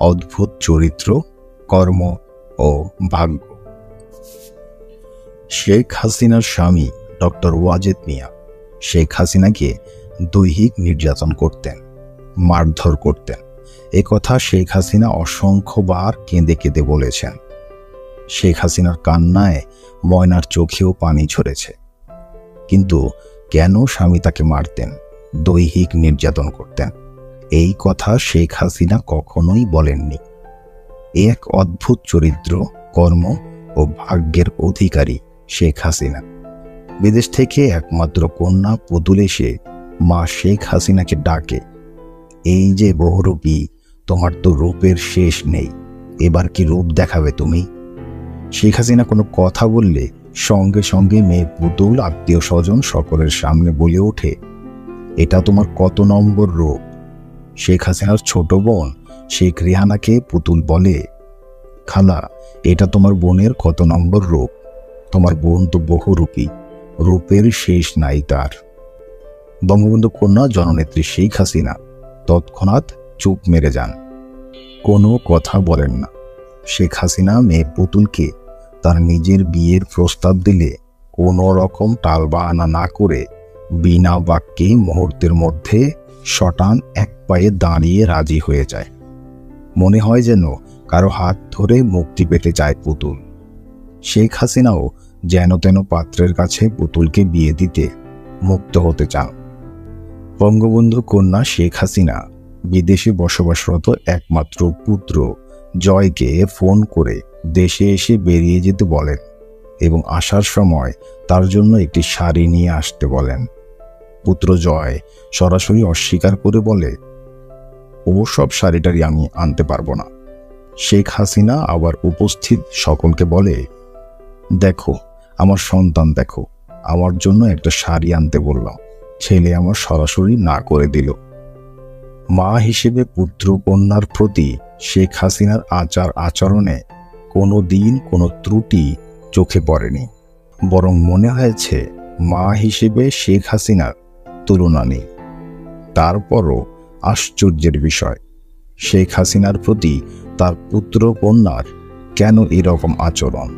অদ্ভুত চরিত্র, কর্ম ও ভাগ্য। শেখ হাসিনার স্বামী ডক্টর ওয়াজেদ মিয়া শেখ হাসিনাকে দৈহিক নির্যাতন করতেন, মারধর করতেন। এ কথা শেখ হাসিনা অসংখ্যবার কেঁদে কেঁদে বলেছেন। শেখ হাসিনার কান্নায় ময়নার চোখেও পানি ঝরেছে। কিন্তু কেন স্বামী তাকে মারতেন, দৈহিক নির্যাতন করতেন, এই কথা শেখ হাসিনা কখনোই বলেননি। এক অদ্ভুত চরিত্র, কর্ম ও ভাগ্যের অধিকারী শেখ হাসিনা। বিদেশ থেকে একমাত্র কন্যা পুতুল এসে মা শেখ হাসিনাকে ডাকে, এই যে বহুরূপী, তোমার তো রূপের শেষ নেই, এবার কি রূপ দেখাবে তুমি? শেখ হাসিনা কোনো কথা বললে সঙ্গে সঙ্গে মেয়ে পুতুল, আত্মীয় স্বজন সকলের সামনে বলে ওঠে, এটা তোমার কত নম্বর রূপ? শেখ হাসিনার ছোট বোন শেখ রেহানাকে পুতুল বলে, খালা, এটা তোমার বোনের কত নম্বর রূপ? তোমার বোন তো বহুরূপী, রূপের শেষ নাই তার। বঙ্গবন্ধু কন্যা জননেত্রী শেখ হাসিনা তৎক্ষণাৎ চুপ মেরে যান, কোনো কথা বলেন না। শেখ হাসিনা মেয়ে পুতুলকে তার নিজের বিয়ের প্রস্তাব দিলে কোনো রকম টালবাহানা না করে বিনা বাক্যে মুহূর্তের মধ্যে শটান এক পায়ে দাঁড়িয়ে রাজি হয়ে যায়। মনে হয় যেন কারো হাত ধরে মুক্তি পেতে চায় পুতুল। শেখ হাসিনাও যেন তেন পাত্রের কাছে পুতুলকে বিয়ে দিতে মুক্ত হতে চান। বঙ্গবন্ধু কন্যা শেখ হাসিনা বিদেশে বসবাসরত একমাত্র পুত্র জয়কে ফোন করে দেশে এসে বেরিয়ে যেতে বলেন এবং আসার সময় তার জন্য একটি শাড়ি নিয়ে আসতে বলেন। পুত্র জয় সরাসরি অস্বীকার করে বলে, ও সব শাড়িটারি আমি আনতে পারবো না। শেখ হাসিনা আবার উপস্থিত সকলকে বলে, দেখো আমার সন্তান, দেখো আমার জন্য একটা শাড়ি আনতে বললাম, ছেলে আমার সরাসরি না করে দিল। মা হিসেবে পুত্র কন্যার প্রতি শেখ হাসিনার আচার আচরণে কোনো দিন কোনো ত্রুটি চোখে পড়েনি, বরং মনে হয়েছে মা হিসেবে শেখ হাসিনার তুলনা নেই। তারপরও আশ্চর্যের বিষয়, শেখ হাসিনার প্রতি তার পুত্র কন্যার কেন এরকম আচরণ?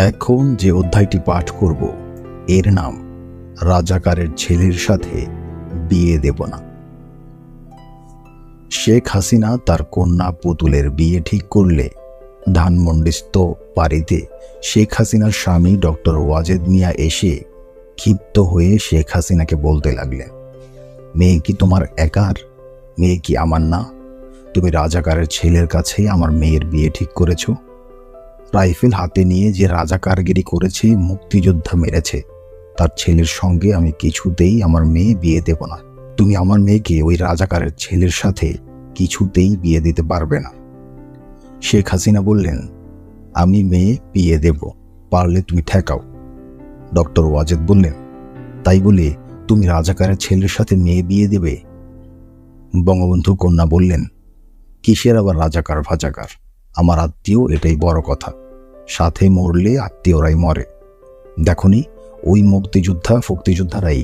এখন যে অধ্যায়টি পাঠ করব এর নাম রাজাকারের ছেলের সাথে বিয়ে দেব না। শেখ হাসিনা তার কন্যা পুতুলের বিয়ে ঠিক করলে ধানমন্ডিস্থ বাড়িতে শেখ হাসিনার স্বামী ডক্টর ওয়াজেদ মিয়া এসে ক্ষিপ্ত হয়ে শেখ হাসিনাকে বলতে লাগলেন, মেয়ে কি তোমার একার? মেয়ে কি আমার না? তুমি রাজাকারের ছেলের কাছে আমার মেয়ের বিয়ে ঠিক করেছ। রাইফেল হাতে নিয়ে যে রাজাকারগিরি করেছে, মুক্তিযোদ্ধা মেরেছে, তার ছেলের সঙ্গে আমি কিছুতেই আমার মেয়ে বিয়ে দেব না। তুমি আমার মেয়েকে ওই রাজাকারের ছেলের সাথে কিছুতেই বিয়ে দিতে পারবে না। শেখ হাসিনা বললেন, আমি মেয়ে বিয়ে দেব, পারলে তুমি ঠেকাও। ডক্টর ওয়াজেদ বললেন, তাই বলে তুমি রাজাকারের ছেলের সাথে মেয়ে বিয়ে দেবে? বঙ্গবন্ধু কন্যা বললেন, কিসের আবার রাজাকার ভাজাকার, আমার আত্মীয়, এটাই বড় কথা। সাথে মরলে আত্মীয়রাই মরে। দেখনি ওই মুক্তিযোদ্ধারাই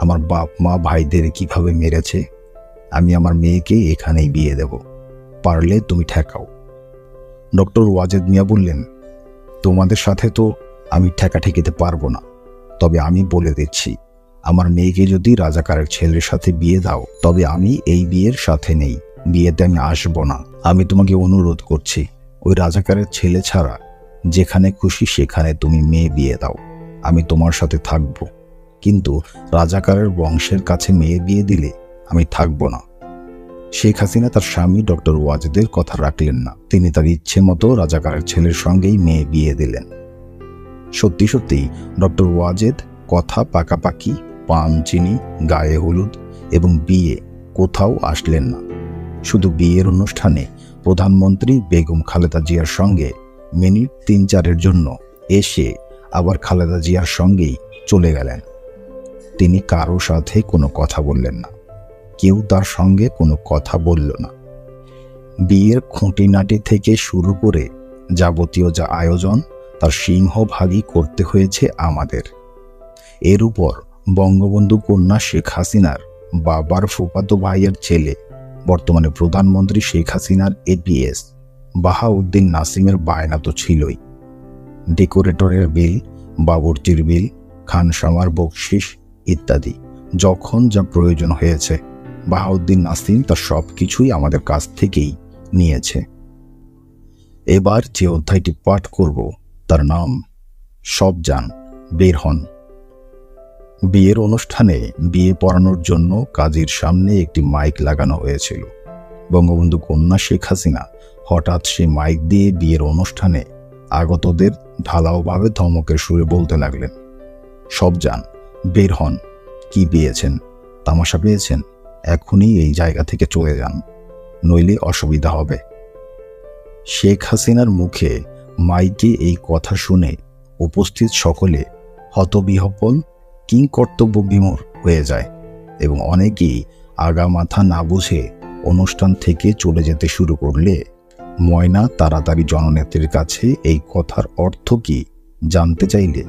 আমার বাপ মা ভাইদের কিভাবে মেরেছে। আমি আমার মেয়েকে এখানেই বিয়ে দেব, পারলে তুমি ঠেকাও। ডক্টর ওয়াজেদ মিয়া বললেন, তোমাদের সাথে তো আমি ঠেকাঠেকিতে পারবো না, তবে আমি বলে দিচ্ছি, আমার মেয়েকে যদি রাজাকারের ছেলের সাথে বিয়ে দাও, তবে আমি এই বিয়ের সাথে নেই, বিয়েতে আমি আসবো না। আমি তোমাকে অনুরোধ করছি, ওই রাজাকারের ছেলে ছাড়া যেখানে খুশি সেখানে তুমি মেয়ে বিয়ে দাও, আমি তোমার সাথে থাকবো, কিন্তু রাজাকারের বংশের কাছে মেয়ে বিয়ে দিলে আমি থাকবো না। শেখ হাসিনা তার স্বামী ডক্টর ওয়াজেদের কথা রাখলেন না। তিনি তার ইচ্ছে মতো রাজাকারের ছেলের সঙ্গেই মেয়ে বিয়ে দিলেন। সত্যি সত্যি ডক্টর ওয়াজেদ কথা পাকাপাকি, পান, চিনি, গায়ে হলুদ এবং বিয়ে কোথাও আসলেন না। শুধু বিয়ের অনুষ্ঠানে প্রধানমন্ত্রী বেগম খালেদা জিয়ার সঙ্গে মিনিট 3-4 জন্য এসে আবার খালেদা জিয়ার সঙ্গেই চলে গেলেন। তিনি কারো সাথে কোনো কথা বললেন না, কেউ তার সঙ্গে কোনো কথা বলল না। বিয়ের খুঁটিনাটি থেকে শুরু করে যাবতীয় যা আয়োজন, তার সিংহভাগই করতে হয়েছে আমাদের। এর উপর বঙ্গবন্ধু কন্যা শেখ হাসিনার বাবার ফুফাতো ভাইয়ের ছেলে বর্তমানে প্রধানমন্ত্রী শেখ হাসিনার এপিএস বাহাউদ্দিন নাসিমের বায়না তো ছিলই। ডেকোরেটরের বিল, বাবুর্চির বিল, খানসামার বকশিস ইত্যাদি যখন যা প্রয়োজন হয়েছে বাহাউদ্দিন নাসিম তার সব কিছুই আমাদের কাছ থেকেই নিয়েছে। এবার যে অধ্যায়টি পাঠ করব তার নাম সব যান বের হন। বিয়ের অনুষ্ঠানে বিয়ে পড়ানোর জন্য কাজীর সামনে একটি মাইক লাগানো হয়েছিল। বঙ্গবন্ধু কন্যা শেখ হাসিনা হঠাৎ সেই মাইক দিয়ে বিয়ের অনুষ্ঠানে আগতদের ঢালাওভাবে ধমকের সুরে বলতে লাগলেন, সব যান বের হন, কি পেয়েছেন, তামাশা পেয়েছেন, এখনই এই জায়গা থেকে চলে যান, নইলে অসুবিধা হবে। শেখ হাসিনার মুখে মাইকে এই কথা শুনে উপস্থিত সকলে হতবিহ্বল কিংকর্তব্য বিমূঢ় হয়ে যায় এবং অনেকেই আগা মাথা না বুঝে অনুষ্ঠান থেকে চলে যেতে শুরু করলে ময়না তাড়াতাড়ি জননেত্রীর কাছে এই কথার অর্থ কি জানতে চাইলে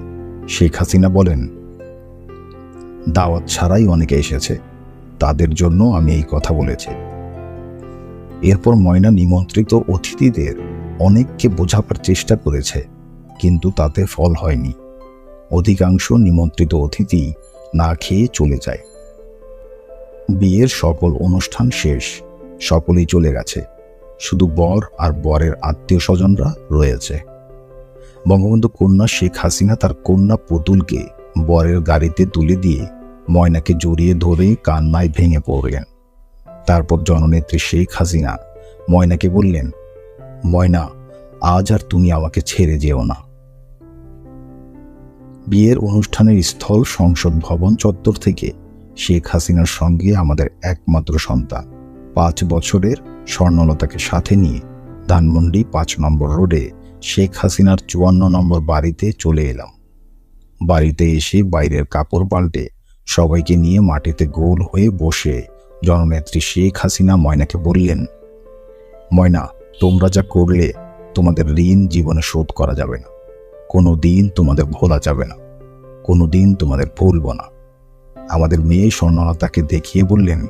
শেখ হাসিনা বলেন, দাওয়াত ছাড়াই অনেকে এসেছে, তাদের জন্য আমি এই কথা বলেছি। এরপর ময়না নিমন্ত্রিত অতিথিদের অনেককে বোঝাবার চেষ্টা করেছে, কিন্তু তাতে ফল হয়নি। অধিকাংশ নিমন্ত্রিত অতিথি না খেয়ে চলে যায়। বিয়ের সকল অনুষ্ঠান শেষ, সকলেই চলে গেছে, শুধু বর আর বরের আত্মীয় স্বজনরা রয়েছে। বঙ্গবন্ধু কন্যা শেখ হাসিনা তার কন্যা পুতুলকে বরের গাড়িতে তুলে দিয়ে ময়নাকে জড়িয়ে ধরে কান্নায় ভেঙে পড়লেন। তারপর জননেত্রী শেখ হাসিনা ময়নাকে বললেন, ময়না, আজ আর তুমি আমাকে ছেড়ে যেও না। বিয়ের অনুষ্ঠানের স্থল সংসদ ভবন চত্বর থেকে শেখ হাসিনার সঙ্গে আমাদের একমাত্র সন্তান 5 বছরের স্বর্ণলতাকে সাথে নিয়ে ধানমন্ডি 5 নম্বর রোডে শেখ হাসিনার 54 নম্বর বাড়িতে চলে এলাম। বাড়িতে এসে বাইরের কাপড় পাল্টে সবাইকে নিয়ে মাটিতে গোল হয়ে বসে জননেত্রী শেখ হাসিনা ময়নাকে বললেন, ময়না, তোমরা যা করলে তোমাদের ঋণ জীবনে শোধ করা যাবে না, কোনো দিন তোমাদের ভোলা যাবে না, কোনো দিন তোমাদের ভুলব না। আমাদের মেয়ে স্বর্ণলতাকে দেখিয়ে বললেন,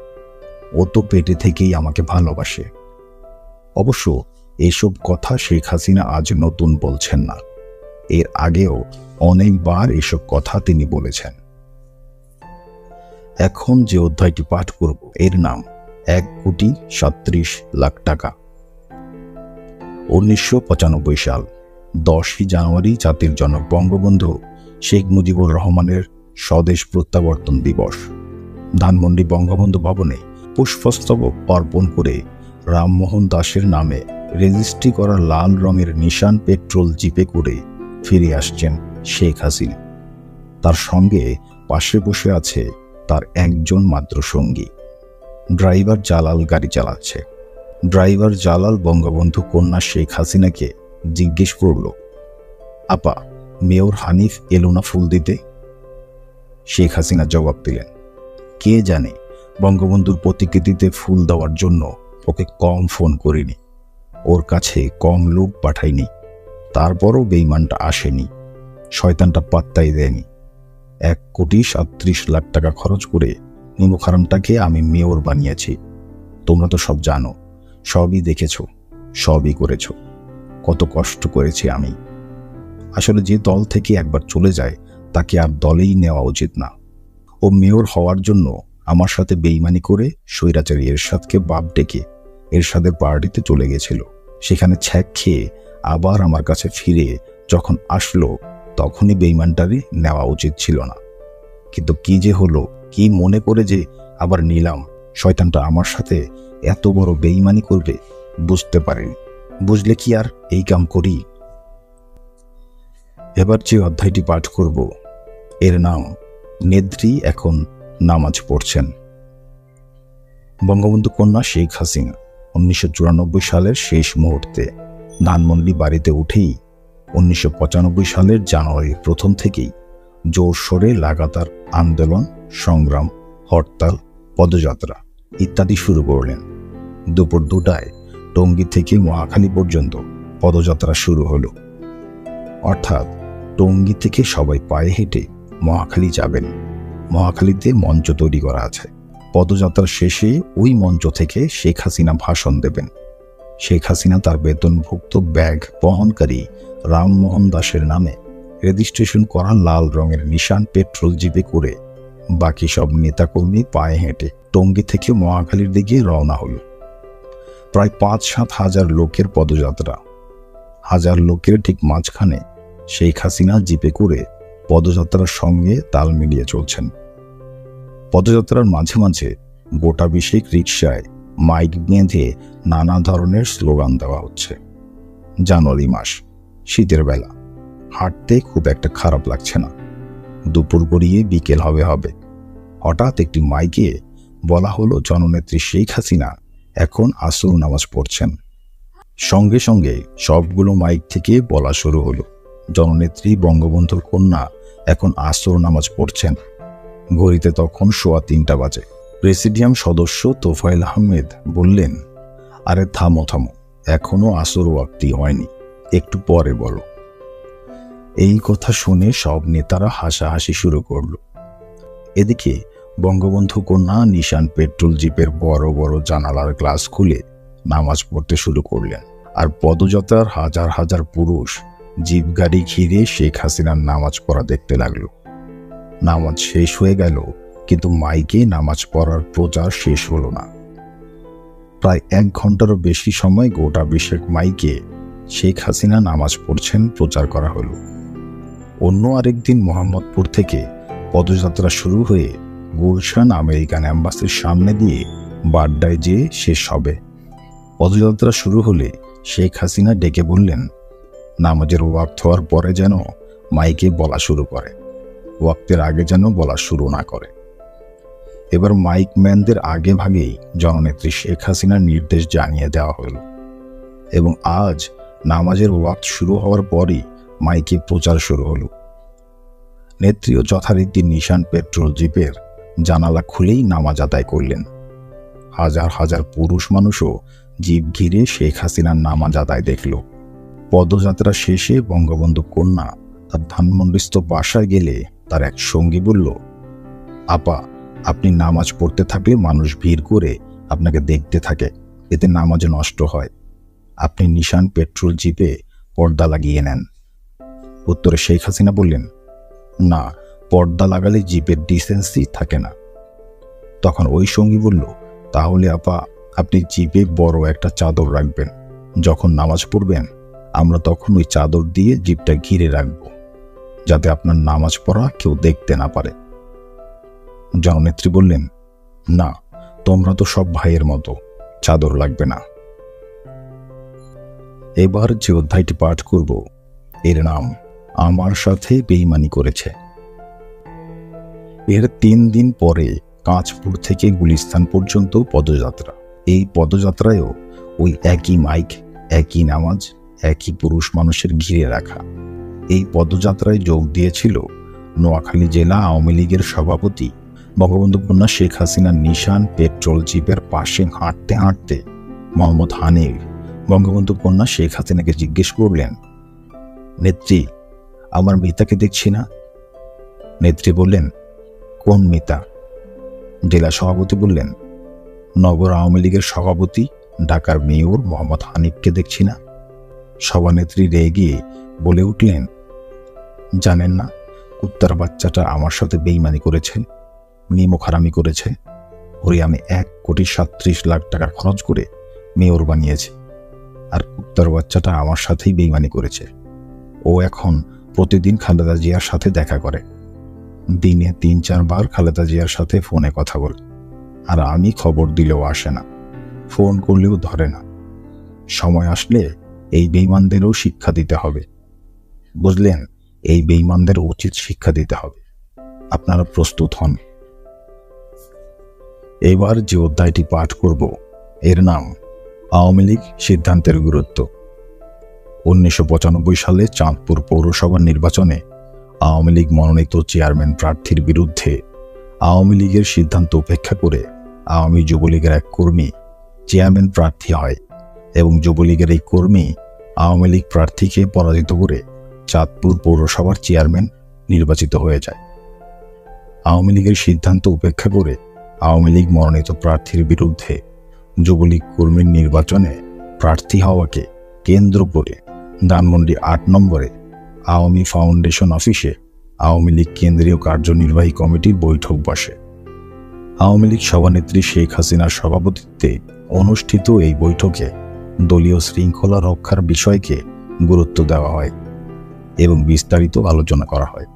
ও তো পেটে থেকেই আমাকে ভালোবাসে। অবশ্য এসব কথা শেখ হাসিনা আজ নতুন বলছেন না, এর আগেও অনেকবার এসব কথা তিনি বলেছেন। এখন যে অধ্যায়টি পাঠ করব এর নাম 1,37,00,000 টাকা। 1995 সাল 10ই জানুয়ারি জাতির জনক বঙ্গবন্ধু শেখ মুজিবুর রহমানের স্বদেশ প্রত্যাবর্তন দিবস। ধানমন্ডি বঙ্গবন্ধু ভবনে পুষ্পস্তবক অর্পণ করে রামমোহন দাসের নামে রেজিস্ট্রি করা লাল রঙের নিশান পেট্রোল জিপে করে ফিরে আসছেন শেখ হাসিনা। তার সঙ্গে পাশে বসে আছে তার একজন মাত্র সঙ্গী। ড্রাইভার জালাল গাড়ি চালাচ্ছে। ড্রাইভার জালাল বঙ্গবন্ধু কন্যা শেখ হাসিনাকে জিজ্ঞেস করল, আপা, মেয়র হানিফ এলো না ফুল দিতে? শেখ হাসিনা জবাব দিলেন, কে জানে, বঙ্গবন্ধুর প্রতিকৃতিতে ফুল দেওয়ার জন্য ওকে কম ফোন করিনি, ওর কাছে কম লোক পাঠাইনি, তারপরও বেঈমানটা আসেনি, শয়তানটা পাত্তাই দেয়নি। 1,37,00,000 টাকা খরচ করে নিমুখারামটাকে আমি মেয়র বানিয়েছি। তোমরা তো সব জানো, সবই দেখেছ, সবই করেছ। কত কষ্ট করেছি আমি। আসলে যে দল থেকে একবার চলে যায় তাকে আর দলেই নেওয়া উচিত না। ও মেয়র হওয়ার জন্য আমার সাথে বেইমানি করে স্বৈরাচারী এরশাদকে বাপ ডেকে এরশাদের পার্টিতে চলে গেছিল। সেখানে ছ্যাক খেয়ে আবার আমার কাছে ফিরে যখন আসলো তখনই বেইমানটারই নেওয়া উচিত ছিল না। কিন্তু কি যে হলো, কি মনে করে যে আবার নিলাম, শয়তানটা আমার সাথে এত বড় বেইমানি করবে বুঝতে পারিনি। বুঝলে কি আর এই কাম করি। এবার যে অধ্যায়টি পাঠ করব এর নাম নেত্রী এখন নামাজ পড়ছেন। বঙ্গবন্ধু কন্যা শেখ হাসিনা 1994 সালের শেষ মুহূর্তে ধানমন্ডি বাড়িতে উঠেই 1995 সালের জানুয়ারির প্রথম থেকেই জোরসোরে লাগাতার আন্দোলন, সংগ্রাম, হরতাল, পদযাত্রা ইত্যাদি শুরু করলেন। দুপুর 2টায় টঙ্গী থেকে মহাখালী পর্যন্ত পদযাত্রা শুরু হলো। অর্থাৎ টঙ্গী থেকে সবাই পায়ে হেঁটে মহাখালী যাবেন। মহাখালীতে মঞ্চ তৈরি করা আছে, পদযাত্রার শেষে ওই মঞ্চ থেকে শেখ হাসিনা ভাষণ দেবেন। শেখ হাসিনা তার বেতনভুক্ত ব্যাগ বহনকারী রামমোহন দাসের নামে রেজিস্ট্রেশন করা লাল রঙের নিশান পেট্রোল জিপে করে বাকি সব নেতাকর্মী পায়ে হেঁটে টঙ্গী থেকে মহাখালীর দিকে রওনা হল। প্রায় ৫-৭ হাজার লোকের পদযাত্রা। হাজার লোকের ঠিক মাঝখানে শেখ হাসিনা জিপে করে পদযাত্রার সঙ্গে তাল মিলিয়ে চলছেন। পদযাত্রার মাঝে মাঝে গোটা বিশেক রিকশায় মাইক বেঁধে নানা ধরনের স্লোগান দেওয়া হচ্ছে। জানুয়ারি মাস, শীতের বেলা, হাঁটতে খুব একটা খারাপ লাগছে না। দুপুর গড়িয়ে বিকেল হবে। হঠাৎ একটি মাইকে বলা হলো জননেত্রী শেখ হাসিনা এখন আসর নামাজ পড়ছেন। সঙ্গে সঙ্গে সবগুলো মাইক থেকে বলা শুরু হলো, জননেত্রী বঙ্গবন্ধুর কন্যা এখন আসর নামাজ পড়ছেন। ঘড়িতে তখন 3:15 বাজে। প্রেসিডিয়াম সদস্য তোফায়েল আহমেদ বললেন, আরে থামো, এখনো আসর ওয়াক্তি হয়নি, একটু পরে বলো। এই কথা শুনে সব নেতারা হাসাহাসি শুরু করল। এদিকে বঙ্গবন্ধু কন্যা নিশান পেট্রোল জিপের বড় বড় জানালার গ্লাস খুলে নামাজ পড়তে শুরু করলেন। আর পদযাত্রার হাজার হাজার পুরুষ জিপ গাড়ি ঘিরে শেখ হাসিনার নামাজ পড়া দেখতে লাগলো। নামাজ শেষ হয়ে গেল, কিন্তু মাইকে নামাজ পড়ার প্রচার শেষ হলো না। প্রায় 1 ঘন্টারও বেশি সময় গোটা বিশেক মাইকে শেখ হাসিনা নামাজ পড়ছেন প্রচার করা হলো। অন্য আরেকদিন মোহাম্মদপুর থেকে পদযাত্রা শুরু হয়ে গুলশান আমেরিকান অ্যাম্বাসির সামনে দিয়ে বাড্ডায় যেয়ে শেষ হবে। পদযাত্রা শুরু হলে শেখ হাসিনা ডেকে বললেন, নামাজের ওয়াক্ত হওয়ার পরে যেন মাইকে বলা শুরু করে, ওয়াক্তের আগে যেন বলা শুরু না করে। এবার মাইক ম্যানদের আগে ভাগেই জননেত্রী শেখ হাসিনার নির্দেশ জানিয়ে দেওয়া হল এবং আজ নামাজের ওয়াক্ত শুরু হওয়ার পরই মাইকে প্রচার শুরু হলো। নেত্রীও যথারীতি নিশান পেট্রোল জিপের জানালা খুলেই নামাজ আদায় করলেন। হাজার হাজার পুরুষ মানুষও জিপ ঘিরে শেখ হাসিনার নামাজ আদায় দেখল। পদযাত্রা শেষে বঙ্গবন্ধু কন্যা তার ধানমন্ডিস্থ বাসায় গেলে তার এক সঙ্গী বলল, আপা, আপনি নামাজ পড়তে থাকলে মানুষ ভিড় করে আপনাকে দেখতে থাকে, এতে নামাজ নষ্ট হয়। আপনি নিশান পেট্রোল জিপে পর্দা লাগিয়ে নেন। উত্তরে শেখ হাসিনা বললেন, না, পর্দা লাগালে জিপের ডিসেন্সি থাকে না। তখন ওই সঙ্গী বলল, তাহলে আপা আপনি জিপে বড় একটা চাদর রাখবেন, যখন নামাজ পড়বেন আমরা তখন ওই চাদর দিয়ে জিপটা ঘিরে রাখব, যাতে আপনার নামাজ পড়া কেউ দেখতে না পারে। জননেত্রী বললেন, না, তোমরা তো সব ভাইয়ের মতো, চাদর লাগবে না। এবার যে অধ্যায়টি পাঠ করব এর নাম আমার সাথে বেঈমানি করেছে। এর 3 দিন পরে কাঁচপুর থেকে গুলিস্তান পর্যন্ত পদযাত্রা। এই পদযাত্রায়ও ওই একই মাইক, একই নামাজ, একই পুরুষ মানুষের ঘিরে রাখা। এই পদযাত্রায় যোগ দিয়েছিল নোয়াখালী জেলা আওয়ামী লীগের সভাপতি বঙ্গবন্ধু কন্যা শেখ হাসিনার নিশান পেট্রোল জিপের পাশে হাঁটতে হাঁটতে মোহাম্মদ হানিফ বঙ্গবন্ধু কন্যা শেখ হাসিনাকে জিজ্ঞেস করলেন, নেত্রী, আমার মিতাকে দেখছি না। নেত্রী বললেন, কোন মিতা? জেলা সভাপতি বললেন, নগর আওয়ামী লীগের সভাপতি ঢাকার মেয়র মোহাম্মদ হানিফকে দেখছি না। সভানেত্রী রেগে বলে উঠলেন, জানেন না, কুত্তার বাচ্চাটা আমার সাথে বেঈমানি করেছে, নিমখারামি করেছে। ওরে আমি 1,37,00,000 টাকা খরচ করে মেয়র বানিয়েছি, আর কুত্তার বাচ্চাটা আমার সাথেই বেঈমানি করেছে। ও এখন প্রতিদিন খালেদা জিয়ার সাথে দেখা করে, দিনে 3-4 বার খালেদা জিয়ার সাথে ফোনে কথা বলে, আর আমি খবর দিলেও আসে না, ফোন করলেও ধরে না। সময় আসলে এই বেঈমানদেরও শিক্ষা দিতে হবে, বুঝলেন? এই বেঈমানদের উচিত শিক্ষা দিতে হবে। আপনারা প্রস্তুত হন। এবার যে অধ্যায়টি পাঠ করব এর নাম আওয়ামী লীগ সিদ্ধান্তের গুরুত্ব। 1995 সালে চাঁদপুর পৌরসভার নির্বাচনে আওয়ামী লীগ মনোনীত চেয়ারম্যান প্রার্থীর বিরুদ্ধে আওয়ামী লীগের সিদ্ধান্ত উপেক্ষা করে আওয়ামী যুবলীগের এক কর্মী চেয়ারম্যান প্রার্থী হয় এবং যুবলীগের এই কর্মী আওয়ামী লীগ প্রার্থীকে পরাজিত করে চাঁদপুর পৌরসভার চেয়ারম্যান নির্বাচিত হয়ে যায়। আওয়ামী লীগের সিদ্ধান্ত উপেক্ষা করে আওয়ামী লীগ মনোনীত প্রার্থীর বিরুদ্ধে যুবলীগ কর্মীর নির্বাচনে প্রার্থী হওয়াকে কেন্দ্র করে ধানমন্ডি ৮ নম্বরে আওয়ামী ফাউন্ডেশন অফিসে আওয়ামী লীগ কেন্দ্রীয় কার্যনির্বাহী কমিটির বৈঠক বসে। আওয়ামী লীগ সভানেত্রী শেখ হাসিনার সভাপতিত্বে অনুষ্ঠিত এই বৈঠকে দলীয় শৃঙ্খলা রক্ষার বিষয়কে গুরুত্ব দেওয়া হয় এবং বিস্তারিত আলোচনা করা হয়।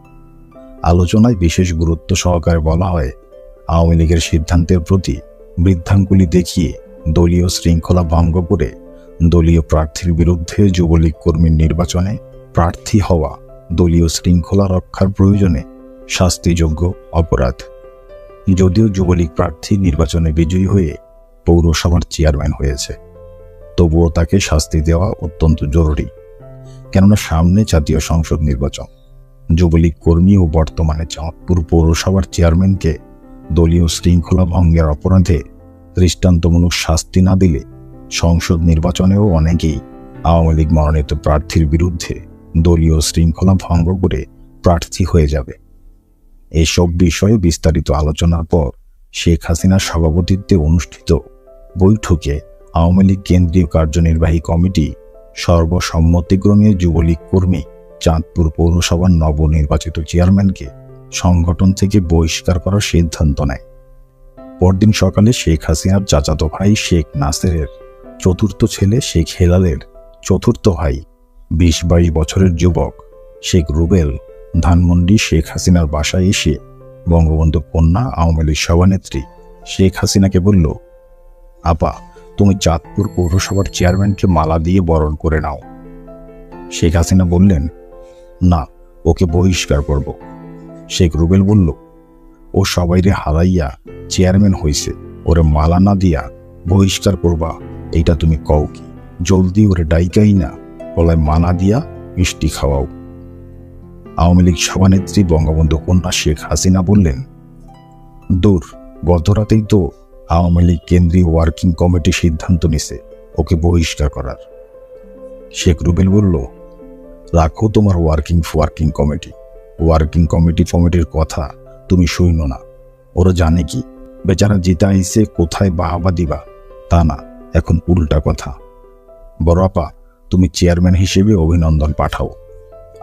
আলোচনায় বিশেষ গুরুত্ব সহকারে বলা হয়, আওয়ামী লীগের সিদ্ধান্তের প্রতি বৃদ্ধাঙ্গুলি দেখিয়ে দলীয় শৃঙ্খলা ভঙ্গ করে দলীয় প্রার্থীর বিরুদ্ধে যুবলীগ কর্মীর নির্বাচনে প্রার্থী হওয়া দলীয় শৃঙ্খলা রক্ষার প্রয়োজনে শাস্তিযোগ্য অপরাধ। যদিও যুবলীগ প্রার্থী নির্বাচনে বিজয়ী হয়ে পৌরসভার চেয়ারম্যান হয়েছে, তবুও তাকে শাস্তি দেওয়া অত্যন্ত জরুরি। কেননা সামনে জাতীয় সংসদ নির্বাচন। যুবলীগ কর্মী ও বর্তমানে চাঁদপুর পৌরসভার চেয়ারম্যানকে দলীয় শৃঙ্খলা ভঙ্গের অপরাধে দৃষ্টান্তমূলক শাস্তি না দিলে সংসদ নির্বাচনেও অনেকেই আওয়ামী লীগ মনোনীত প্রার্থীর বিরুদ্ধে দলীয় শৃঙ্খলা ভঙ্গ করে প্রার্থী হয়ে যাবে। এসব বিষয়ে বিস্তারিত আলোচনার পর শেখ হাসিনার সভাপতিত্বে অনুষ্ঠিত বৈঠকে আওয়ামী লীগ কেন্দ্রীয় কার্যনির্বাহী কমিটি সর্বসম্মতিক্রমে যুবলীগ কর্মী চাঁদপুর পৌরসভার নবনির্বাচিত চেয়ারম্যানকে সংগঠন থেকে বহিষ্কার করার সিদ্ধান্ত নেয়। পরদিন সকালে শেখ হাসিনার চাচাতো ভাই শেখ নাসেরের চতুর্থ ছেলে শেখ হেলালের চতুর্থ ভাই ২০-২২ বছরের যুবক শেখ রুবেল ধানমন্ডি শেখ হাসিনার বাসায় এসে বঙ্গবন্ধু কন্যা আওয়ামী লীগ সভানেত্রী শেখ হাসিনাকে বলল, আপা, তুমি চাঁদপুর পৌরসভার চেয়ারম্যানকে মালা দিয়ে বরণ করে নাও। শেখ হাসিনা বললেন, না, ওকে বহিষ্কার করব। শেখ রুবেল বলল, ও সবাইরে হারাইয়া চেয়ারম্যান হইছে, ওরে মালা না দিয়া বহিষ্কার করবা, এইটা তুমি কও কি? জলদি ওরে ডাইকাই না, গলায় মালা দিয়া মিষ্টি খাওয়াও। আওয়ামী লীগ সভানেত্রী বঙ্গবন্ধু কন্যা শেখ হাসিনা বললেন, দূর, গতরাতেই তো আওয়ামী লীগ কেন্দ্রীয় ওয়ার্কিং কমিটি সিদ্ধান্ত নিছে ওকে বহিষ্কার করার। শেখ রুবেল বলল, রাখো তোমার ওয়ার্কিং কমিটির কথা তুমি শুইনো না। ওরা জানে কি বেচারা জিতা আইসে কোথায় বাহাবা দিবা তা না, এখন উল্টা কথা। বড় আপা, তুমি চেয়ারম্যান হিসেবে অভিনন্দন পাঠাও।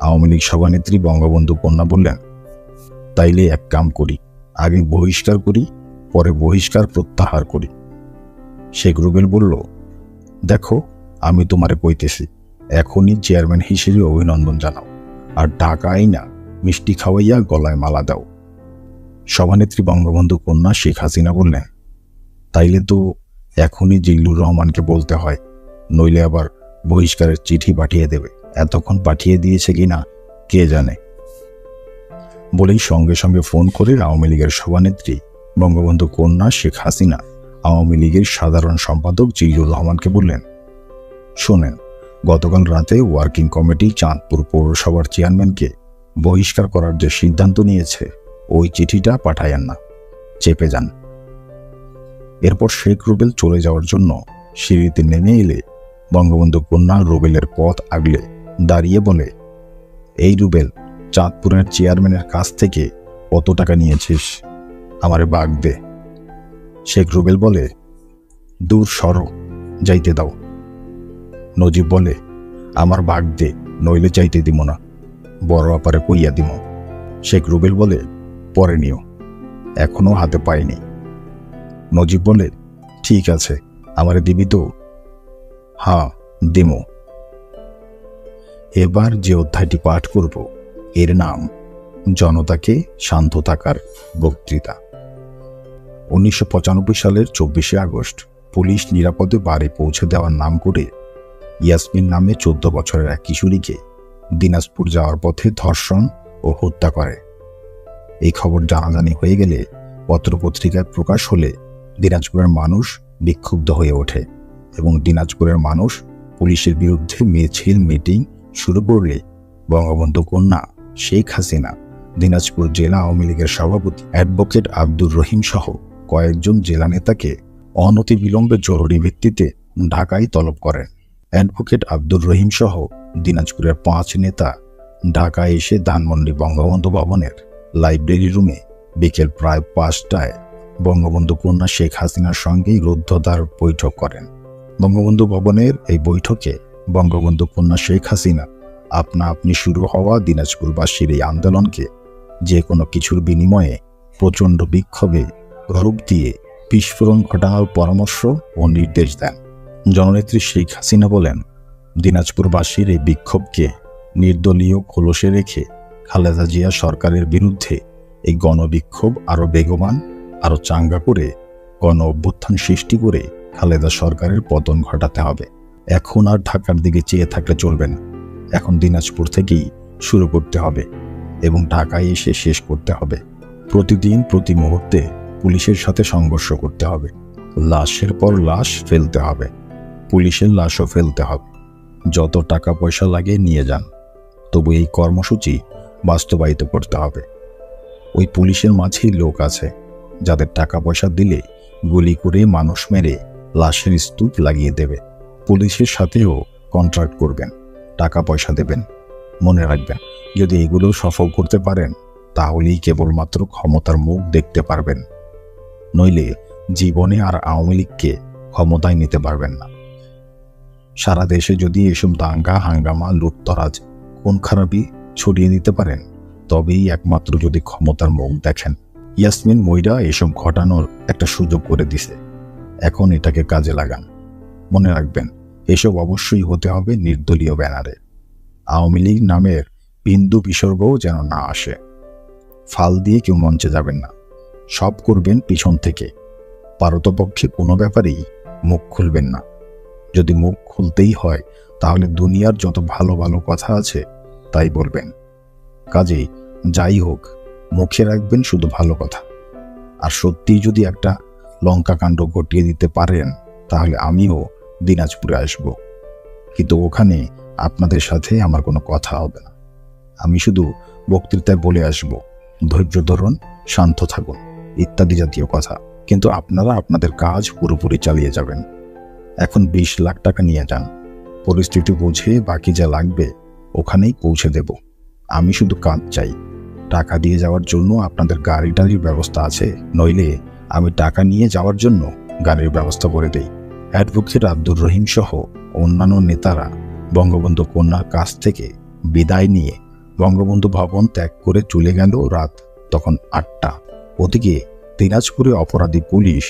আওয়ামী লীগ সভানেত্রী বঙ্গবন্ধু কন্যা বললেন, তাইলে এক কাম করি, আগে বহিষ্কার করি, পরে বহিষ্কার প্রত্যাহার করি। শেখ রুবেল বলল, দেখো, আমি তোমারে কইতেছি, এখনই চেয়ারম্যান হিসেবে অভিনন্দন জানাও, আর টাকাই না মিষ্টি খাওয়াইয়া গলায় মালা দাও। সভানেত্রী বঙ্গবন্ধু কন্যা শেখ হাসিনা বললেন, তাইলে তো এখনই জিল্লুর রহমানকে বলতে হয়, নইলে আবার বহিষ্কারের চিঠি পাঠিয়ে দেবে। এতক্ষণ পাঠিয়ে দিয়েছে কিনা কে জানে। বলেই সঙ্গে সঙ্গে ফোন করে আওয়ামী লীগের সভানেত্রী বঙ্গবন্ধু কন্যা শেখ হাসিনা আওয়ামী লীগের সাধারণ সম্পাদক জিল্লুর রহমানকে বললেন, শোনেন, গতকাল রাতে ওয়ার্কিং কমিটি চাঁদপুর পৌরসভার চেয়ারম্যানকে বহিষ্কার করার যে সিদ্ধান্ত নিয়েছে, ওই চিঠিটা পাঠায়েন না, চেপে যান। এরপর শেখ রুবেল চলে যাওয়ার জন্য সিঁড়িতে নেমে এলে বঙ্গবন্ধু কন্যা রুবেলের পথ আগলে দাঁড়িয়ে বলে, এই রুবেল, চাঁদপুরের চেয়ারম্যানের কাছ থেকে কত টাকা নিয়েছিস? আমারে বাগ দে। শেখ রুবেল বলে, দূর সরো, যাইতে দাও। নজিব বলে, আমার বাগ দে, নইলে চাইতে দিব না, বড় আপারে কইয়া দিব। শেখ রুবেল বলে, পরে নিও, এখনো হাতে পাইনি। নজিব বলে, ঠিক আছে, আমারে দিবি তো? হ্যাঁ, দিমো। এবার যে অধ্যায়টি পাঠ করব এর নাম জনতাকে শান্ত থাকার বক্তৃতা। 1995 সালের 24শে আগস্ট পুলিশ নিরাপদে বাড়ি পৌঁছে দেওয়ার নাম করে ইয়াসমিন নামে 14 বছরের এক কিশোরীকে দিনাজপুর যাওয়ার পথে ধর্ষণ ও হত্যা করে। এই খবর জানাজানি হয়ে গেলে পত্রপত্রিকায় প্রকাশ হলে দিনাজপুরের মানুষ বিক্ষুব্ধ হয়ে ওঠে এবং দিনাজপুরের মানুষ পুলিশের বিরুদ্ধে মিছিল মিটিং শুরু করলে বঙ্গবন্ধু কন্যা শেখ হাসিনা দিনাজপুর জেলা আওয়ামী লীগের সভাপতি অ্যাডভোকেট আব্দুর রহিম সহ কয়েকজন জেলা নেতাকে অনতিবিলম্বে জরুরি ভিত্তিতে ঢাকায় তলব করেন। অ্যাডভোকেট আব্দুর রহিম সহ দিনাজপুরের 5 নেতা ঢাকায় এসে ধানমন্ডি বঙ্গবন্ধু ভবনের লাইব্রেরি রুমে বিকেল প্রায় 5টায় বঙ্গবন্ধু কন্যা শেখ হাসিনার সঙ্গেই রুদ্ধদ্বার বৈঠক করেন। বঙ্গবন্ধু ভবনের এই বৈঠকে বঙ্গবন্ধু কন্যা শেখ হাসিনা আপনা আপনি শুরু হওয়া দিনাজপুরবাসীর এই আন্দোলনকে যে কোনো কিছুর বিনিময়ে প্রচণ্ড বিক্ষোভে রূপ দিয়ে বিস্ফোরণ ঘটানোর পরামর্শ ও নির্দেশ দেন। জননেত্রী শেখ হাসিনা বলেন, দিনাজপুরবাসীর এই বিক্ষোভকে নির্দলীয় খোলসে রেখে খালেদা জিয়া সরকারের বিরুদ্ধে এই গণবিক্ষোভ আরও বেগবান, আরও চাঙ্গা করে গণ অভ্যুত্থান সৃষ্টি করে খালেদা সরকারের পতন ঘটাতে হবে। এখন আর ঢাকার দিকে চেয়ে থাকলে চলবে না। এখন দিনাজপুর থেকেই শুরু করতে হবে এবং ঢাকায় এসে শেষ করতে হবে। প্রতিদিন প্রতি মুহূর্তে পুলিশের সাথে সংঘর্ষ করতে হবে। লাশের পর লাশ ফেলতে হবে, পুলিশের লাশও ফেলতে হবে। যত টাকা পয়সা লাগে নিয়ে যান, তবু এই কর্মসূচি বাস্তবায়িত করতে হবে। ওই পুলিশের মাঝেই লোক আছে যাদের টাকা পয়সা দিলে গুলি করে মানুষ মেরে লাশের স্তূপ লাগিয়ে দেবে। পুলিশের সাথেও কন্ট্রাক্ট করবেন, টাকা পয়সা দেবেন। মনে রাখবেন, যদি এগুলো সফল করতে পারেন তাহলেই কেবলমাত্র ক্ষমতার মুখ দেখতে পারবেন, নইলে জীবনে আর আওয়ামী লীগকে ক্ষমতায় নিতে পারবেন না। সারা দেশে যদি এসব দাঙ্গা হাঙ্গামা লুটতরাজ খুন খারাপি ছড়িয়ে দিতে পারেন তবেই একমাত্র যদি ক্ষমতার মুখ দেখেন। ইয়াসমিন মইরা এসব ঘটানোর একটা সুযোগ করে দিছে, এখন এটাকে কাজে লাগান। মনে রাখবেন, এসব অবশ্যই হতে হবে নির্দলীয় ব্যানারে। আওয়ামী লীগ নামের বিন্দু বিসর্গও যেন না আসে। ফাল দিয়ে কেউ মঞ্চে যাবেন না, সব করবেন পিছন থেকে। পারতপক্ষে কোনো ব্যাপারেই মুখ খুলবেন না। যদি মুখ খুলতেই হয় তাহলে দুনিয়ার যত ভালো ভালো কথা আছে তাই বলবেন। কাজেই যাই হোক, মুখে রাখবেন শুধু ভালো কথা। আর সত্যিই যদি একটা লঙ্কা কাণ্ড ঘটিয়ে দিতে পারেন তাহলে আমিও দিনাজপুরে আসব, কিন্তু ওখানে আপনাদের সাথে আমার কোনো কথা হবে না। আমি শুধু বক্তৃতায় বলে আসব, ধৈর্য ধরুন, শান্ত থাকুন ইত্যাদি জাতীয় কথা, কিন্তু আপনারা আপনাদের কাজ পুরোপুরি চালিয়ে যাবেন। এখন 20 লাখ টাকা নিয়ে যান, পরিস্থিতি বুঝে বাকি যা লাগবে ওখানেই পৌঁছে দেব। আমি শুধু কাজ চাই। টাকা দিয়ে যাওয়ার জন্য আপনাদের গাড়ি টাড়ির ব্যবস্থা আছে, নইলে আমি টাকা নিয়ে যাওয়ার জন্য গাড়ির ব্যবস্থা করে দেই। অ্যাডভোকেট আব্দুর রহিম সহ অন্যান্য নেতারা বঙ্গবন্ধু কন্যার কাছ থেকে বিদায় নিয়ে বঙ্গবন্ধু ভবন ত্যাগ করে চলে গেল রাত তখন 8টা। ওদিকে দিনাজপুরে অপরাধী পুলিশ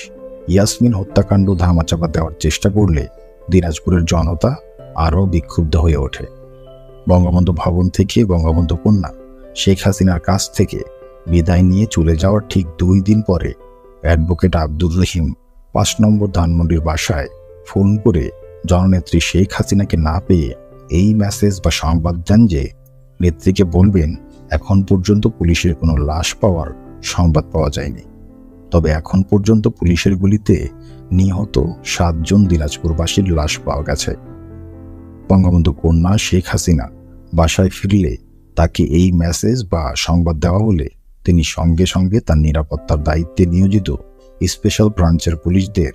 ইয়াসমিন হত্যাকাণ্ড ধামাচাপা দেওয়ার চেষ্টা করলে দিনাজপুরের জনতা আরও বিক্ষুব্ধ হয়ে ওঠে। বঙ্গবন্ধু ভবন থেকে বঙ্গবন্ধু কন্যা শেখ হাসিনার কাছ থেকে বিদায় নিয়ে চলে যাওয়ার ঠিক 2 দিন পরে অ্যাডভোকেট আব্দুর রহিম 5 নম্বর ধানমন্ডির বাসায় ফোন করে জননেত্রী শেখ হাসিনাকে না পেয়ে এই মেসেজ বা সংবাদ দেন যে নেত্রীকে বলবেন এখন পর্যন্ত পুলিশের কোনো লাশ পাওয়ার সংবাদ পাওয়া যায়নি, তবে এখন পর্যন্ত পুলিশের গুলিতে নিহত 7 জন দিনাজপুরবাসীর লাশ পাওয়া গেছে। বঙ্গবন্ধু কন্যা শেখ হাসিনা বাসায় ফিরলে তাকে এই মেসেজ বা সংবাদ দেওয়া হলে তিনি সঙ্গে সঙ্গে তার নিরাপত্তার দায়িত্বে নিয়োজিত স্পেশাল ব্রাঞ্চের পুলিশদের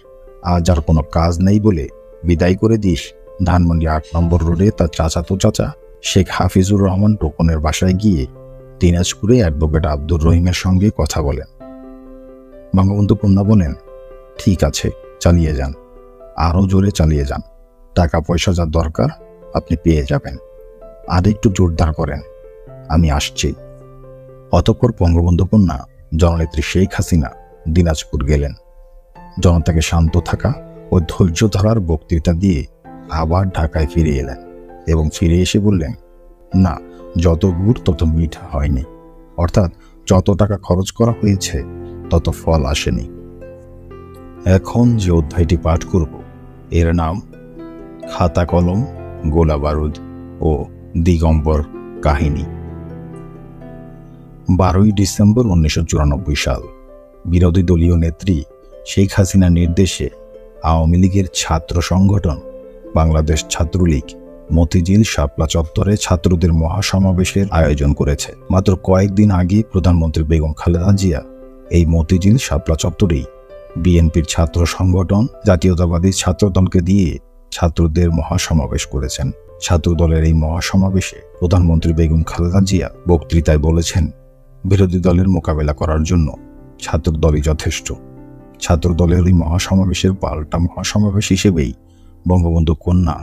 আজ আর কোনো কাজ নেই বলে বিদায় করে দিস ধানমন্ডি 8 নম্বর রোডে তার চাচাতো চাচা শেখ হাফিজুর রহমান টোকনের বাসায় গিয়ে দিনাজপুরে অ্যাডভোকেট আব্দুর রহিমের সঙ্গে কথা বলেন। বঙ্গবন্ধু কন্যা বলেন, ঠিক আছে, চালিয়ে যান, আরও জোরে চালিয়ে যান। টাকা পয়সা যা দরকার আপনি পেয়ে যাবেন, আর একটু জোরদার করেন, আমি আসছি। অতঃপর বঙ্গবন্ধু কন্যা জননেত্রী শেখ হাসিনা দিনাজপুর গেলেন। জনতাকে শান্ত থাকা ও ধৈর্য ধরার বক্তৃতা দিয়ে আবার ঢাকায় ফিরে এলেন এবং ফিরে এসে বললেন, না, যত গুড় তত মিঠা হয়নি, অর্থাৎ যত টাকা খরচ করা হয়েছে তত ফল আসেনি। এখন যে অধ্যায়টি পাঠ করব এর নাম খাতা কলম, গোলা বারুদ ও দিগম্বর কাহিনী। 12ই ডিসেম্বর 1994 সাল বিরোধী দলীয় নেত্রী শেখ হাসিনার নির্দেশে আওয়ামী লীগের ছাত্র সংগঠন বাংলাদেশ ছাত্রলীগ মতিঝিল শাপলা চত্বরে ছাত্রদের মহাসমাবেশের আয়োজন করেছে। মাত্র কয়েকদিন আগে প্রধানমন্ত্রী বেগম খালেদা জিয়া এই মতিঝিল শাপলা চত্বরেই বিএনপির ছাত্র সংগঠন জাতীয়তাবাদী ছাত্রদলকে দিয়ে ছাত্রদের মহাসমাবেশ করেছেন। ছাত্রদলের এই মহাসমাবেশে প্রধানমন্ত্রী বেগম খালেদা জিয়া বক্তৃতায় বলেছেন, বিরোধী দলের মোকাবেলা করার জন্য ছাত্রদলই যথেষ্ট। ছাত্রদলের ওই মহাসমাবেশের পাল্টা মহাসমাবেশ হিসেবেই বঙ্গবন্ধু কন্যা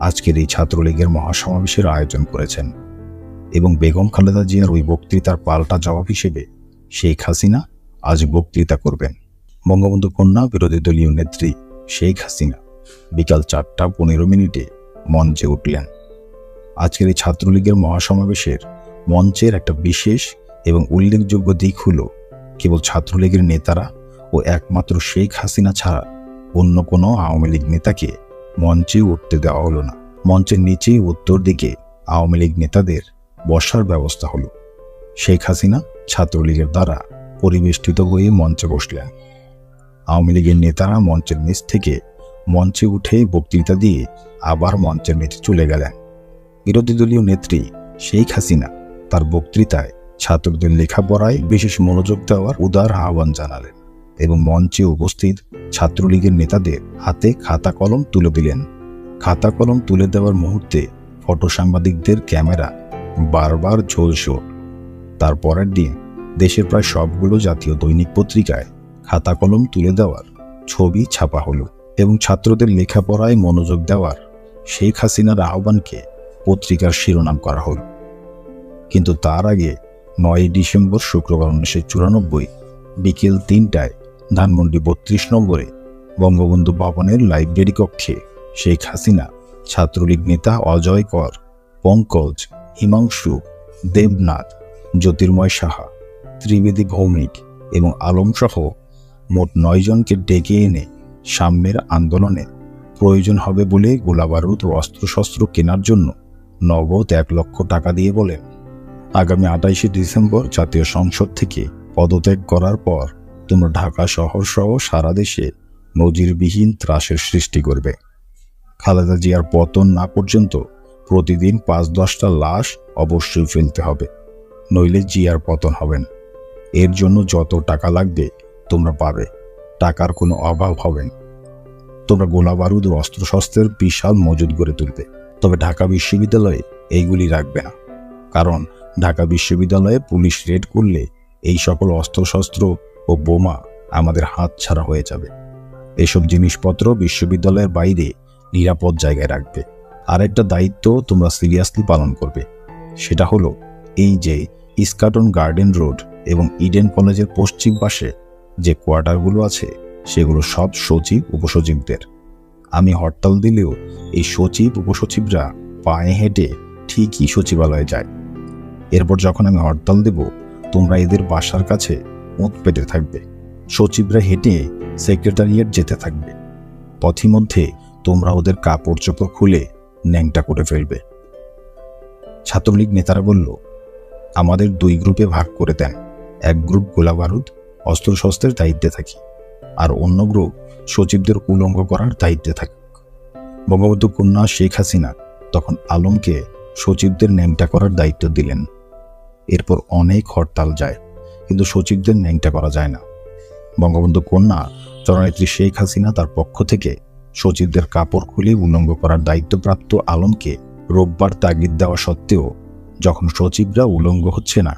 আজকের এই ছাত্রলীগের মহাসমাবেশের আয়োজন করেছেন এবং বেগম খালেদা জিয়ার ওই বক্তৃতার পাল্টা জবাব হিসেবে শেখ হাসিনা আজ বক্তৃতা করবেন। বঙ্গবন্ধু কন্যা বিরোধী দলীয় নেত্রী শেখ হাসিনা বিকাল 4:15 মঞ্চে উঠলেন। আজকের এই ছাত্রলীগের মহাসমাবেশের মঞ্চের একটা বিশেষ এবং উল্লেখযোগ্য দিক হলো কেবল ছাত্রলীগের নেতারা ও একমাত্র শেখ হাসিনা ছাড়া অন্য কোনো আওয়ামী লীগ নেতাকে মঞ্চে উঠতে দেওয়া হলো না। মঞ্চের নিচেই উত্তর দিকে আওয়ামী লীগ নেতাদের বসার ব্যবস্থা হলো। শেখ হাসিনা ছাত্রলীগের দ্বারা পরিবেষ্টিত হয়ে মঞ্চে বসলেন। আওয়ামী লীগের নেতারা মঞ্চের নিচ থেকে মঞ্চে উঠে বক্তৃতা দিয়ে আবার মঞ্চের নিচে চলে গেলেন। বিরোধী দলীয় নেত্রী শেখ হাসিনা তার বক্তৃতায় ছাত্রদের লেখাপড়ায় বিশেষ মনোযোগ দেওয়ার উদার আহ্বান জানালেন এবং মঞ্চে উপস্থিত ছাত্রলীগের নেতাদের হাতে খাতা কলম তুলে দিলেন। খাতা কলম তুলে দেওয়ার মুহূর্তে ফটো সাংবাদিকদের ক্যামেরা বারবার ঝলসে উঠল। তার পরের দিন দেশের প্রায় সবগুলো জাতীয় দৈনিক পত্রিকায় খাতা কলম তুলে দেওয়ার ছবি ছাপা হলো এবং ছাত্রদের লেখাপড়ায় মনোযোগ দেওয়ার শেখ হাসিনার আহ্বানকে পত্রিকার শিরোনাম করা হল। কিন্তু তার আগে 9 ডিসেম্বর শুক্রবার 1994 বিকেল 3টায় ধানমন্ডি 32 নম্বরে বঙ্গবন্ধু ভবনের লাইব্রেরি কক্ষে শেখ হাসিনা ছাত্রলীগ নেতা অজয় কর, পঙ্কজ, হিমাংশু, দেবনাথ, জ্যোতির্ময় সাহা, ত্রিবেদী ভৌমিক এবং আলম সহ মোট 9 জনকে ডেকে এনে সামনের আন্দোলনে প্রয়োজন হবে বলে গোলাবারুদ ও অস্ত্রশস্ত্র কেনার জন্য নগদ 1 লক্ষ টাকা দিয়ে বলেন, আগামী 28 ডিসেম্বর জাতীয় সংসদ থেকে পদত্যাগ করার পর তোমরা ঢাকা শহর সহ সারা দেশে নজিরবিহীন ত্রাসের সৃষ্টি করবে। খালেদা জিয়ার পতন না পর্যন্ত প্রতিদিন 5-10টা লাশ অবশ্যই ফেলতে হবে, নইলে জিয়ার পতন হবে না। এর জন্য যত টাকা লাগবে তোমরা পাবে, টাকার কোনো অভাব হবে না। তোমরা গোলাবারুদ ও অস্ত্রশস্ত্রের বিশাল মজুদ গড়ে তুলবে, তবে ঢাকা বিশ্ববিদ্যালয়ে এইগুলি রাখবে না, কারণ ঢাকা বিশ্ববিদ্যালয়ে পুলিশ রেড করলে এই সকল অস্ত্রশস্ত্র ও বোমা আমাদের হাতছাড়া হয়ে যাবে। এসব জিনিসপত্র বিশ্ববিদ্যালয়ের বাইরে নিরাপদ জায়গায় রাখবে। আরেকটা দায়িত্ব তোমরা সিরিয়াসলি পালন করবে, সেটা হলো এই যে ইস্কাটন গার্ডেন রোড এবং ইডেন কলেজের পশ্চিম পাশে যে কোয়ার্টারগুলো আছে সেগুলো সব সচিব উপসচিবদের। আমি হরতাল দিলেও এই সচিব উপসচিবরা পায়ে হেঁটে ঠিকই সচিবালয়ে যায়। এরপর যখন আমি হরতাল দেব তোমরা এদের বাসার কাছে মুখ পেতে থাকবে, সচিবরা হেঁটে সেক্রেটারিয়েট যেতে থাকবে। পথিমধ্যে তোমরা ওদের কাপড় চোপড় খুলে ন্যাংটা করে ফেলবে। ছাত্রলীগ নেতারা বলল, আমাদের 2 গ্রুপে ভাগ করে দেন, এক গ্রুপ গোলাবারুদ অস্ত্রশস্ত্রের দায়িত্বে থাকি, আর অন্য গ্রুপ সচিবদের উলঙ্গ করার দায়িত্বে থাকুক। বঙ্গবন্ধু কন্যা শেখ হাসিনা তখন আলমকে সচিবদের ন্যাংটা করার দায়িত্ব দিলেন। এরপর অনেক হরতাল যায়, কিন্তু সচিবদের ন্যাংটা করা যায় না। বঙ্গবন্ধু কন্যা জননেত্রী শেখ হাসিনা তার পক্ষ থেকে সচিবদের কাপড় খুলে উলঙ্গ করার দায়িত্বপ্রাপ্ত আলমকে রোববার তাগিদ দেওয়া সত্ত্বেও যখন সচিবরা উলঙ্গ হচ্ছে না,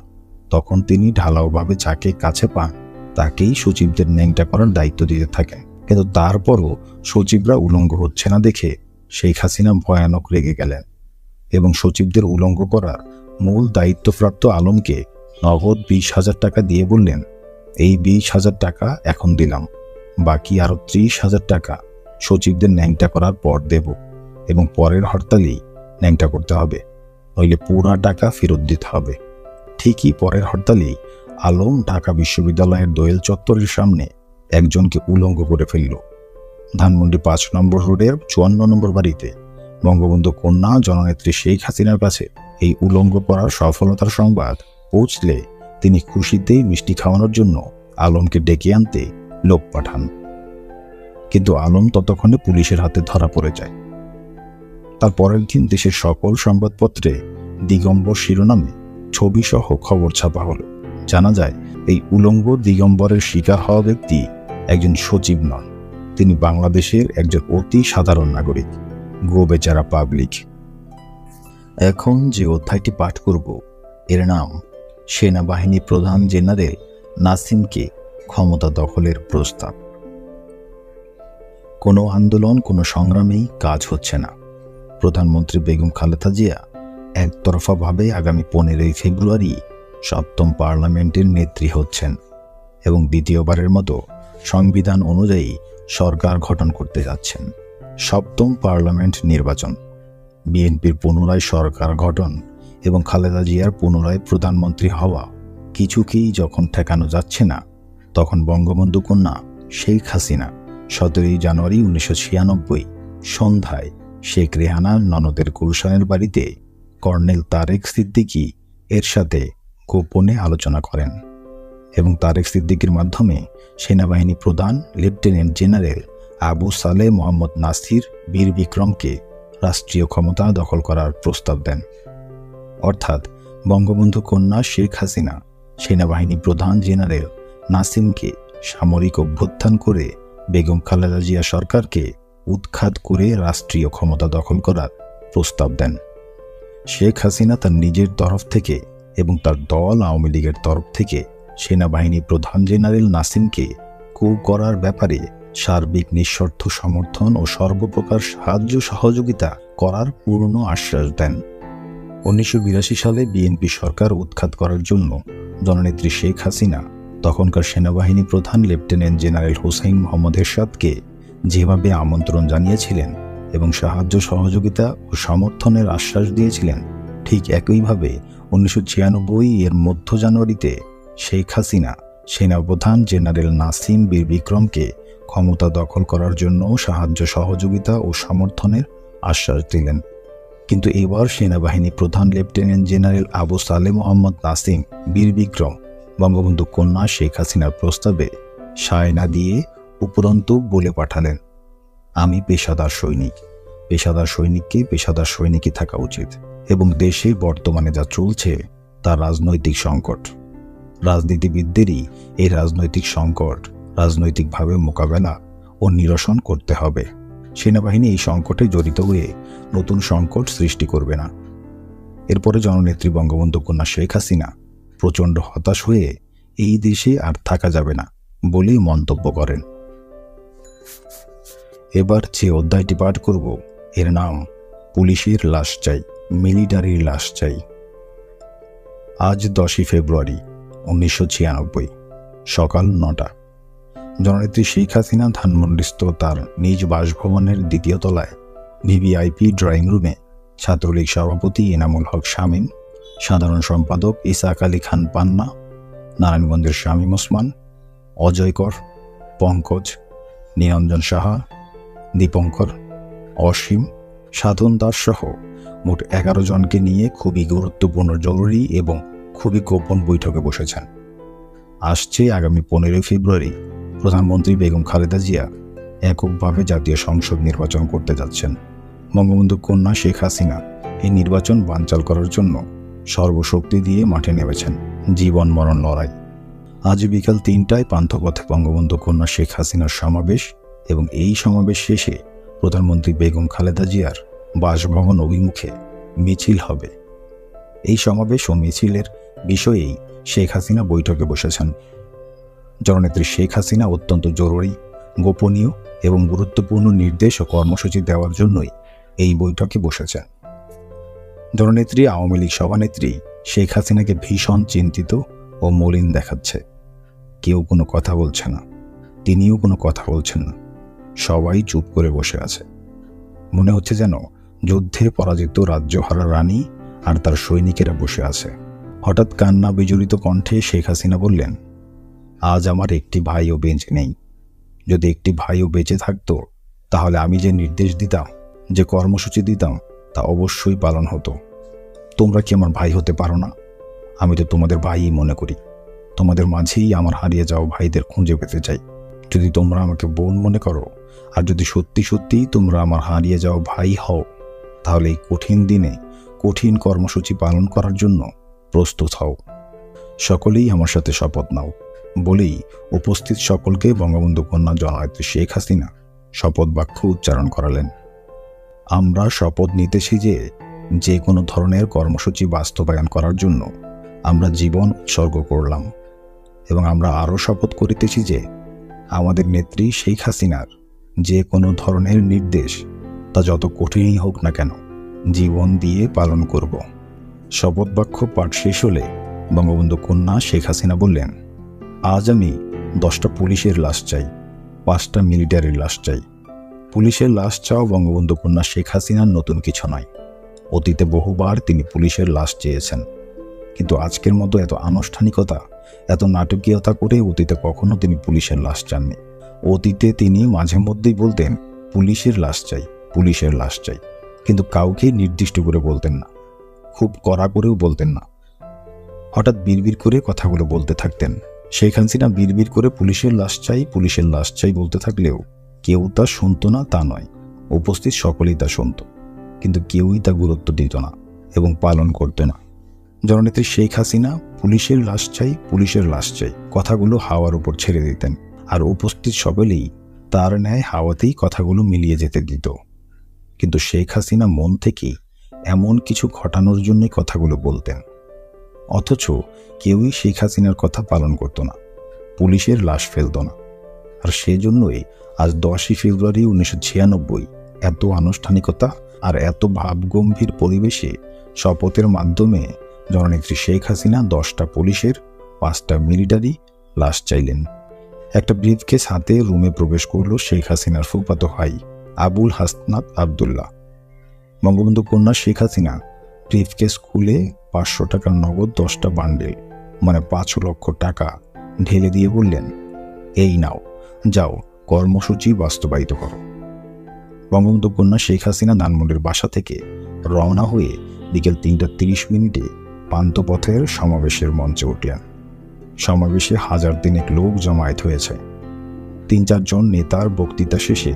তখন তিনি ঢালাওভাবে যাকে কাছে পান তাকেই সচিবদের ন্যাংটা করার দায়িত্ব দিতে থাকেন। কিন্তু তারপরও সচিবরা উলঙ্গ হচ্ছে না দেখে শেখ হাসিনা ভয়ানক রেগে গেলেন এবং সচিবদের উলঙ্গ করার মূল দায়িত্বপ্রাপ্ত আলমকে নগদ 20,000 টাকা দিয়ে বললেন, এই 20,000 টাকা এখন দিলাম, বাকি আরো 30,000 টাকা সচিবদের ন্যাংটা করার পর দেব এবং পরের হরতালেই ন্যাংটা করতে হবে, নইলে পুরা টাকা ফেরত দিতে হবে। ঠিকই পরের হরতালেই আলম ঢাকা বিশ্ববিদ্যালয়ের দোয়েল চত্বরের সামনে একজনকে উলঙ্গ করে ফেলল। ধানমন্ডি 5 নম্বর রোডের 54 নম্বর বাড়িতে বঙ্গবন্ধু কন্যা জননেত্রী শেখ হাসিনার কাছে এই উলঙ্গ করার সফলতার সংবাদ পৌঁছলে তিনি খুশিতেই মিষ্টি খাওয়ানোর জন্য আলমকে ডেকে আনতে লোক পাঠান। কিন্তু আলম ততক্ষণে পুলিশের হাতে ধরা পড়ে যায়। তার পরের দিন দেশের সকল সংবাদপত্রে দিগম্বর শিরোনামে ছবি সহ খবর ছাপা হলো। জানা যায় এই উলঙ্গ দিগম্বরের শিকার হওয়া ব্যক্তি একজন সচিব নন, তিনি বাংলাদেশের একজন অতি সাধারণ নাগরিক, গো বেচারা পাবলিক। এখন যে অধ্যায়টি পাঠ করব এর নাম সেনাবাহিনী প্রধান জেনারেল নাসিমকে ক্ষমতা দখলের প্রস্তাব। কোনো আন্দোলন, কোনো সংগ্রামেই কাজ হচ্ছে না। প্রধানমন্ত্রী বেগম খালেদা জিয়া একতরফাভাবে আগামী 15ই ফেব্রুয়ারি 7ম পার্লামেন্টের নেত্রী হচ্ছেন এবং দ্বিতীয়বারের মতো সংবিধান অনুযায়ী সরকার গঠন করতে যাচ্ছেন। 7ম পার্লামেন্ট নির্বাচন, বিএনপির পুনরায় সরকার গঠন এবং খালেদা জিয়ার পুনরায় প্রধানমন্ত্রী হওয়া কিছুকেই যখন ঠেকানো যাচ্ছে না, তখন বঙ্গবন্ধু কন্যা শেখ হাসিনা 17ই জানুয়ারি 1996 সন্ধ্যায় শেখ রেহানার ননদের গুলশানের বাড়িতে কর্নেল তারেক সিদ্দিকী এর সাথে গোপনে আলোচনা করেন এবং তারেক সিদ্দিকীর মাধ্যমে সেনাবাহিনী প্রধান লেফটেন্যান্ট জেনারেল আবু সালেহ মোহাম্মদ নাসির বীর বিক্রমকে রাষ্ট্রীয় ক্ষমতা দখল করার প্রস্তাব দেন। অর্থাৎ বঙ্গবন্ধু কন্যা শেখ হাসিনা সেনাবাহিনী প্রধান জেনারেল নাসিমকে সামরিক অভ্যুত্থান করে বেগম খালেদা জিয়া সরকারকে উৎখাত করে রাষ্ট্রীয় ক্ষমতা দখল করার প্রস্তাব দেন। শেখ হাসিনা তার নিজের তরফ থেকে এবং তার দল আওয়ামী লীগের তরফ থেকে সেনাবাহিনী প্রধান জেনারেল নাসিমকে কূ করার ব্যাপারে সার্বিক নিঃশর্ত সমর্থন ও সর্বপ্রকার সাহায্য সহযোগিতা করার পূর্ণ আশ্বাস দেন। 1982 সালে বিএনপি সরকার উৎখাত করার জন্য জননেত্রী শেখ হাসিনা তখনকার সেনাবাহিনী প্রধান লেফটেন্যান্ট জেনারেল হুসাইন মোহাম্মদ এরশাদকে যেভাবে আমন্ত্রণ জানিয়েছিলেন এবং সাহায্য সহযোগিতা ও সমর্থনের আশ্বাস দিয়েছিলেন, ঠিক একইভাবে 1996 এর মধ্য জানুয়ারিতে শেখ হাসিনা সেনাপ্রধান জেনারেল নাসিম বীর বিক্রমকে ক্ষমতা দখল করার জন্য সাহায্য সহযোগিতা ও সমর্থনের আশ্বাস দিলেন। কিন্তু এবার সেনাবাহিনী প্রধান লেফটেন্যান্ট জেনারেল আবু সালেহ মোহাম্মদ নাসিম বীর বিক্রম বঙ্গবন্ধু কন্যা শেখ হাসিনার প্রস্তাবে সায় না দিয়ে উপরন্তু বলে পাঠালেন, আমি পেশাদার সৈনিক, পেশাদার সৈনিককে পেশাদার সৈনিকই থাকা উচিত এবং দেশে বর্তমানে যা চলছে তা রাজনৈতিক সংকট। রাজনীতিবিদদেরই এই রাজনৈতিক সংকট রাজনৈতিকভাবে মোকাবেলা ও নিরসন করতে হবে। সেনাবাহিনী এই সংকটে জড়িত হয়ে নতুন সংকট সৃষ্টি করবে না। এরপরে জননেত্রী বঙ্গবন্ধু কন্যা শেখ হাসিনা প্রচণ্ড হতাশ হয়ে এই দেশে আর থাকা যাবে না বলেই মন্তব্য করেন। এবার যে অধ্যায়টি পাঠ করব এর নাম পুলিশের লাশ চাই, মিলিটারির লাশ চাই। আজ 10ই ফেব্রুয়ারি 1996 সকাল 9টা। জননেত্রী শেখ হাসিনা ধানমন্ডিস্থ তার নিজ বাসভবনের দ্বিতীয় তলায় ভিভিআইপি ড্রয়িং রুমে ছাত্রলীগ সভাপতি এনামুল হক শামীম, সাধারণ সম্পাদক ইসাক আলী খান পান্না, নারায়ণগঞ্জের শামীম ওসমান, অজয় কর, পঙ্কজ, নিরঞ্জন সাহা, দীপঙ্কর, অসীম, সাধন দাস সহ মোট 11 জনকে নিয়ে খুবই গুরুত্বপূর্ণ, জরুরি এবং খুবই গোপন বৈঠকে বসেছেন। আসছে আগামী 15 ফেব্রুয়ারি প্রধানমন্ত্রী বেগম খালেদা জিয়া এককভাবে জাতীয় সংসদ নির্বাচন করতে যাচ্ছেন। বঙ্গবন্ধু কন্যা শেখ হাসিনা এই নির্বাচন বানচাল করার জন্য সর্বশক্তি দিয়ে মাঠে নেমেছেন, জীবন মরণ লড়াই। আজ বিকাল 3টায় পান্থপথে বঙ্গবন্ধু কন্যা শেখ হাসিনার সমাবেশ এবং এই সমাবেশ শেষে প্রধানমন্ত্রী বেগম খালেদা জিয়ার বাসভবন অভিমুখে মিছিল হবে। এই সমাবেশ ও মিছিলের বিষয়েই শেখ হাসিনা বৈঠকে বসেছেন। জননেত্রী শেখ হাসিনা অত্যন্ত জরুরি, গোপনীয় এবং গুরুত্বপূর্ণ নির্দেশ ও কর্মসূচি দেওয়ার জন্যই এই বৈঠকে বসেছেন। জননেত্রী আওয়ামী লীগ সভানেত্রী শেখ হাসিনাকে ভীষণ চিন্তিত ও মলিন দেখাচ্ছে। কেউ কোনো কথা বলছে না, তিনিও কোনো কথা বলছেন না, সবাই চুপ করে বসে আছে। মনে হচ্ছে যেন যুদ্ধে পরাজিত রাজ্যহারা রানী আর তার সৈনিকেরা বসে আছে। হঠাৎ কান্না বিজড়িত কণ্ঠে শেখ হাসিনা বললেন, আজ আমার একটি ভাইও বেঁচে নেই। যদি একটি ভাইও বেঁচে থাকতো তাহলে আমি যে নির্দেশ দিতাম, যে কর্মসূচি দিতাম তা অবশ্যই পালন হতো। তোমরা কি আমার ভাই হতে পারো না? আমি তো তোমাদের ভাইই মনে করি। তোমাদের মাঝেই আমার হারিয়ে যাওয়া ভাইদের খুঁজে পেতে চাই। যদি তোমরা আমাকে বোন মনে করো আর যদি সত্যি সত্যি তোমরা আমার হারিয়ে যাওয়া ভাই হও, তাহলে এই কঠিন দিনে কঠিন কর্মসূচি পালন করার জন্য প্রস্তুত হও। সকলেই আমার সাথে শপথ নাও বলেই উপস্থিত সকলকে বঙ্গবন্ধু কন্যা জননেত্রী শেখ হাসিনা শপথ বাক্য উচ্চারণ করালেন। আমরা শপথ নিতেছি যে কোনো ধরনের কর্মসূচি বাস্তবায়ন করার জন্য আমরা জীবন উৎসর্গ করলাম এবং আমরা আরও শপথ করিতেছি যে আমাদের নেত্রী শেখ হাসিনার যে কোনো ধরনের নির্দেশ, তা যত কঠিনই হোক না কেন, জীবন দিয়ে পালন করব। শপথ বাক্য পাঠ শেষ হলে বঙ্গবন্ধু কন্যা শেখ হাসিনা বললেন, আজ আমি 10টা পুলিশের লাশ চাই, 5টা মিলিটারির লাশ চাই। পুলিশের লাশ চাওয়া বঙ্গবন্ধু কন্যা শেখ হাসিনার নতুন কিছু নয়। অতীতে বহুবার তিনি পুলিশের লাশ চেয়েছেন, কিন্তু আজকের মতো এত আনুষ্ঠানিকতা, এত নাটকীয়তা করে অতীতে কখনো তিনি পুলিশের লাশ চাননি। অতীতে তিনি মাঝে মধ্যেই বলতেন, পুলিশের লাশ চাই, পুলিশের লাশ চাই, কিন্তু কাউকে নির্দিষ্ট করে বলতেন না, খুব কড়া করেও বলতেন না। হঠাৎ বিড়বিড় করে কথাগুলো বলতে থাকতেন। শেখ হাসিনা বিড়বিড় করে পুলিশের লাশ চাই, পুলিশের লাশ চাই বলতে থাকলেও কেউ তা শুনত না তা নয়, উপস্থিত সকলেই তা শুনত, কিন্তু কেউই তা গুরুত্ব দিত না এবং পালন করত না। জননেত্রী শেখ হাসিনা পুলিশের লাশ চাই, পুলিশের লাশ চাই কথাগুলো হাওয়ার উপর ছেড়ে দিতেন, আর উপস্থিত সকলেই তার ন্যায় হাওয়াতেই কথাগুলো মিলিয়ে যেতে দিত। কিন্তু শেখ হাসিনা মন থেকেই এমন কিছু ঘটানোর জন্যই কথাগুলো বলতেন, অথচ কেউই শেখ হাসিনার কথা পালন করত না, পুলিশের লাশ ফেলত না। আর সেজন্যই আজ 10ই ফেব্রুয়ারি 1996 এত আনুষ্ঠানিকতা আর এত ভাবগম্ভীর পরিবেশে শপথের মাধ্যমে জননেত্রী শেখ হাসিনা 10টা পুলিশের, 5টা মিলিটারি লাশ চাইলেন। একটা ব্রিফকেস হাতে রুমে প্রবেশ করল শেখ হাসিনার ফুফাতো ভাই আবুল হাসনাত আবদুল্লাহ। বঙ্গবন্ধু কন্যা শেখ হাসিনা ব্রিফকেস খুলে 500 টাকার নগদ 10টা বান্ডেল, মানে 5 লক্ষ টাকা ঢেলে দিয়ে বললেন, এই নাও, যাও কর্মসূচি বাস্তবায়িত করো। বঙ্গবন্ধু কন্যা শেখ হাসিনা ধানমন্ডির বাসা থেকে রওনা হয়ে বিকেল 3টা 30 পান্থপথের সমাবেশের মঞ্চে উঠলেন। সমাবেশে 1000 দিনেক লোক জমায়েত হয়েছে। 3-4 জন নেতার বক্তৃতা শেষে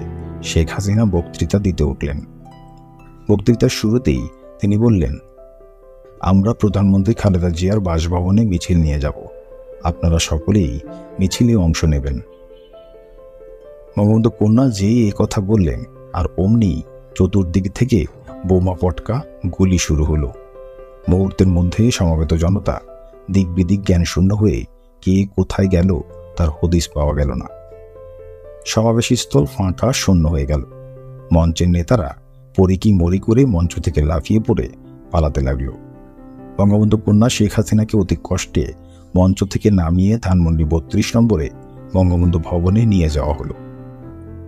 শেখ হাসিনা বক্তৃতা দিতে উঠলেন। বক্তৃতার শুরুতেই তিনি বললেন, আমরা প্রধানমন্ত্রী খালেদা জিয়ার বাসভবনে মিছিল নিয়ে যাব, আপনারা সকলেই মিছিলে অংশ নেবেন। বঙ্গবন্ধু কন্যা যেই এ কথা বললেন, আর অমনি চতুর্দিক থেকে বোমা পটকা, গুলি শুরু হলো। মুহূর্তের মধ্যে সমবেত জনতা দিক বিদিক জ্ঞানশূন্য হয়ে কে কোথায় গেল তার হদিস পাওয়া গেল না। সমাবেশ স্থল ফাঁকা শূন্য হয়ে গেল। মঞ্চের নেতারা পরিকি মরি করে মঞ্চ থেকে লাফিয়ে পড়ে পালাতে লাগলো। বঙ্গবন্ধু কন্যা শেখ হাসিনাকে অতি কষ্টে মঞ্চ থেকে নামিয়ে ধানমন্ডি 32 নম্বরে বঙ্গবন্ধু ভবনে নিয়ে যাওয়া হলো।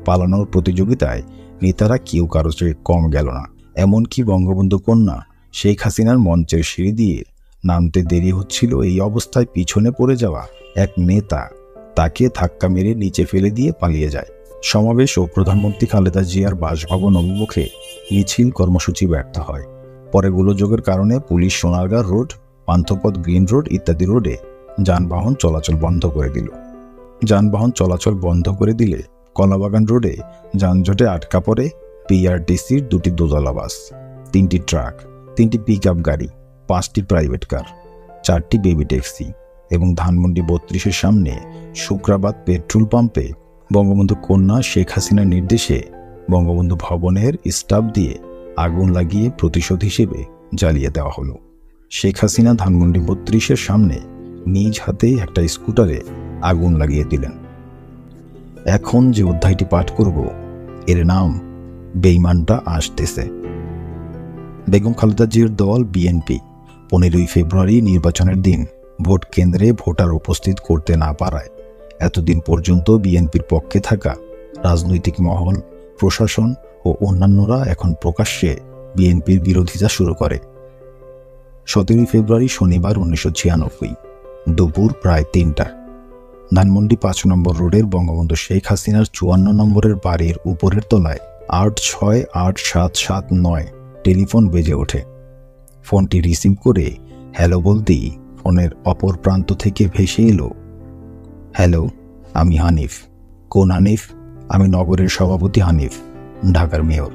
পালানোর প্রতিযোগিতায় নেতারা কেউ কারো চেয়ে কম গেল না। এমনকি বঙ্গবন্ধু কন্যা শেখ হাসিনার মঞ্চের সিঁড়ি দিয়ে নামতে দেরি হচ্ছিল, এই অবস্থায় পিছনে পড়ে যাওয়া এক নেতা তাকে ধাক্কা মেরে নিচে ফেলে দিয়ে পালিয়ে যায়। সমাবেশ ও প্রধানমন্ত্রী খালেদা জিয়ার বাসভবন অভিমুখে মিছিল কর্মসূচি ব্যর্থ হয়। পরে গোলযোগের কারণে police Sonargaon road, Panthapath green road ইত্যাদি রোডে যানবাহন চলাচল বন্ধ করে দিল। যানবাহন চলাচল বন্ধ করে দিলে কলাবাগান রোডে যানজটে আটকা পড়ে পিআরটিসির 2টি দোতলা বাস, 3টি ট্রাক, 3টি পিকআপ গাড়ি, 5টি প্রাইভেট কার, 4টি বেবি ট্যাক্সি এবং ধানমন্ডি 32-এর সামনে শুক্রাবাদ পেট্রোল পাম্পে বঙ্গবন্ধু কন্যা শেখ হাসিনার নির্দেশে বঙ্গবন্ধু ভবনের স্টাফ দিয়ে আগুন লাগিয়ে প্রতিশোধ হিসেবে জ্বালিয়ে দেওয়া হলো। শেখ হাসিনা ধানমন্ডি 32-এর সামনে নিজ হাতে একটা স্কুটারে আগুন লাগিয়ে দিলেন। এখন যে অধ্যায়টি পাঠ করব, এর নাম বেঈমানটা আসতেছে। বেগম খালেদা জিয়ার দল বিএনপি 15ই ফেব্রুয়ারি নির্বাচনের দিন ভোট কেন্দ্রে ভোটার উপস্থিত করতে না পারায় এতদিন পর্যন্ত বিএনপির পক্ষে থাকা রাজনৈতিক মহল, প্রশাসন ও অন্যান্যরা এখন প্রকাশ্যে বিএনপির বিরোধিতা শুরু করে। 17ই ফেব্রুয়ারি শনিবার 1996 দুপুর প্রায় 3টা ধানমন্ডি 5 নম্বর রোডের বঙ্গবন্ধু শেখ হাসিনার 54 নম্বরের বাড়ির উপরের তলায় 868779 টেলিফোন বেজে ওঠে। ফোনটি রিসিভ করে হ্যালো বলতেই ফোনের অপর প্রান্ত থেকে ভেসে এলো, হ্যালো, আমি হানিফ। কোন হানিফ? আমি নগরের সভাপতি হানিফ, ঢাকার মেয়র।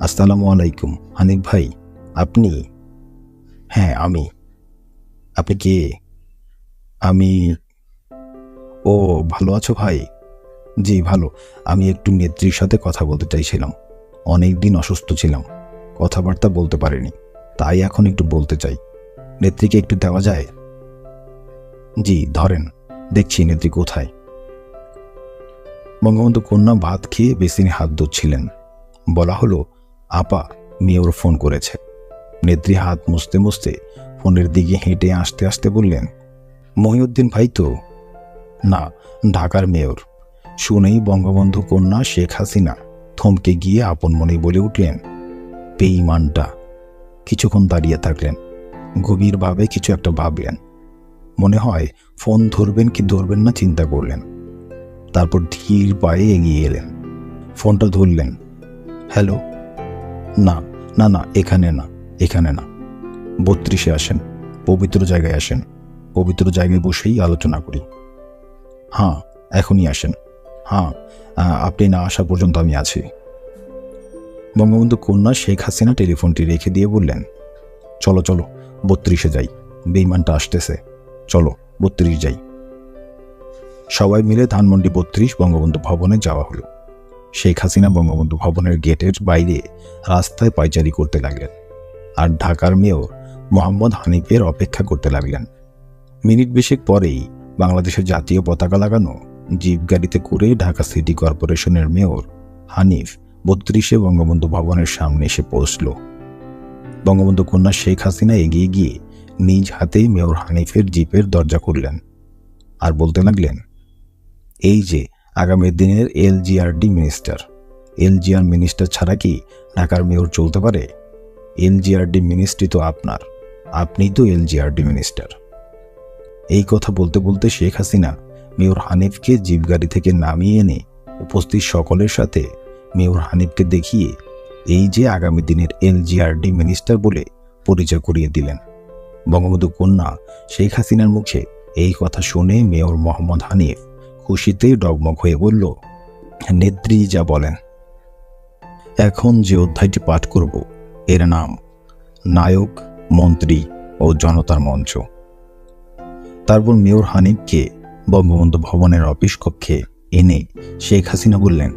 আসসালামু আলাইকুম হানিফ ভাই, আপনি? হ্যাঁ আমি। আপনি কে? আমি। ও, ভালো আছো ভাই? জি ভালো। আমি একটু নেত্রীর সাথে কথা বলতে চাইছিলাম। অনেক দিন অসুস্থ ছিলাম, কথাবার্তা বলতে পারিনি, তাই এখন একটু বলতে চাই। নেত্রীকে একটু দেওয়া যায়? জি ধরেন, দেখছি নেত্রী কোথায়। বঙ্গবন্ধু কন্যা ভাত খেয়ে বেসিনে হাত ধুচ্ছিলেন। বলা হলো, আপা, মেয়র ফোন করেছে। নেত্রী হাত মুছতে মুছতে ফোনের দিকে হেঁটে আসতে আসতে বললেন, মহিউদ্দিন ভাই তো? না, ঢাকার মেয়র। শুনেই বঙ্গবন্ধু কন্যা শেখ হাসিনা থমকে গিয়ে আপন মনে বলে উঠলেন, বেঈমানটা। কিছুক্ষণ দাঁড়িয়ে থাকলেন, গভীরভাবে কিছু একটা ভাবলেন। মনে হয় ফোন ধরবেন কি ধরবেন না চিন্তা করলেন। তারপর ধীর পায়ে এগিয়ে এলেন, ফোনটা ধরলেন। হ্যালো। না না না, এখানে না, এখানে না। 32-এ আসেন, পবিত্র জায়গায় আসেন, পবিত্র জায়গায় বসেই আলোচনা করি। হ্যাঁ, এখনই আসেন। হ্যাঁ, আপনি না আসা পর্যন্ত আমি আছি। বঙ্গবন্ধু কন্যা শেখ হাসিনা টেলিফোনটি রেখে দিয়ে বললেন, চলো চলো, 32-এ যাই, বেঈমানটা আসতেছে, চলো 32 যাই। সবাই মিলে ধানমন্ডি 32 বঙ্গবন্ধু ভবনে যাওয়া হলো। শেখ হাসিনা বঙ্গবন্ধু ভবনের গেটের বাইরে রাস্তায় পায়চারি করতে লাগলেন, আর ঢাকার মেয়র মোহাম্মদ হানিফের অপেক্ষা করতে লাগলেন। মিনিট বিশেক পরেই বাংলাদেশের জাতীয় পতাকা লাগানো জিপ গাড়িতে করে ঢাকা সিটি কর্পোরেশনের মেয়র হানিফ 32-এ বঙ্গবন্ধু ভবনের সামনে এসে পৌঁছল। বঙ্গবন্ধু কন্যা শেখ হাসিনা এগিয়ে গিয়ে নিজ হাতেই মেয়র হানিফের জিপের দরজা খুললেন আর বলতে লাগলেন, এই যে আগামী দিনের এলজিআরডি মিনিস্টার। এলজিআর মিনিস্টার ছাড়া কি ঢাকার মেয়র চলতে পারে? এলজিআরডি মিনিস্ট্রি তো আপনার, আপনিই তো এলজিআরডি মিনিস্টার। এই কথা বলতে বলতে শেখ হাসিনা মেয়র হানিফকে জিপ গাড়ি থেকে নামিয়ে এনে উপস্থিত সকলের সাথে মেয়র হানিফকে দেখিয়ে এই যে আগামী দিনের এলজিআরডি মিনিস্টার বলে পরিচয় করিয়ে দিলেন। বঙ্গবন্ধু কন্যা শেখ হাসিনার মুখে এই কথা শুনে মেয়র মোহাম্মদ হানিফ খুশিতে ডগমগ হয়ে বলল, নেত্রী যা বলেন। এখন যে অধ্যায়টি পাঠ করব এর নাম নায়ক, মন্ত্রী ও জনতার মঞ্চ। তারপর মেয়র হানিফকে বঙ্গবন্ধু ভবনের অফিস কক্ষে এনে শেখ হাসিনা বললেন,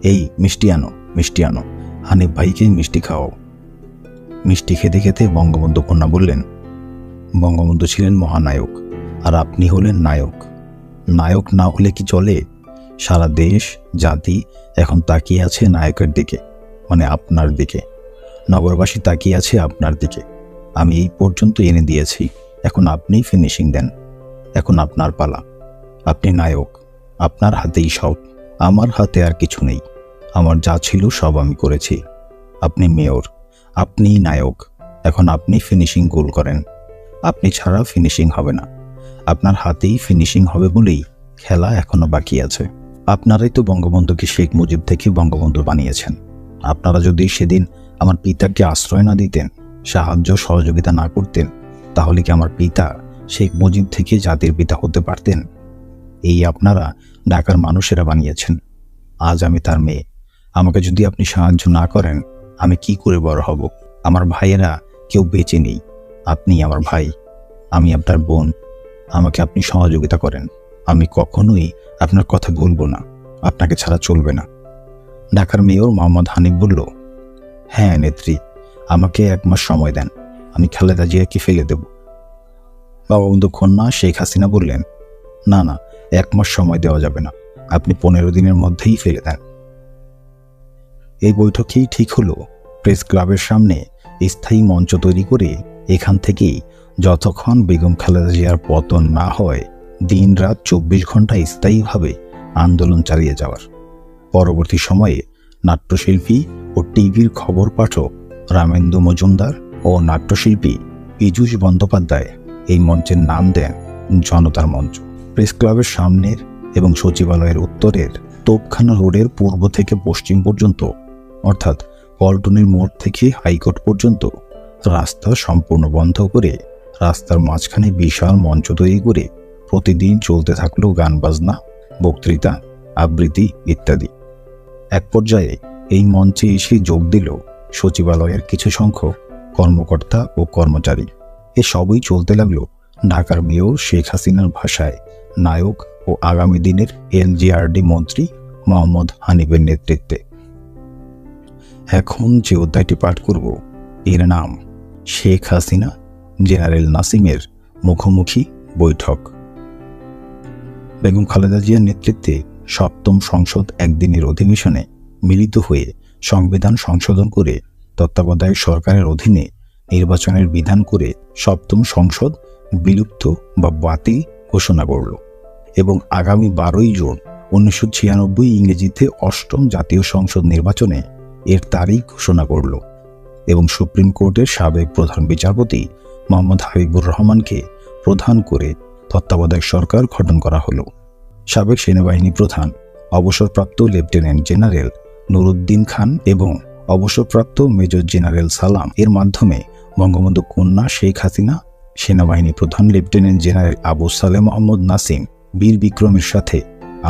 এই মিষ্টি আনো, মিষ্টি আনো, হানিফ ভাইকে মিষ্টি খাও। মিষ্টি খেতে খেতে বঙ্গবন্ধু কন্যা বললেন, বঙ্গবন্ধু ছিলেন মহানায়ক, আর আপনি হলেন নায়ক। নায়ক না হলে কি চলে? সারা দেশ জাতি এখন তাকিয়ে আছে নায়কের দিকে, মানে আপনার দিকে। নগরবাসী তাকিয়ে আছে আপনার দিকে। আমি এই পর্যন্ত এনে দিয়েছি, এখন আপনি ফিনিশিং দেন। এখন আপনার পালা। আপনি নায়ক, আপনার হাতেই সব। আমার হাতে আর কিছু নেই। আমার যা ছিল সব আমি করেছি। আপনি মেয়র, আপনিই নায়ক। এখন আপনি ফিনিশিং গোল করেন। আপনি ছাড়া ফিনিশিং হবে না। আপনার হাতেই ফিনিশিং হবে বলেই খেলা এখনো বাকি আছে। আপনারাই তো বঙ্গবন্ধুকে শেখ মুজিব থেকে বঙ্গবন্ধু বানিয়েছেন। আপনারা যদি সেদিন আমার পিতাকে আশ্রয় না দিতেন, সাহায্য সহযোগিতা না করতেন, তাহলে কি আমার পিতা শেখ মুজিব থেকে জাতির পিতা হতে পারতেন? এই আপনারা ঢাকার মানুষেরা বানিয়েছেন। আজ আমি তার মেয়ে। আমাকে যদি আপনি সাহায্য না করেন, আমি কি করে বড় হব? আমার ভাইয়েরা কেউ বেঁচে নেই। আপনি আমার ভাই, আমি আপনার বোন। আমাকে আপনি সহযোগিতা করেন। আমি কখনোই আপনার কথা ভুলবো না। আপনাকে ছাড়া চলবে না। ঢাকার মেয়র মোহাম্মদ হানিফ বলল, হ্যাঁ নেত্রী, আমাকে 1 মাস সময় দেন, আমি খালেদা জিয়াকে ফেলে দেব। বঙ্গবন্ধু কন্যা শেখ হাসিনা বললেন, না না, 1 মাস সময় দেওয়া যাবে না, আপনি 15 দিনের মধ্যেই ফেলে দেন। এই বৈঠকেই ঠিক হলো প্রেস ক্লাবের সামনে স্থায়ী মঞ্চ তৈরি করে এখান থেকেই যতক্ষণ বেগম খালেদা জিয়ার পতন না হয় দিন রাত 24 ঘন্টা স্থায়ীভাবে আন্দোলন চালিয়ে যাওয়ার। পরবর্তী সময়ে নাট্যশিল্পী ও টিভির খবর পাঠক রামেন্দু মজুমদার ও নাট্যশিল্পী পীযূষ বন্দ্যোপাধ্যায় এই মঞ্চের নাম দেন জনতার মঞ্চ। প্রেস ক্লাবের সামনের এবং সচিবালয়ের উত্তরের তোপখানা রোডের পূর্ব থেকে পশ্চিম পর্যন্ত, অর্থাৎ পল্টনের মোড় থেকে হাইকোর্ট পর্যন্ত রাস্তা সম্পূর্ণ বন্ধ করে রাস্তার মাঝখানে বিশাল মঞ্চ তৈরি করে প্রতিদিন চলতে থাকলো গান বাজনা, বক্তৃতা, আবৃত্তি ইত্যাদি। এক পর্যায়ে এই মঞ্চে এসে যোগ দিল সচিবালয়ের কিছু সংখ্যক কর্মকর্তা ও কর্মচারী। এ সবই চলতে লাগলো ঢাকার মেয়র শেখ হাসিনার ভাষায় নায়ক ও আগামী দিনের এলজিআরডি মন্ত্রী মোহাম্মদ হানিফের নেতৃত্বে। এখন যে অধ্যায়টি পাঠ করব এর নাম শেখ হাসিনা জেনারেল নাসিমের মুখোমুখি বৈঠক। বেগম খালেদা জিয়ার নেতৃত্বে সপ্তম সংসদ একদিনের অধিবেশনে মিলিত হয়ে সংবিধান সংশোধন করে তত্ত্বাবধায়ক সরকারের অধীনে নির্বাচনের বিধান করে সপ্তম সংসদ বিলুপ্ত বা বাতিল ঘোষণা করল এবং আগামী 12ই জুন 1996 ইংরেজিতে অষ্টম জাতীয় সংসদ নির্বাচনে এর তারিখ ঘোষণা করল এবং সুপ্রিম কোর্টের সাবেক প্রধান বিচারপতি মোহাম্মদ হাবিবুর রহমানকে প্রধান করে তত্ত্বাবধায়ক সরকার গঠন করা হলো। সাবেক সেনাবাহিনী প্রধান অবসরপ্রাপ্ত লেফটেন্যান্ট জেনারেল নুরুদ্দিন খান এবং অবসরপ্রাপ্ত মেজর জেনারেল সালাম এর মাধ্যমে বঙ্গবন্ধু কন্যা শেখ হাসিনা সেনাবাহিনী প্রধান লেফটেন্যান্ট জেনারেল আবু সালেহ মোহাম্মদ নাসিম বীর বিক্রমের সাথে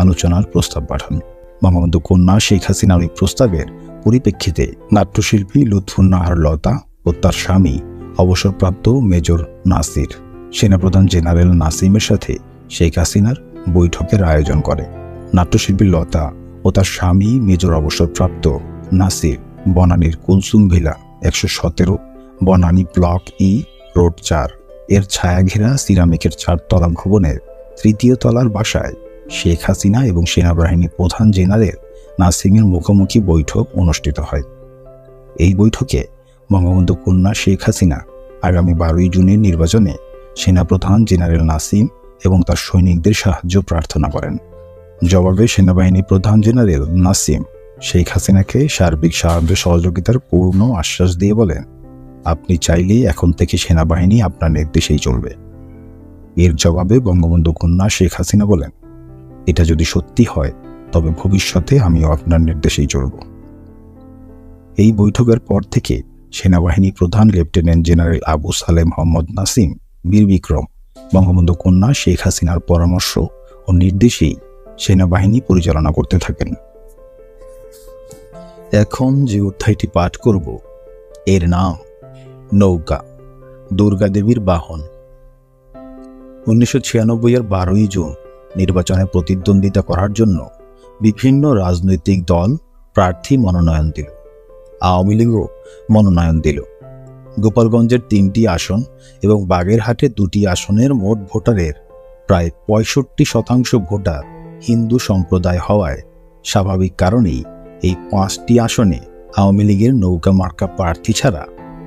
আলোচনার প্রস্তাব পাঠান। বঙ্গবন্ধু কন্যা শেখ হাসিনার এই প্রস্তাবের পরিপ্রেক্ষিতে নাট্যশিল্পী লুৎফুন্নাহার লতা ও তার স্বামী অবসরপ্রাপ্ত মেজর নাসির সেনাপ্রধান জেনারেল নাসিমের সাথে শেখ হাসিনার বৈঠকের আয়োজন করে। নাট্যশিল্পী লতা ও তার স্বামী মেজর অবসরপ্রাপ্ত নাসির বনানীর Kulsum Villa 117 Banani block E road 4 এর ছায়াঘেরা সিরামিকের 4 তলা ভবনের 3য় তলার বাসায় শেখ হাসিনা এবং সেনাবাহিনী প্রধান জেনারেল নাসিমের মুখোমুখি বৈঠক অনুষ্ঠিত হয়। এই বৈঠকে বঙ্গবন্ধু কন্যা শেখ হাসিনা আগামী 12ই জুনের নির্বাচনে সেনাপ্রধান জেনারেল নাসিম এবং তার সৈনিকদের সাহায্য প্রার্থনা করেন। জবাবে সেনাবাহিনী প্রধান জেনারেল নাসিম শেখ হাসিনাকে সার্বিক সাহায্য সহযোগিতার পূর্ণ আশ্বাস দিয়ে বলেন, আপনি চাইলেই এখন থেকে সেনাবাহিনী আপনার নির্দেশেই চলবে। এর জবাবে বঙ্গবন্ধু কন্যা শেখ হাসিনা বলেন, এটা যদি সত্যি হয় তবে ভবিষ্যতে আমিও আপনার নির্দেশেই চলব। এই বৈঠকের পর থেকে সেনাবাহিনী প্রধান লেফটেন্যান্ট জেনারেল আবু সালেহ মোহাম্মদ নাসিম বীর বিক্রম বঙ্গবন্ধু কন্যা শেখ হাসিনার পরামর্শ ও নির্দেশেই সেনাবাহিনী পরিচালনা করতে থাকেন। এখন যে অধ্যায়টি পাঠ করব এর নাম নৌকা, দুর্গাদেবীর বাহন। 1996 এর 12ই জুন নির্বাচনে প্রতিদ্বন্দ্বিতা করার জন্য বিভিন্ন রাজনৈতিক দল প্রার্থী মনোনয়ন দিল। আওয়ামী লীগও মনোনয়ন দিল। গোপালগঞ্জের 3টি আসন এবং বাগেরহাটে 2টি আসনের মোট ভোটারের প্রায় 65% ভোটার হিন্দু সম্প্রদায় হওয়ায় স্বাভাবিক কারণেই এই 5টি আসনে আওয়ামী লীগের নৌকা মার্কা প্রার্থী ছাড়া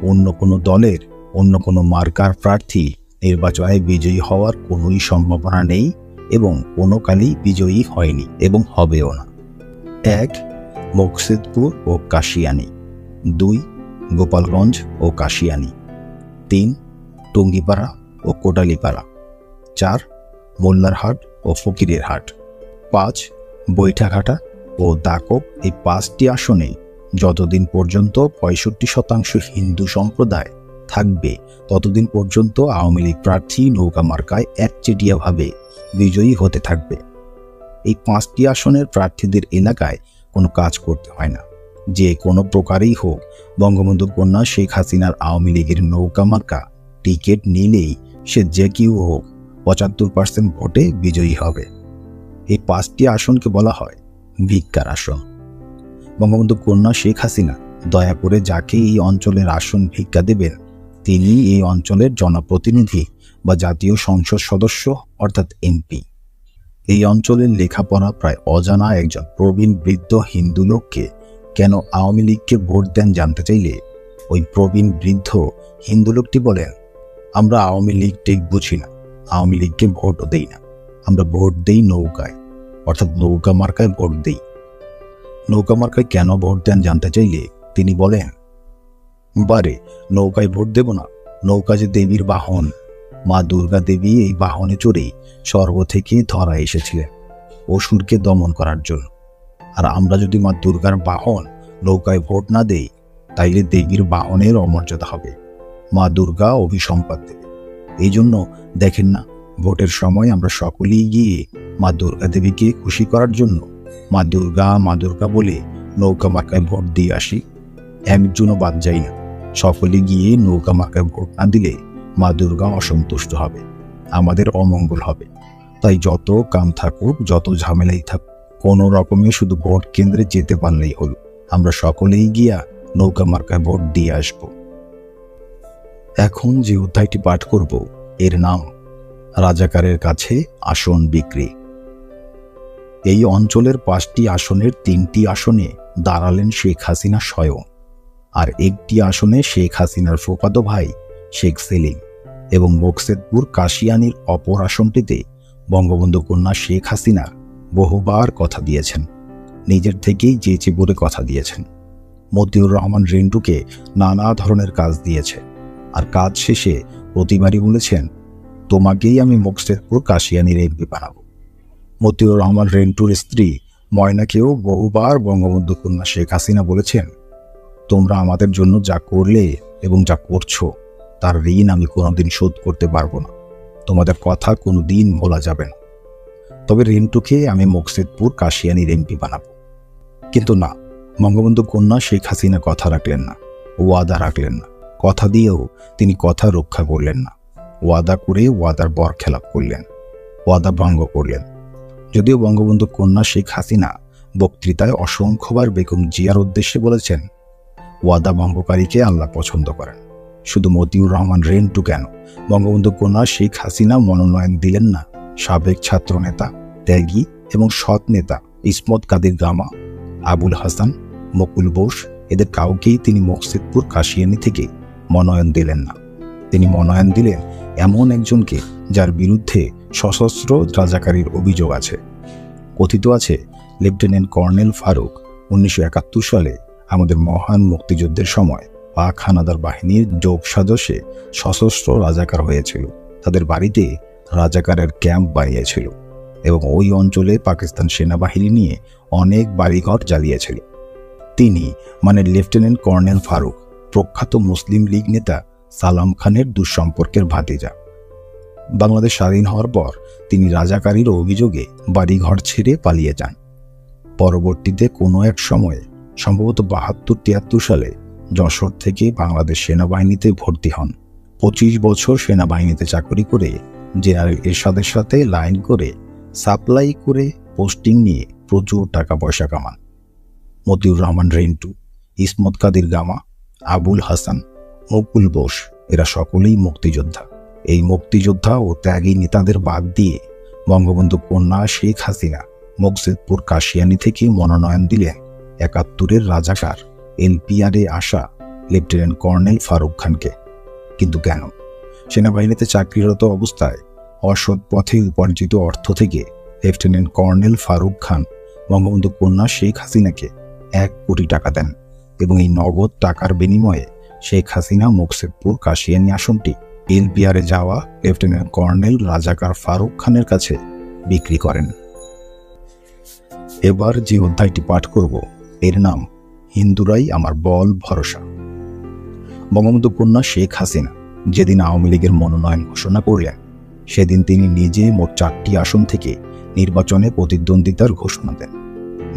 অন্য কোনো দলের অন্য কোনো মার্কার প্রার্থী নির্বাচনে বিজয়ী হওয়ার কোনোই সম্ভাবনা নেই এবং কোনো কালই বিজয়ী হয়নি এবং হবেও না। 1. মুকসিদপুর ও কাশিয়ানী, 2. গোপালগঞ্জ ও কাশিয়ানী, 3. টুঙ্গিপাড়া ও কোটালীপাড়া, 4. মোল্লারহাট ও ফকিরেরহাট, 5. বৈঠাঘাটা ও দাকব। এই 5টি আসনে যতদিন পর্যন্ত 65% হিন্দু সম্প্রদায় থাকবে ততদিন পর্যন্ত আওয়ামী লীগ প্রার্থী নৌকা মার্কায় একচেটিয়াভাবে বিজয়ী হতে থাকবে। এই 5টি আসনের প্রার্থীদের এলাকায় কোনো কাজ করতে হয় না। যে কোনো প্রকারেই হোক বঙ্গবন্ধু কন্যা শেখ হাসিনার আওয়ামী লীগের নৌকা মার্কা টিকিট নিলেই সে যে কেউ হোক 75% ভোটে বিজয়ী হবে। এই 5টি আসনকে বলা হয় ভিক্ষার আসন। বঙ্গবন্ধু কন্যা শেখ হাসিনা দয়া করে যাকে এই অঞ্চলের আসন ভিক্ষা দেবেন তিনি এই অঞ্চলের জনপ্রতিনিধি বা জাতীয় সংসদ সদস্য অর্থাৎ এমপি। এই অঞ্চলের লেখাপড়া প্রায় অজানা একজন প্রবীণ বৃদ্ধ হিন্দু লোককে কেন আওয়ামী লীগকে ভোট দেন জানতে চাইলে ওই প্রবীণ বৃদ্ধ হিন্দু লোকটি বলেন, আমরা আওয়ামী লীগ ঠিক বুঝি না, আওয়ামী লীগকে ভোটও দেই না, আমরা ভোট দেই নৌকায় অর্থাৎ নৌকা মার্কায় ভোট দেই। নৌকা মার্কায় কেন ভোট দেন জানতে চাইলে তিনি বলেন, বারে নৌকায় ভোট দেব না, নৌকা যে দেবীর বাহন, মা দুর্গা দেবী এই বাহনে চড়েই স্বর্গ থেকে ধরা এসেছিলেন অসুরকে দমন করার জন্য। আর আমরা যদি মা দুর্গার বাহন নৌকায় ভোট না দেই তাইলে দেবীর বাহনের অমর্যাদা হবে, মা দুর্গা অভিসম্পাদ দেবে। এই জন্য দেখেন না ভোটের সময় আমরা সকলেই গিয়ে মা দুর্গা দেবীকে খুশি করার জন্য মা দুর্গা বলে নৌকা মার্কায় ভোট দিয়ে আসি। একজনও বাদ যায় না, সকলে গিয়ে নৌকা মার্কায় ভোট না দিলে মা দুর্গা অসন্তুষ্ট হবে, আমাদের অমঙ্গল হবে। তাই যত কাম থাকুক যত ঝামেলাই থাকুক কোনো রকমে শুধু ভোট কেন্দ্রে যেতে পারলেই হলো, আমরা সকলেই গিয়া নৌকা মার্কায় ভোট দিয়ে আসব। এখন যে অধ্যায়টি পাঠ করব এর নাম রাজাকারের কাছে আসন বিক্রি। এই অঞ্চলের 5টি আসনের 3টি আসনে দাঁড়ালেন শেখ হাসিনা স্বয়ং, আর একটি আসনে শেখ হাসিনার ফুফাতো ভাই শেখ সেলিম, এবং মোকসেদপুর কাশিয়ানীর অপর আসনটিতে বঙ্গবন্ধু কন্যা শেখ হাসিনা বহুবার কথা দিয়েছেন, নিজের থেকেই চেঁচে বলে কথা দিয়েছেন। মতিউর রহমান রিন্টুকে নানা ধরনের কাজ দিয়েছে, আর কাজ শেষে প্রতিবারই বলেছেন, তোমাকেই আমি মোকসেদপুর কাশিয়ানীর এমপি বানাবো। মতিউর রহমান রিন্টুর স্ত্রী ময়নাকেও বহুবার বঙ্গবন্ধু কন্যা শেখ হাসিনা বলেছেন, তোমরা আমাদের জন্য যা করলে এবং যা করছো তার ঋণ আমি কোনোদিন শোধ করতে পারবো না, তোমাদের কথা কোনোদিন ভোলা যাবে না। তবে রিন্টুকে আমি মোকসেদপুর কাশিয়ানীর এমপি বানাবো। কিন্তু না, বঙ্গবন্ধু কন্যা শেখ হাসিনা কথা রাখলেন না, ওয়াদা রাখলেন না। কথা দিয়েও তিনি কথা রক্ষা করলেন না। ওয়াদা করে ওয়াদার বরখেলাপ করলেন, ওয়াদা ভঙ্গ করলেন। যদিও বঙ্গবন্ধু কন্যা শেখ হাসিনা বক্তৃতায় অসংখ্যবার বেগম জিয়ার উদ্দেশ্যে বলেছেন, ওয়াদা ভঙ্গকারীকে আল্লাহ পছন্দ করেন। শুধু মতিউর রহমান রিন্টু কেন, বঙ্গবন্ধু কন্যা শেখ হাসিনা মনোনয়ন দিলেন না সাবেক ছাত্রনেতা, ত্যাগী এবং সৎ নেতা ইসমত কাদির গামা, আবুল হাসান, মুকুল বোস, এদের কাউকেই তিনি মোকসেদপুর কাশিয়ানী থেকে মনোনয়ন দিলেন না। তিনি মনোনয়ন দিলেন এমন একজনকে যার বিরুদ্ধে সশস্ত্র রাজাকারীর অভিযোগ আছে। কথিত আছে, লেফটেন্যান্ট কর্নেল ফারুক 1971 সালে আমাদের মহান মুক্তিযুদ্ধের সময় পাক হানাদার বাহিনীর যোগ সাজসে সশস্ত্র রাজাকার হয়েছিল। তাদের বাড়িতে রাজাকারের ক্যাম্প বানিয়েছিল এবং ওই অঞ্চলে পাকিস্তান সেনাবাহিনী নিয়ে অনেক বাড়িঘর জ্বালিয়েছিল। তিনি মানে লেফটেন্যান্ট কর্নেল ফারুক প্রখ্যাত মুসলিম লীগ নেতা সালাম খানের দুঃসম্পর্কের ভাতিজা। বাংলাদেশ স্বাধীন হওয়ার পর তিনি রাজাকারীর অভিযোগে বাড়িঘর ছেড়ে পালিয়ে যান। পরবর্তীতে কোনো এক সময়ে সম্ভবত 72-73 সালে যশোর থেকে বাংলাদেশ সেনাবাহিনীতে ভর্তি হন। 25 বছর সেনাবাহিনীতে চাকরি করে জেনারেল এরশাদের সাথে লাইন করে সাপ্লাই করে পোস্টিং নিয়ে প্রচুর টাকা পয়সা কামান। মতিউর রহমান রিন্টু, ইসমত কাদির গামা, আবুল হাসান, মুকুল বোস এরা সকলেই মুক্তিযোদ্ধা। এই মুক্তিযোদ্ধা ও ত্যাগী নেতাদের বাদ দিয়ে বঙ্গবন্ধু কন্যা শেখ হাসিনা মোকসেদপুর কাশিয়ানী থেকে মনোনয়ন দিলেন 71-এর রাজাকার এলপিআরে আসা লেফটেন্যান্ট কর্নেল ফারুক খানকে। কিন্তু কেন? সেনাবাহিনীতে চাকরিরত অবস্থায় অসৎ পথে উপার্জিত অর্থ থেকে লেফটেন্যান্ট কর্নেল ফারুক খান বঙ্গবন্ধু কন্যা শেখ হাসিনাকে 1 কোটি টাকা দেন এবং এই নগদ টাকার বিনিময়ে শেখ হাসিনা মোকসেদপুর কাশিয়ানী আসনটি এলপিআরে যাওয়া লেফটেন্যান্ট কর্নেল রাজাকার ফারুক খানের কাছে বিক্রি করেন। এবার যে অধ্যায়টি পাঠ করব এর নাম হিন্দুরাই আমার বল ভরসা। বঙ্গবন্ধু কন্যা শেখ হাসিনা যেদিন আওয়ামী লীগের মনোনয়ন ঘোষণা করলেন, সেদিন তিনি নিজে মোট 4টি আসন থেকে নির্বাচনে প্রতিদ্বন্দ্বিতার ঘোষণা দেন।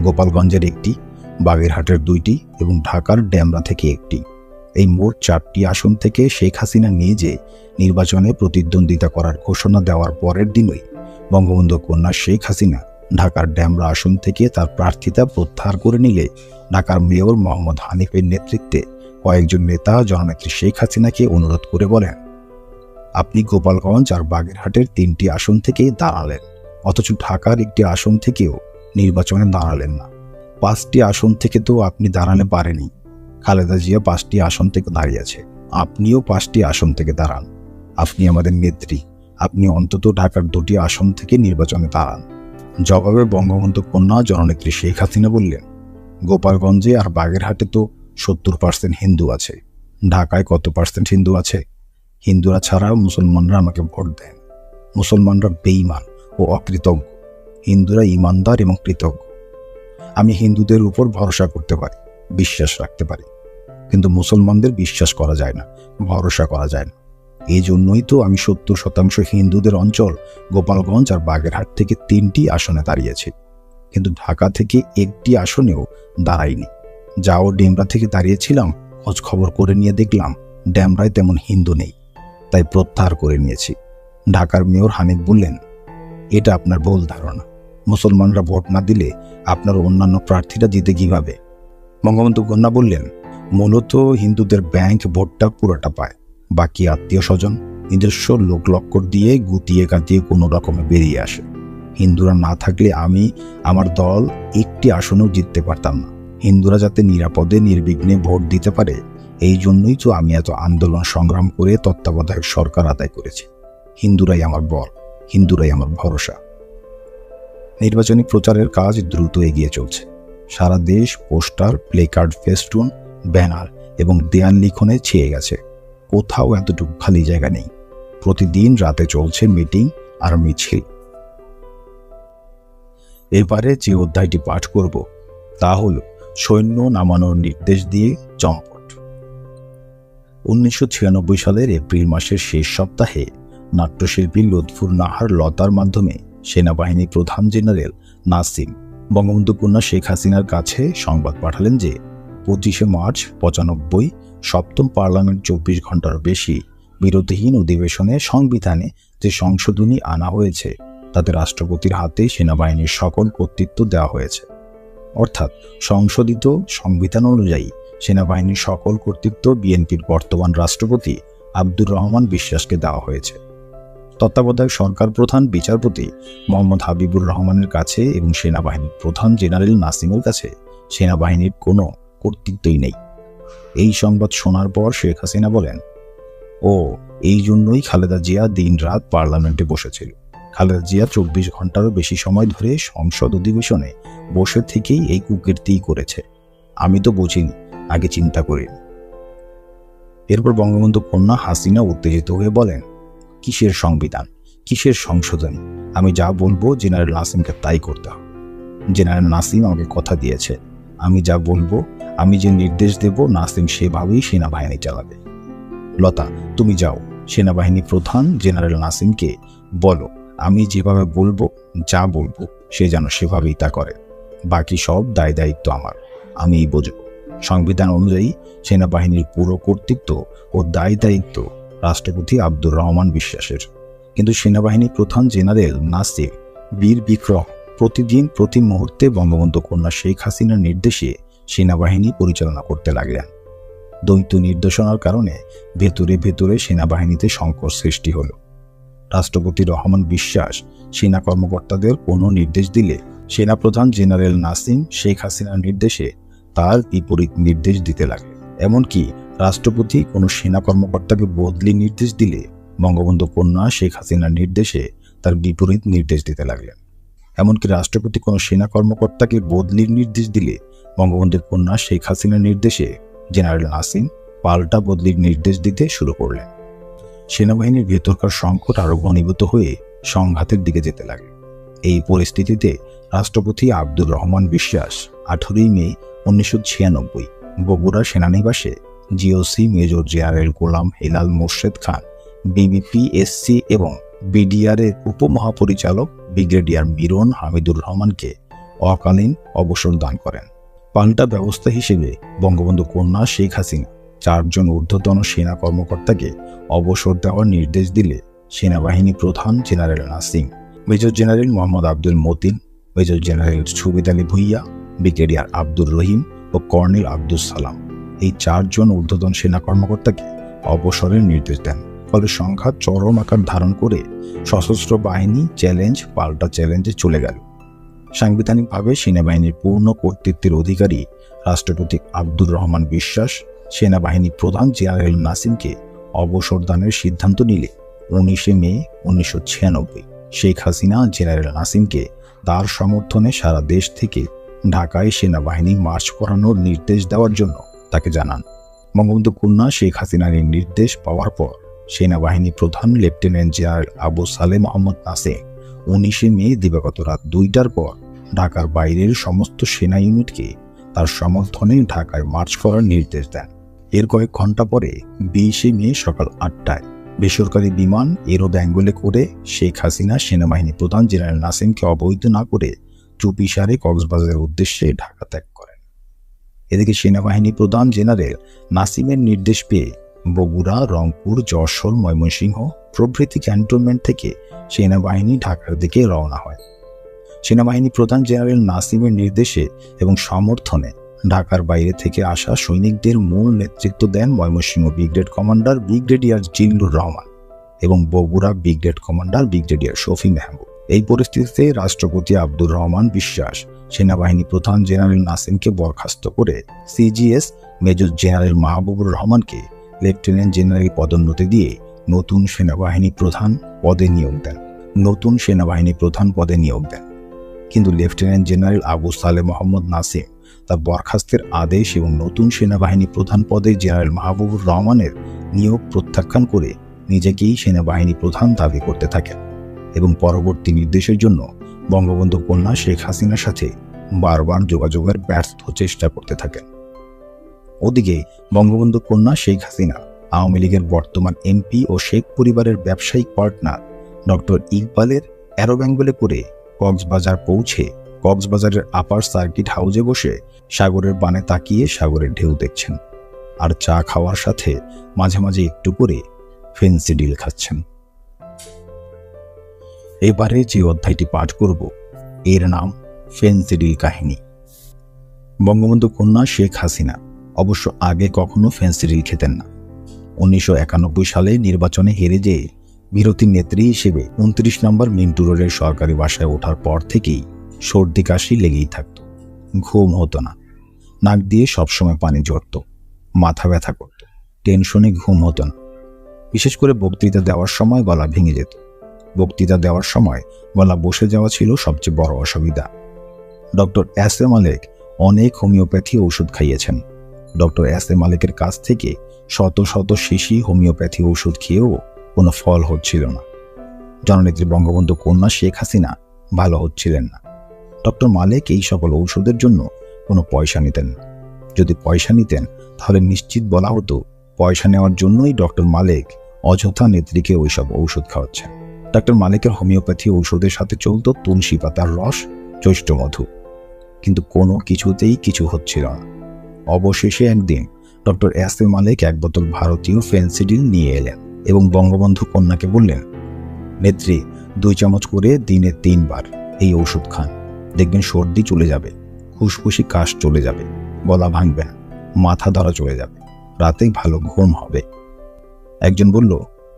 গোপালগঞ্জের 1টি, বাগেরহাটের 2টি এবং ঢাকার ডেমরা থেকে 1টি। এই মোট 4টি আসন থেকে শেখ হাসিনা নিজে নির্বাচনে প্রতিদ্বন্দ্বিতা করার ঘোষণা দেওয়ার পরের দিনই বঙ্গবন্ধু কন্যা শেখ হাসিনা ঢাকার ডেমরা আসন থেকে তার প্রার্থিতা প্রত্যাহার করে নিলে ঢাকার মেয়র মোহাম্মদ হানিফের নেতৃত্বে কয়েকজন নেতা জননেত্রী শেখ হাসিনাকে অনুরোধ করে বলেন, আপনি গোপালগঞ্জ আর বাগেরহাটের 3টি আসন থেকে দাঁড়ালেন, অথচ ঢাকার 1টি আসন থেকেও নির্বাচনে দাঁড়ালেন না। 5টি আসন থেকে তো আপনি দাঁড়ালে পারেনি। খালেদা জিয়া 5টি আসন থেকে দাঁড়িয়েছে, আপনিও 5টি আসন থেকে দাঁড়ান। আপনি আমাদের নেত্রী, আপনি অন্তত ঢাকার 2টি আসন থেকে নির্বাচনে দাঁড়ান। জবাবে বঙ্গবন্ধু কন্যা জননেত্রী শেখ হাসিনা বললেন, গোপালগঞ্জে আর বাগেরহাটে তো 70% হিন্দু আছে, ঢাকায় কত পার্সেন্ট হিন্দু আছে? হিন্দুরা ছাড়াও মুসলমানরা আমাকে ভোট দেন। মুসলমানরা বেঈমান ও অকৃতজ্ঞ, হিন্দুরা ইমানদার এবং কৃতজ্ঞ। আমি হিন্দুদের উপর ভরসা করতে পারি, বিশ্বাস রাখতে পারি, কিন্তু মুসলমানদের বিশ্বাস করা যায় না, ভরসা করা যায় না। এই জন্যই তো আমি 70% হিন্দুদের অঞ্চল গোপালগঞ্জ আর বাগেরহাট থেকে 3টি আসনে দাঁড়িয়েছি, কিন্তু ঢাকা থেকে 1টি আসনেও দাঁড়াইনি। যাও ডেমরা থেকে দাঁড়িয়েছিলাম, খোঁজ খবর করে নিয়ে দেখলাম ডেমরায় তেমন হিন্দু নেই, তাই প্রত্যাহার করে নিয়েছি। ঢাকার মেয়র হানিফ বললেন, এটা আপনার ভুল ধারণা, মুসলমানরা ভোট না দিলে আপনার অন্যান্য প্রার্থীরা জিতে কিভাবে? বঙ্গবন্ধু কন্যা বললেন, মূলত হিন্দুদের ব্যাংক ভোটটা পুরোটা পায়, বাকি আত্মীয় স্বজন নিজস্ব লোক লক্কর দিয়ে গুতিয়ে কাটিয়ে কোনো রকমে বেরিয়ে আসে। হিন্দুরা না থাকলে আমি, আমার দল একটি আসনেও জিততে পারতাম না। হিন্দুরা যাতে নিরাপদে নির্বিঘ্নে ভোট দিতে পারে, এই জন্যই তো আমি এত আন্দোলন সংগ্রাম করে তত্ত্বাবধায়ক সরকার আদায় করেছি। হিন্দুরাই আমার বল, হিন্দুরাই আমার ভরসা। নির্বাচনী প্রচারের কাজ দ্রুত এগিয়ে চলছে। সারা দেশ পোস্টার, প্লেকার্ড, ফেস্টুন, ব্যানার এবং দেয়াল লিখনে ছেয়ে গেছে। কোথাও এতটুকু খালি জায়গা নেই। প্রতিদিন রাতে চলছে মিটিং আর মিছিল। এবারে যে অধ্যায়টি পাঠ করব তা হল সৈন্য নামানোর নির্দেশ দিয়ে চম্পট। 1996 সালের এপ্রিল মাসের শেষ সপ্তাহে নাট্যশিল্পী লুৎফুর নাহার লতার মাধ্যমে সেনাবাহিনী প্রধান জেনারেল নাসিম বঙ্গবন্ধু কন্যা শেখ হাসিনার কাছে সংবাদ পাঠালেন যে 25 মার্চ 95 সপ্তম পার্লামেন্ট 24 ঘন্টার বেশি বিরতিহীন অধিবেশনে সংবিধানে যে সংশোধনী আনা হয়েছে তাতে রাষ্ট্রপতির হাতে সেনাবাহিনীর সকল কর্তৃত্ব দেওয়া হয়েছে। অর্থাৎ সংশোধিত সংবিধান অনুযায়ী সেনাবাহিনীর সকল কর্তৃত্ব বিএনপির বর্তমান রাষ্ট্রপতি আব্দুর রহমান বিশ্বাসকে দেওয়া হয়েছে। তত্ত্বাবধায়ক সরকার প্রধান বিচারপতি মোহাম্মদ হাবিবুর রহমানের কাছে এবং সেনাবাহিনীর প্রধান জেনারেল নাসিমের কাছে সেনাবাহিনীর কোনো কর্তৃত্বই নেই। এই সংবাদ শোনার পর শেখ হাসিনা বলেন, ও এই জন্যই খালেদা জিয়া দিন রাত পার্লামেন্টে বসেছিল। খালেদা জিয়া 24 ঘন্টারও বেশি সময় ধরে সংসদ অধিবেশনে বসে থেকেই এই কুকীর্তি করেছে। আমি তো বুঝিনি, আগে চিন্তা করিনি। এরপর বঙ্গবন্ধু কন্যা হাসিনা উত্তেজিত হয়ে বলেন, কিসের সংবিধান, কিসের সংশোধনী? আমি যা বলবো জেনারেল নাসিমকে তাই করতে হবে। জেনারেল নাসিম আমাকে কথা দিয়েছে, আমি যা বলবো, আমি যে নির্দেশ দেব নাসিম সেভাবেই সেনাবাহিনী চালাবে। লতা, তুমি যাও, সেনাবাহিনী প্রধান জেনারেল নাসিমকে বলো আমি যেভাবে বলবো, যা বলবো সে যেন সেভাবেই তা করে। বাকি সব দায় দায়িত্ব আমার, আমিই বুঝব। সংবিধান অনুযায়ী সেনাবাহিনীর পুরো কর্তৃত্ব ও দায় দায়িত্ব রাষ্ট্রপতি আব্দুর রহমান বিশ্বাসের। কিন্তু সেনাবাহিনী প্রধান জেনারেল নাসিম বীর বিক্রম প্রতিদিন প্রতি মুহূর্তে বঙ্গবন্ধু কন্যা শেখ হাসিনার নির্দেশে সেনাবাহিনী পরিচালনা করতে লাগলেন। দ্বৈত নির্দেশনার কারণে ভেতরে ভেতরে সেনাবাহিনীতে সংকট সৃষ্টি হলো। রাষ্ট্রপতি রহমান বিশ্বাস সেনা কর্মকর্তাদের কোনো নির্দেশ দিলে সেনাপ্রধান জেনারেল নাসিম শেখ হাসিনার নির্দেশে তার বিপরীত নির্দেশ দিতে লাগলেন। এমনকি রাষ্ট্রপতি কোনো সেনা কর্মকর্তাকে বদলি নির্দেশ দিলে বঙ্গবন্ধু কন্যা শেখ হাসিনার নির্দেশে তার বিপরীত নির্দেশ দিতে লাগলেন। এমনকি রাষ্ট্রপতি কোনো সেনা কর্মকর্তাকে বদলির নির্দেশ দিলে বঙ্গবন্ধু কন্যা শেখ হাসিনার নির্দেশে জেনারেল নাসিম পাল্টা বদলির নির্দেশ দিতে শুরু করলেন। সেনাবাহিনীর ভেতরকার সংকট আরো ঘনীভূত হয়ে সংঘাতের দিকে যেতে লাগে। এই পরিস্থিতিতে রাষ্ট্রপতি আব্দুর রহমান বিশ্বাস 18 মে 1996 বগুড়া সেনানিবাসে জিওসি মেজর জেনারেল গোলাম হেলাল মোর্শেদ খান, বিবিপিএসসি এবং বিডিআর-এর উপমহাপরিচালক ব্রিগেডিয়ার মিরন হামিদুর রহমানকে অকালীন অবসর দান করেন। পাল্টা ব্যবস্থা হিসেবে বঙ্গবন্ধু কন্যা শেখ হাসিনা 4 জন ঊর্ধ্বতন সেনা কর্মকর্তাকে অবসর দেওয়ার নির্দেশ দিলে সেনাবাহিনী প্রধান general Nasim, major general Mohammad Abdul Matin, major general Subid Ali Bhuiyan, brigadier Abdur Rahim ও কর্নেল আব্দুল সালাম এই 4 জন ঊর্ধ্বতন সেনা কর্মকর্তাকে অবসরের নির্দেশ দেন। ফলে সংঘাত চরম আকার ধারণ করে সশস্ত্র বাহিনী চ্যালেঞ্জ পাল্টা চ্যালেঞ্জে চলে গেল। সাংবিধানিকভাবে সেনাবাহিনীর পূর্ণ কর্তৃত্বের অধিকারী রাষ্ট্রপতি আব্দুর রহমান বিশ্বাস সেনাবাহিনী প্রধান জেনারেল নাসিমকে অবসর দানের সিদ্ধান্ত নিলে 19 মে 1996 শেখ হাসিনা জেনারেল নাসিমকে তার সমর্থনে সারা দেশ থেকে ঢাকায় সেনাবাহিনী মার্চ করানোর নির্দেশ দেওয়ার জন্য তাকে জানান। বঙ্গবন্ধু কন্যা শেখ হাসিনার এই নির্দেশ পাওয়ার পর সেনাবাহিনী প্রধান লেফটেন্যান্ট জেনারেল আবু সালেহ মোহাম্মদ নাসিম 19 মে দিবাগত রাত 2টার পর ঢাকার বাইরের সমস্ত সেনা ইউনিটকে তার সমর্থনে ঢাকায় মার্চ করার নির্দেশ দেন। এর কয়েক ঘন্টা পরে 20 মে সকাল 8টায় বেসরকারি বিমান এরো ব্যাঙ্গলে করে শেখ হাসিনা সেনাবাহিনী প্রধান জেনারেল নাসিমকে অবহিত না করে চুপিসারে কক্সবাজারের উদ্দেশ্যে ঢাকা ত্যাগ করেন। এদিকে সেনাবাহিনী প্রধান জেনারেল নাসিমের নির্দেশ পেয়ে বগুড়া, রংপুর, যশোর, ময়মনসিংহ প্রভৃতি ক্যান্টনমেন্ট থেকে সেনাবাহিনী ঢাকার দিকে রওনা হয়। সেনাবাহিনী প্রধান জেনারেল নাসিমের নির্দেশে এবং সমর্থনে ঢাকার বাইরে থেকে আসা সৈনিকদের মূল নেতৃত্ব দেন Mymensingh brigade commander brigadier Zillur Rahman এবং Bogura brigade commander brigadier Shafi Mahmud. এই পরিস্থিতিতে রাষ্ট্রপতি আব্দুর রহমান বিশ্বাস সেনাবাহিনী প্রধান জেনারেল নাসিমকে বরখাস্ত করে সিজিএস মেজর জেনারেল মাহবুবুর রহমানকে লেফটেন্যান্ট জেনারেল পদোন্নতি দিয়ে নতুন সেনাবাহিনী প্রধান পদে নিয়োগ দেন। কিন্তু লেফটেন্যান্ট জেনারেল আবু সালে মোহাম্মদ নাসিম তার বরখাস্তের আদেশ এবং নতুন সেনাবাহিনী প্রধান পদে জেনারেল মাহবুবুর রহমানের নিয়োগ প্রত্যাখ্যান করে নিজেকেই সেনাবাহিনী প্রধান দাবি করতে থাকেন এবং পরবর্তী নির্দেশের জন্য বঙ্গবন্ধু কন্যা শেখ হাসিনার সাথে বারবার যোগাযোগের ব্যর্থ চেষ্টা করতে থাকেন। ওদিকে বঙ্গবন্ধু কন্যা শেখ হাসিনা আওয়ামী লীগের বর্তমান এমপি ও শেখ পরিবারের ব্যবসায়িক পার্টনার ডক্টর ইকবালের অ্যারোব্যাঙ্গলে করে কক্সবাজার পৌঁছে কক্সবাজারের আপার সার্কিট হাউজে বসে সাগরের বানে তাকিয়ে সাগরের ঢেউ দেখছেন আর চা খাওয়ার সাথে মাঝে মাঝে একটু করে ফেন্সিডিল খাচ্ছেন। এবারে যে অধ্যায়টি পাঠ করব এর নাম ফেন্সিডিল কাহিনী। বঙ্গবন্ধু কন্যা শেখ হাসিনা অবশ্য আগে কখনো ফেন্সিডিল খেতেন না। 1991 সালে নির্বাচনে হেরে যেয়ে বিরোধী নেত্রী হিসেবে 29 নম্বর মিন্টু রোডের সরকারি বাসায় ওঠার পর থেকেই সর্দি কাশি লেগেই থাকত, ঘুম হতো না, নাক দিয়ে সবসময় পানি ঝরত, মাথা ব্যথা করত, টেনশনে ঘুম হতো না। বিশেষ করে বক্তৃতা দেওয়ার সময় গলা ভেঙে যেত। বক্তৃতা দেওয়ার সময় গলা বসে যাওয়া ছিল সবচেয়ে বড় অসুবিধা। ডক্টর এস এ মালেক অনেক হোমিওপ্যাথি ওষুধ খাইয়েছেন। ডক্টর এস এ মালেকের কাছ থেকে শত শত শিশি হোমিওপ্যাথি ওষুধ খেয়েও কোনো ফল হচ্ছিল না। জননেত্রী বঙ্গবন্ধু কন্যা শেখ হাসিনা ভালো হচ্ছিলেন না। ডক্টর মালেক এই সকল ঔষধের জন্য কোনো পয়সা নিতেন না। যদি পয়সা নিতেন তাহলে নিশ্চিত বলা হতো পয়সা নেওয়ার জন্যই ডক্টর মালেক অযথা নেত্রীকে ওইসব ঔষধ খাওয়াচ্ছেন। ডক্টর মালেকের হোমিওপ্যাথি ঔষধের সাথে চলত তুলসী পাতার রস, জ্যৈষ্ঠ মধু, কিন্তু কোনো কিছুতেই কিছু হচ্ছিল না। অবশেষে একদিন ডক্টর এস এ মালেক এক বোতল ভারতীয় ফেন্সিডিল নিয়ে এলেন এবং বঙ্গবন্ধু কন্যাকে বললেন, নেত্রী 2 চামচ করে দিনে 3 বার এই ওষুধ খান, দেখবেন সর্দি চলে যাবে, খুশখুশি কাশ চলে যাবে, গলা ভাঙবে না, মাথা ধরা চলে যাবে, রাতেই ভালো ঘুম হবে। একজন বলল,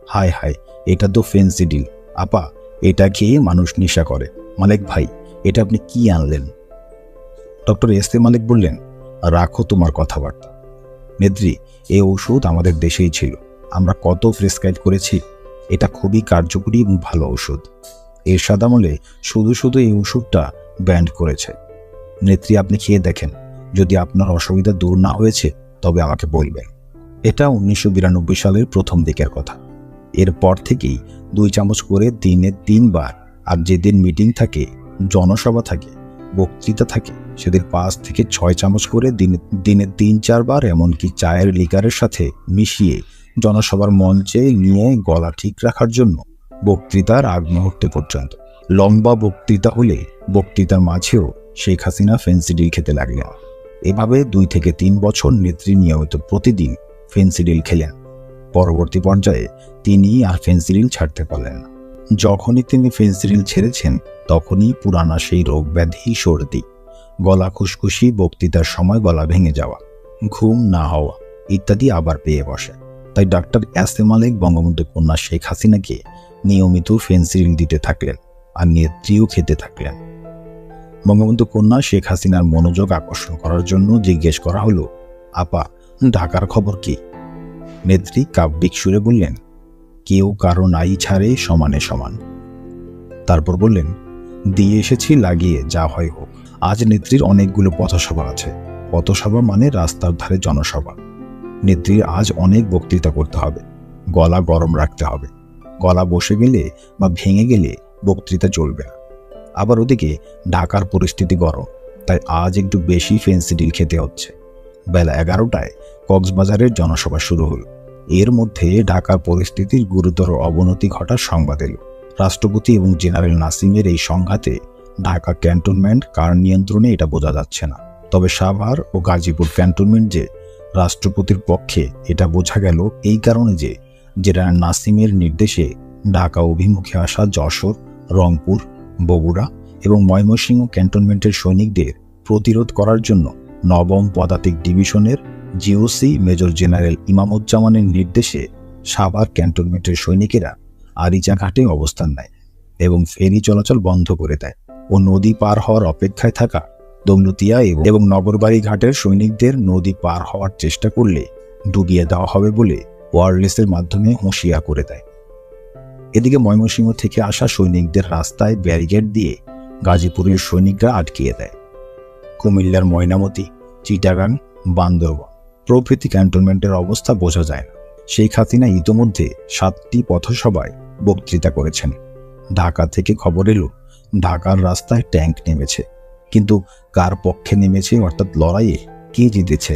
হায় হায়, এটা তো ফেন্সিডিল, আপা এটা খেয়ে মানুষ নেশা করে, মালেক ভাই এটা আপনি কি আনলেন? ডক্টর এস এ মালেক বললেন, রাখো তোমার কথাবার্তা, নেত্রী এই ওষুধ আমাদের দেশেই ছিল, আমরা কত প্রেসক্রাইব করেছি, এটা খুবই কার্যকরী এবং ভালো ওষুধ। এরশাদ আমলে শুধু শুধু এই ওষুধটা ব্যান্ড করেছে। নেত্রী আপনি খেয়ে দেখেন, যদি আপনার অসুবিধা দূর না হয়েছে তবে আমাকে বলবেন। এটা 1992 সালের প্রথম দিকের কথা। এরপর থেকেই 2 চামচ করে দিনে 3 বার, আর যেদিন মিটিং থাকে, জনসভা থাকে, বক্তৃতা থাকে, সেদিন 5 থেকে 6 চামচ করে দিনে 3-4 বার, এমনকি চায়ের লিকারের সাথে মিশিয়ে জনসভার মঞ্চে নিয়ে গলা ঠিক রাখার জন্য বক্তৃতার আগ মুহূর্তে পর্যন্ত। লম্বা বক্তৃতা হলে বক্তৃতার মাঝেও শেখ হাসিনা ফেন্সিডিল খেতে লাগলেন। এভাবে 2 থেকে 3 বছর নেত্রী নিয়মিত প্রতিদিন ফেন্সিডিল খেলেন। পরবর্তী পর্যায়ে তিনি আর ফেন্সিডিল ছাড়তে পারলেন না। যখনই তিনি ফেন্সিডিল ছেড়েছেন তখনই পুরানা সেই রোগ ব্যাধি, সর্দি, গলা খুশখুশি, বক্তৃতার সময় গলা ভেঙে যাওয়া, ঘুম না হওয়া ইত্যাদি আবার পেয়ে বসে। তাই ডাক্তার এস এ মালেক বঙ্গবন্ধু কন্যা শেখ হাসিনাকে নিয়মিত ফেন্সিডিল দিতে থাকলেন আর নেত্রীও খেতে থাকলেন। বঙ্গবন্ধু কন্যা শেখ হাসিনার মনোযোগ আকর্ষণ করার জন্য জিজ্ঞেস করা হলো, আপা ঢাকার খবর কি? নেত্রী কাব্যিক সুরে বললেন, কেউ কারো নাই ছাড়ে সমানে সমান। তারপর বললেন, দিয়ে এসেছি লাগিয়ে, যা হয় হোক। আজ নেত্রীর অনেকগুলো পথসভা আছে। পথসভা মানে রাস্তার ধারে জনসভা। নেত্রীর আজ অনেক বক্তৃতা করতে হবে, গলা গরম রাখতে হবে। গলা বসে গেলে বা ভেঙে গেলে বক্তৃতা চলবে না। আবার ওদিকে ঢাকার পরিস্থিতি গরম, তাই আজ একটু বেশি ফেন্সিডিল খেতে হচ্ছে। বেলা 11টায় কক্সবাজারের জনসভা শুরু হল। এর মধ্যে ঢাকার পরিস্থিতির গুরুতর অবনতি ঘটার সংবাদ এলো। রাষ্ট্রপতি এবং জেনারেল নাসিমের এই সংঘাতে ঢাকা ক্যান্টনমেন্ট কার নিয়ন্ত্রণে এটা বোঝা যাচ্ছে না। তবে সাভার ও গাজীপুর ক্যান্টনমেন্ট যে রাষ্ট্রপতির পক্ষে এটা বোঝা গেল এই কারণে যে জেনারেল নাসিমের নির্দেশে ঢাকা অভিমুখে আসা যশোর, রংপুর, বগুড়া এবং ময়মনসিংহ ক্যান্টনমেন্টের সৈনিকদের প্রতিরোধ করার জন্য 9ম পদাতিক ডিভিশনের জিওসি মেজর জেনারেল ইমামুজ্জামানের নির্দেশে সাভার ক্যান্টনমেন্টের সৈনিকেরা আরিচা ঘাটে অবস্থান নেয় এবং ফেরি চলাচল বন্ধ করে দেয় ও নদী পার হওয়ার অপেক্ষায় থাকা দৌলতিয়া এবং নগরবাড়ি ঘাটের সৈনিকদের নদী পার হওয়ার চেষ্টা করলে ডুবিয়ে দেওয়া হবে বলে ওয়্যারলেসের মাধ্যমে হুঁশিয়ার করে দেয়। এদিকে ময়মনসিংহ থেকে আসা সৈনিকদের রাস্তায় ব্যারিকেড দিয়ে গাজীপুরের সৈনিকরা আটকিয়ে দেয়। কুমিল্লার ময়নামতি, চিটাগাং, বান্দরবান প্রভৃতি ক্যান্টনমেন্টের অবস্থা বোঝা যায় না। শেখ হাসিনা ইতোমধ্যে 7টি পথসভায় বক্তৃতা করেছেন। ঢাকা থেকে খবর এলো ঢাকার রাস্তায় ট্যাঙ্ক নেমেছে, কিন্তু কার পক্ষে নেমেছে, অর্থাৎ লড়াইয়ে কে জিতেছে,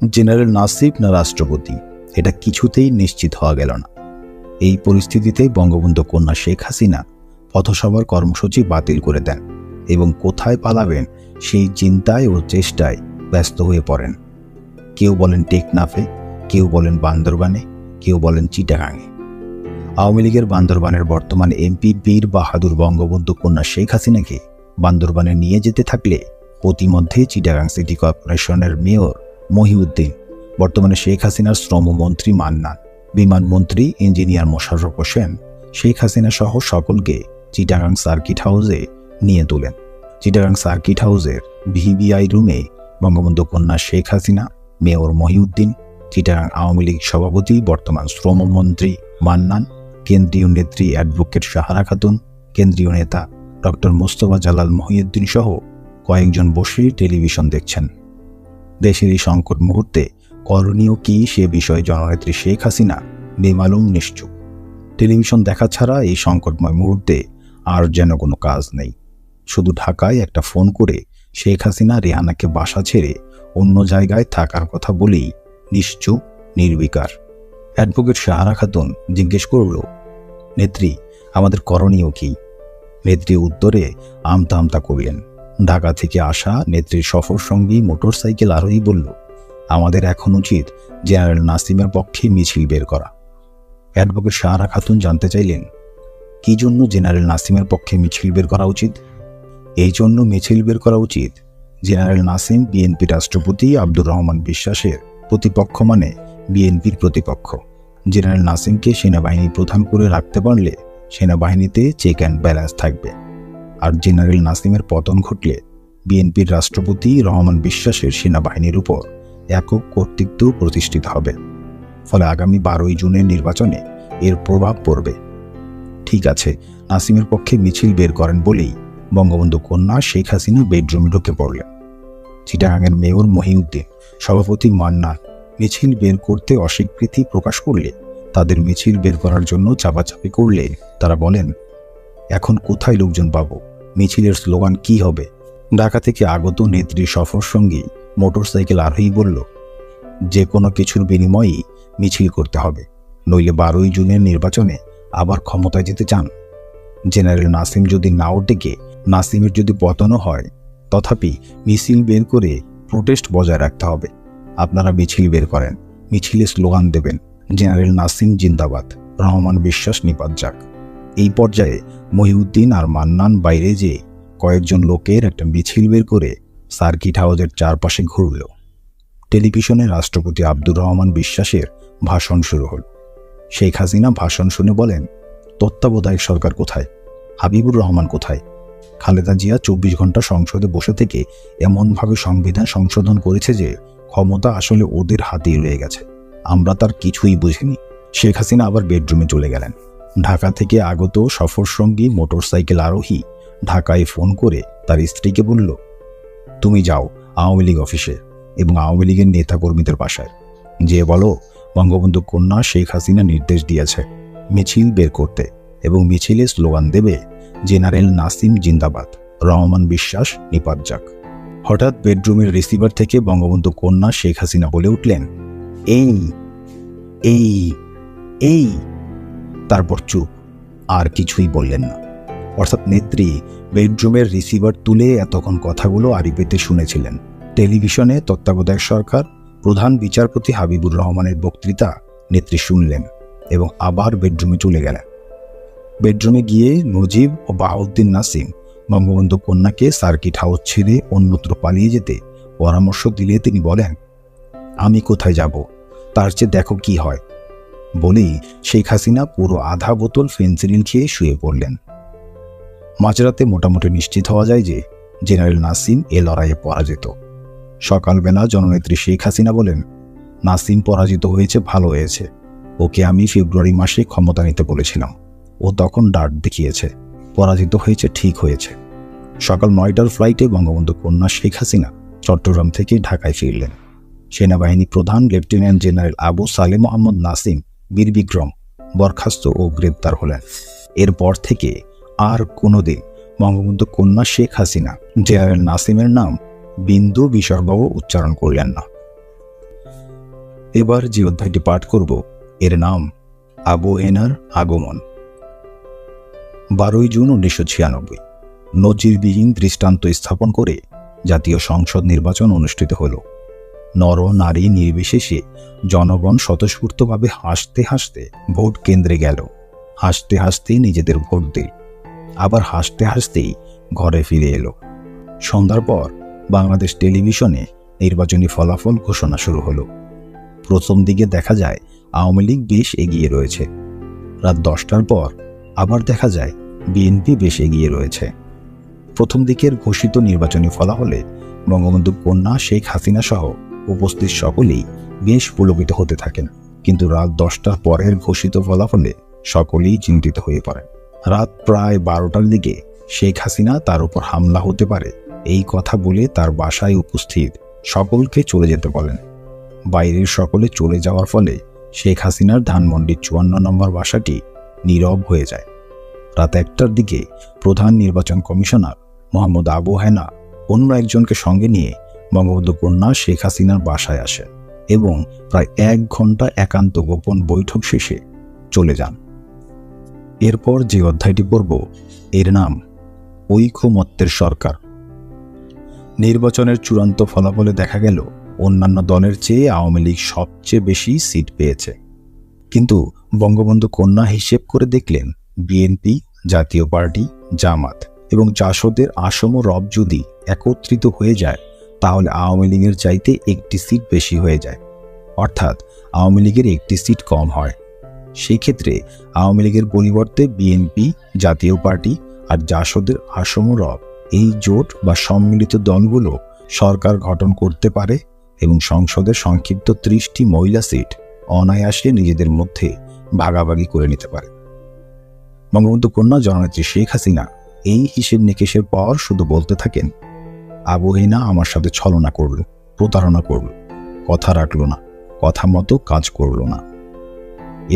জেনারেল নাসিব না রাষ্ট্রপতি, এটা কিছুতেই নিশ্চিত হওয়া গেল না। এই পরিস্থিতিতে বঙ্গবন্ধু কন্যা শেখ হাসিনা পথসভার কর্মসূচি বাতিল করে দেন এবং কোথায় পালাবেন সেই চিন্তায় ও চেষ্টায় ব্যস্ত হয়ে পড়েন। কেউ বলেন টেকনাফে, কেউ বলেন বান্দরবানে, কেউ বলেন চিটাগাঙে। আওয়ামী লীগের বান্দরবানের বর্তমান এমপি বীর বাহাদুর বঙ্গবন্ধু কন্যা শেখ হাসিনাকে বান্দরবানে নিয়ে যেতে থাকলে প্রতিমধ্যে চিটাগাং সিটি কর্পোরেশনের মেয়র মহিউদ্দিন, বর্তমানে শেখ হাসিনার শ্রমমন্ত্রী মান্নান, বিমানমন্ত্রী ইঞ্জিনিয়ার মোশাররফ হোসেন শেখ হাসিনা সহ সকলকে চিটাগাং সার্কিট হাউসে নিয়ে তোলেন। চিটাগাং সার্কিট হাউসের ভিভিআই রুমে বঙ্গবন্ধু কন্যা শেখ হাসিনা, মেয়র মহিউদ্দিন, চিটাগাং আওয়ামী লীগ সভাপতি বর্তমান শ্রমমন্ত্রী মান্নান, কেন্দ্রীয় নেত্রী অ্যাডভোকেট সাহারা খাতুন, কেন্দ্রীয় নেতা ডক্টর মোস্তফা জালাল মহিউদ্দিন সহ কয়েকজন বসে টেলিভিশন দেখছেন। দেশের এই সংকট মুহূর্তে করণীয় কি সে বিষয়ে জননেত্রী শেখ হাসিনা বেমালুম নিশ্চুপ। টেলিভিশন দেখা ছাড়া এই সংকটময় মুহূর্তে আর যেন কোনো কাজ নেই। শুধু ঢাকায় একটা ফোন করে শেখ হাসিনা রেহানাকে বাসা ছেড়ে অন্য জায়গায় থাকার কথা বলেই নিশ্চুপ, নির্বিকার। অ্যাডভোকেট সাহারা খাতুন জিজ্ঞেস করল, নেত্রী, আমাদের করণীয় কি? নেত্রী উত্তরে আমতা আমতা করলেন। ঢাকা থেকে আসা নেত্রীর সফর সঙ্গী মোটরসাইকেল আরোহী বলল, আমাদের এখন উচিত জেনারেল নাসিমের পক্ষে মিছিল বের করা। অ্যাডভোকেট সাহারা খাতুন জানতে চাইলেন, কি জন্য জেনারেল নাসিমের পক্ষে মিছিল বের করা উচিত? এই জন্য মিছিল বের করা উচিত, জেনারেল নাসিম বিএনপি রাষ্ট্রপতি আব্দুর রহমান বিশ্বাসের প্রতিপক্ষ, মানে বিএনপির প্রতিপক্ষ। জেনারেল নাসিমকে সেনাবাহিনী প্রধান করে রাখতে পারলে সেনাবাহিনীতে চেক অ্যান্ড ব্যালেন্স থাকবে, আর জেনারেল নাসিমের পতন ঘটলে বিএনপির রাষ্ট্রপতি রহমান বিশ্বাসের সেনাবাহিনীর উপর একক কর্তৃত্ব প্রতিষ্ঠিত হবে। ফলে আগামী 12ই জুনের নির্বাচনে এর প্রভাব পড়বে। ঠিক আছে, নাসিমের পক্ষে মিছিল বের করেন বলেই বঙ্গবন্ধু কন্যা শেখ হাসিনা বেডরুমে ঢুকে পড়লেন। চিটাগাংয়ের মেয়র মহিউদ্দিন, সভাপতি মান্নান মিছিল বের করতে অস্বীকৃতি প্রকাশ করলে, তাদের মিছিল বের করার জন্য চাপাচাপি করলে তারা বলেন, এখন কোথায় লোকজন পাবো? মিছিলের স্লোগান কি হবে? ঢাকা থেকে আগত নেত্রীর সফর সঙ্গী মোটরসাইকেল আরোহী বলল, যে কোনো কিছুর বিনিময়েই মিছিল করতে হবে, নইলে 12ই জুনের নির্বাচনে আবার ক্ষমতায় যেতে চান। জেনারেল নাসিম যদি নাও ডেকে, নাসিমের যদি পতনও হয়, তথাপি মিছিল বের করে প্রোটেস্ট বজায় রাখতে হবে। আপনারা মিছিল বের করেন, মিছিলে স্লোগান দেবেন, জেনারেল নাসিম জিন্দাবাদ, রহমান বিশ্বাস নিপাত যাক। এই পর্যায়ে মহিউদ্দিন আর মান্নান বাইরে যেয়ে কয়েকজন লোকের একটা মিছিল বের করে সার্কিট হাউসের চারপাশে ঘুরল। টেলিভিশনে রাষ্ট্রপতি আব্দুর রহমান বিশ্বাসের ভাষণ শুরু হল। শেখ হাসিনা ভাষণ শুনে বলেন, তত্ত্বাবধায়ক সরকার কোথায়? হাবিবুর রহমান কোথায়? খালেদা জিয়া 24 ঘন্টা সংসদে বসে থেকে এমনভাবে সংবিধান সংশোধন করেছে যে ক্ষমতা আসলে ওদের হাতেই রয়ে গেছে, আমরা তার কিছুই বুঝিনি। শেখ হাসিনা আবার বেডরুমে চলে গেলেন। ঢাকা থেকে আগত সফর সঙ্গী মোটরসাইকেল আরোহী ঢাকায় ফোন করে তার স্ত্রীকে বলল, তুমি যাও আওয়ামী লীগ অফিসে এবং আওয়ামী লীগের নেতাকর্মীদের বাসায়, যে বলো বঙ্গবন্ধু কন্যা শেখ হাসিনা নির্দেশ দিয়েছে মিছিল বের করতে এবং মিছিলে স্লোগান দেবে, জেনারেল নাসিম জিন্দাবাদ, রহমান বিশ্বাস নিপাত যাক। হঠাৎ বেডরুমের রিসিভার থেকে বঙ্গবন্ধু কন্যা শেখ হাসিনা বলে উঠলেন, এই এই এই, তারপর চুপ, আর কিছুই বললেন না। অর্থাৎ নেত্রী বেডরুমের রিসিভার তুলে এতক্ষণ কথাগুলো আড়ি পেতে শুনেছিলেন। টেলিভিশনে তত্ত্বাবধায়ক সরকার প্রধান বিচারপতি হাবিবুর রহমানের বক্তৃতা নেত্রী শুনলেন এবং আবার বেডরুমে চলে গেলেন। বেডরুমে গিয়ে নজিব ও বাহাউদ্দিন নাসিম বঙ্গবন্ধু কন্যাকে সার্কিট হাউস ছেড়ে অন্যত্র পালিয়ে যেতে পরামর্শ দিলে তিনি বলেন, আমি কোথায় যাব, তার চেয়ে দেখো কি হয়। বলেই শেখ হাসিনা পুরো আধা বোতল ফেনসিডিল খেয়ে শুয়ে পড়লেন। মাঝরাতে মোটামুটি নিশ্চিত হওয়া যায় যে জেনারেল নাসিম এ লড়াইয়ে পরাজিত। সকালবেলা জননেত্রী শেখ হাসিনা বলেন, নাসিম পরাজিত হয়েছে, ভালো হয়েছে। ওকে আমি ফেব্রুয়ারি মাসে ক্ষমতা নিতে বলেছিলাম, ও তখন ডার্ট দেখিয়েছে, পরাজিত হয়েছে, ঠিক হয়েছে। সকাল 9টার ফ্লাইটে বঙ্গবন্ধু কন্যা শেখ হাসিনা চট্টগ্রাম থেকে ঢাকায় ফিরলেন। সেনাবাহিনী প্রধান লেফটেন্যান্ট জেনারেল আবু সালে মোহাম্মদ নাসিম বীর বিক্রম বরখাস্ত ও গ্রেপ্তার হলেন। এরপর থেকে আর কোনোদিন বঙ্গবন্ধু কন্যা শেখ হাসিনা জেনারেল নাসিমের নাম বিন্দু বিসর্গও উচ্চারণ করলেন না। এবার যে অধ্যায়টি পাঠ করব, এর নাম আবু হেনার আগমন। 12 জুন 1996 নজিরবিহীন দৃষ্টান্ত স্থাপন করে জাতীয় সংসদ নির্বাচন অনুষ্ঠিত হল। নর নারী নির্বিশেষে জনগণ স্বতঃস্ফূর্তভাবে হাসতে হাসতে ভোট কেন্দ্রে গেল, হাসতে হাসতে নিজেদের ভোট দিল, আবার হাসতে হাসতেই ঘরে ফিরে এলো। সন্ধ্যার পর বাংলাদেশ টেলিভিশনে নির্বাচনী ফলাফল ঘোষণা শুরু হলো। প্রথম দিকে দেখা যায় আওয়ামী লীগ বেশ এগিয়ে রয়েছে। রাত 10টার পর আবার দেখা যায় বিএনপি বেশ এগিয়ে রয়েছে। প্রথম দিকের ঘোষিত নির্বাচনী ফলাফলে বঙ্গবন্ধু কন্যা শেখ হাসিনা সহ উপস্থিত সকলেই বেশ পুলকিত হতে থাকেন। কিন্তু রাত 10টার পরের ঘোষিত ফলাফলে সকলেই চিন্তিত হয়ে পড়েন। রাত প্রায় 12টার দিকে শেখ হাসিনা তার উপর হামলা হতে পারে এই কথা বলে তার বাসায় উপস্থিত সকলকে চলে যেতে বলেন। বাইরের সকলে চলে যাওয়ার ফলে শেখ হাসিনার ধানমন্ডির 54 নম্বর বাসাটি নীরব হয়ে যায়। রাত 1টার দিকে প্রধান নির্বাচন কমিশনার মোহাম্মদ আবু হেনা অন্য একজনকে সঙ্গে নিয়ে বঙ্গবন্ধু কন্যা শেখ হাসিনার বাসায় আসেন এবং প্রায় 1 ঘন্টা একান্ত গোপন বৈঠক শেষে চলে যান। এরপর যে অধ্যায়টি পড়ব, এর নাম ঐকমত্যের সরকার। নির্বাচনের চূড়ান্ত ফলাফলে দেখা গেল অন্যান্য দলের চেয়ে আওয়ামী লীগ সবচেয়ে বেশি সিট পেয়েছে। কিন্তু বঙ্গবন্ধু কন্যা হিসেব করে দেখলেন বিএনপি, জাতীয় পার্টি, জামাত এবং জাসদের আসম রব যদি একত্রিত হয়ে যায় তাহলে আওয়ামী লীগের চাইতে একটি সিট বেশি হয়ে যায়, অর্থাৎ আওয়ামী লীগের একটি সিট কম হয়। সেই ক্ষেত্রে আওয়ামী লীগের পরিবর্তে বিএনপি, জাতীয় পার্টি আর জাসদের আসম রব এই জোট বা সম্মিলিত দলগুলো সরকার গঠন করতে পারে এবং সংসদের সংক্ষিপ্ত 30টি মহিলা সিট অনায়াসে নিজেদের মধ্যে ভাগাভাগি করে নিতে পারে। বঙ্গবন্ধু কন্যা জননেত্রী শেখ হাসিনা এই হিসেব নিকেশের পর শুধু বলতে থাকেন, আবু হেনা আমার সাথে ছলনা করল, প্রতারণা করল, কথা রাখল না, কথা মতো কাজ করল না।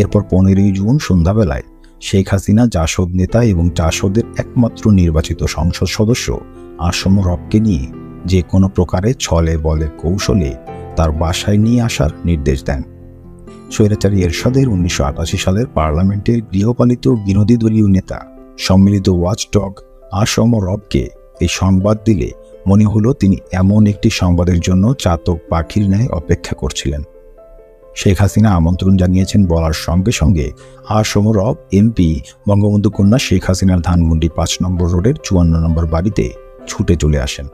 এরপর 15 জুন সন্ধ্যাবেলায় শেখ হাসিনা জাসদ নেতা এবং জাসদের একমাত্র নির্বাচিত সংসদ সদস্য আসম রবকে নিয়ে যে কোনো প্রকারে ছলে বলে কৌশলে তার বাসায় নিয়ে আসার নির্দেশ দেন। স্বৈরাচারী এরশাদের 1988 সালের পার্লামেন্টের গৃহপালিত বিরোধী দলীয় নেতা সম্মিলিত ওয়াচডগ আসম রবকে এই সংবাদ দিলে মনে হলো তিনি এমন একটি সংবাদের জন্য চাতক পাখির ন্যায় অপেক্ষা করছিলেন। শেখ হাসিনা আমন্ত্রণ জানিয়েছেন বলার সঙ্গে সঙ্গে আসম রব এমপি বঙ্গবন্ধু কন্যা শেখ হাসিনার ধানমন্ডি 5 নম্বর রোডের 54 নম্বর বাড়িতে ছুটে চলে আসেন।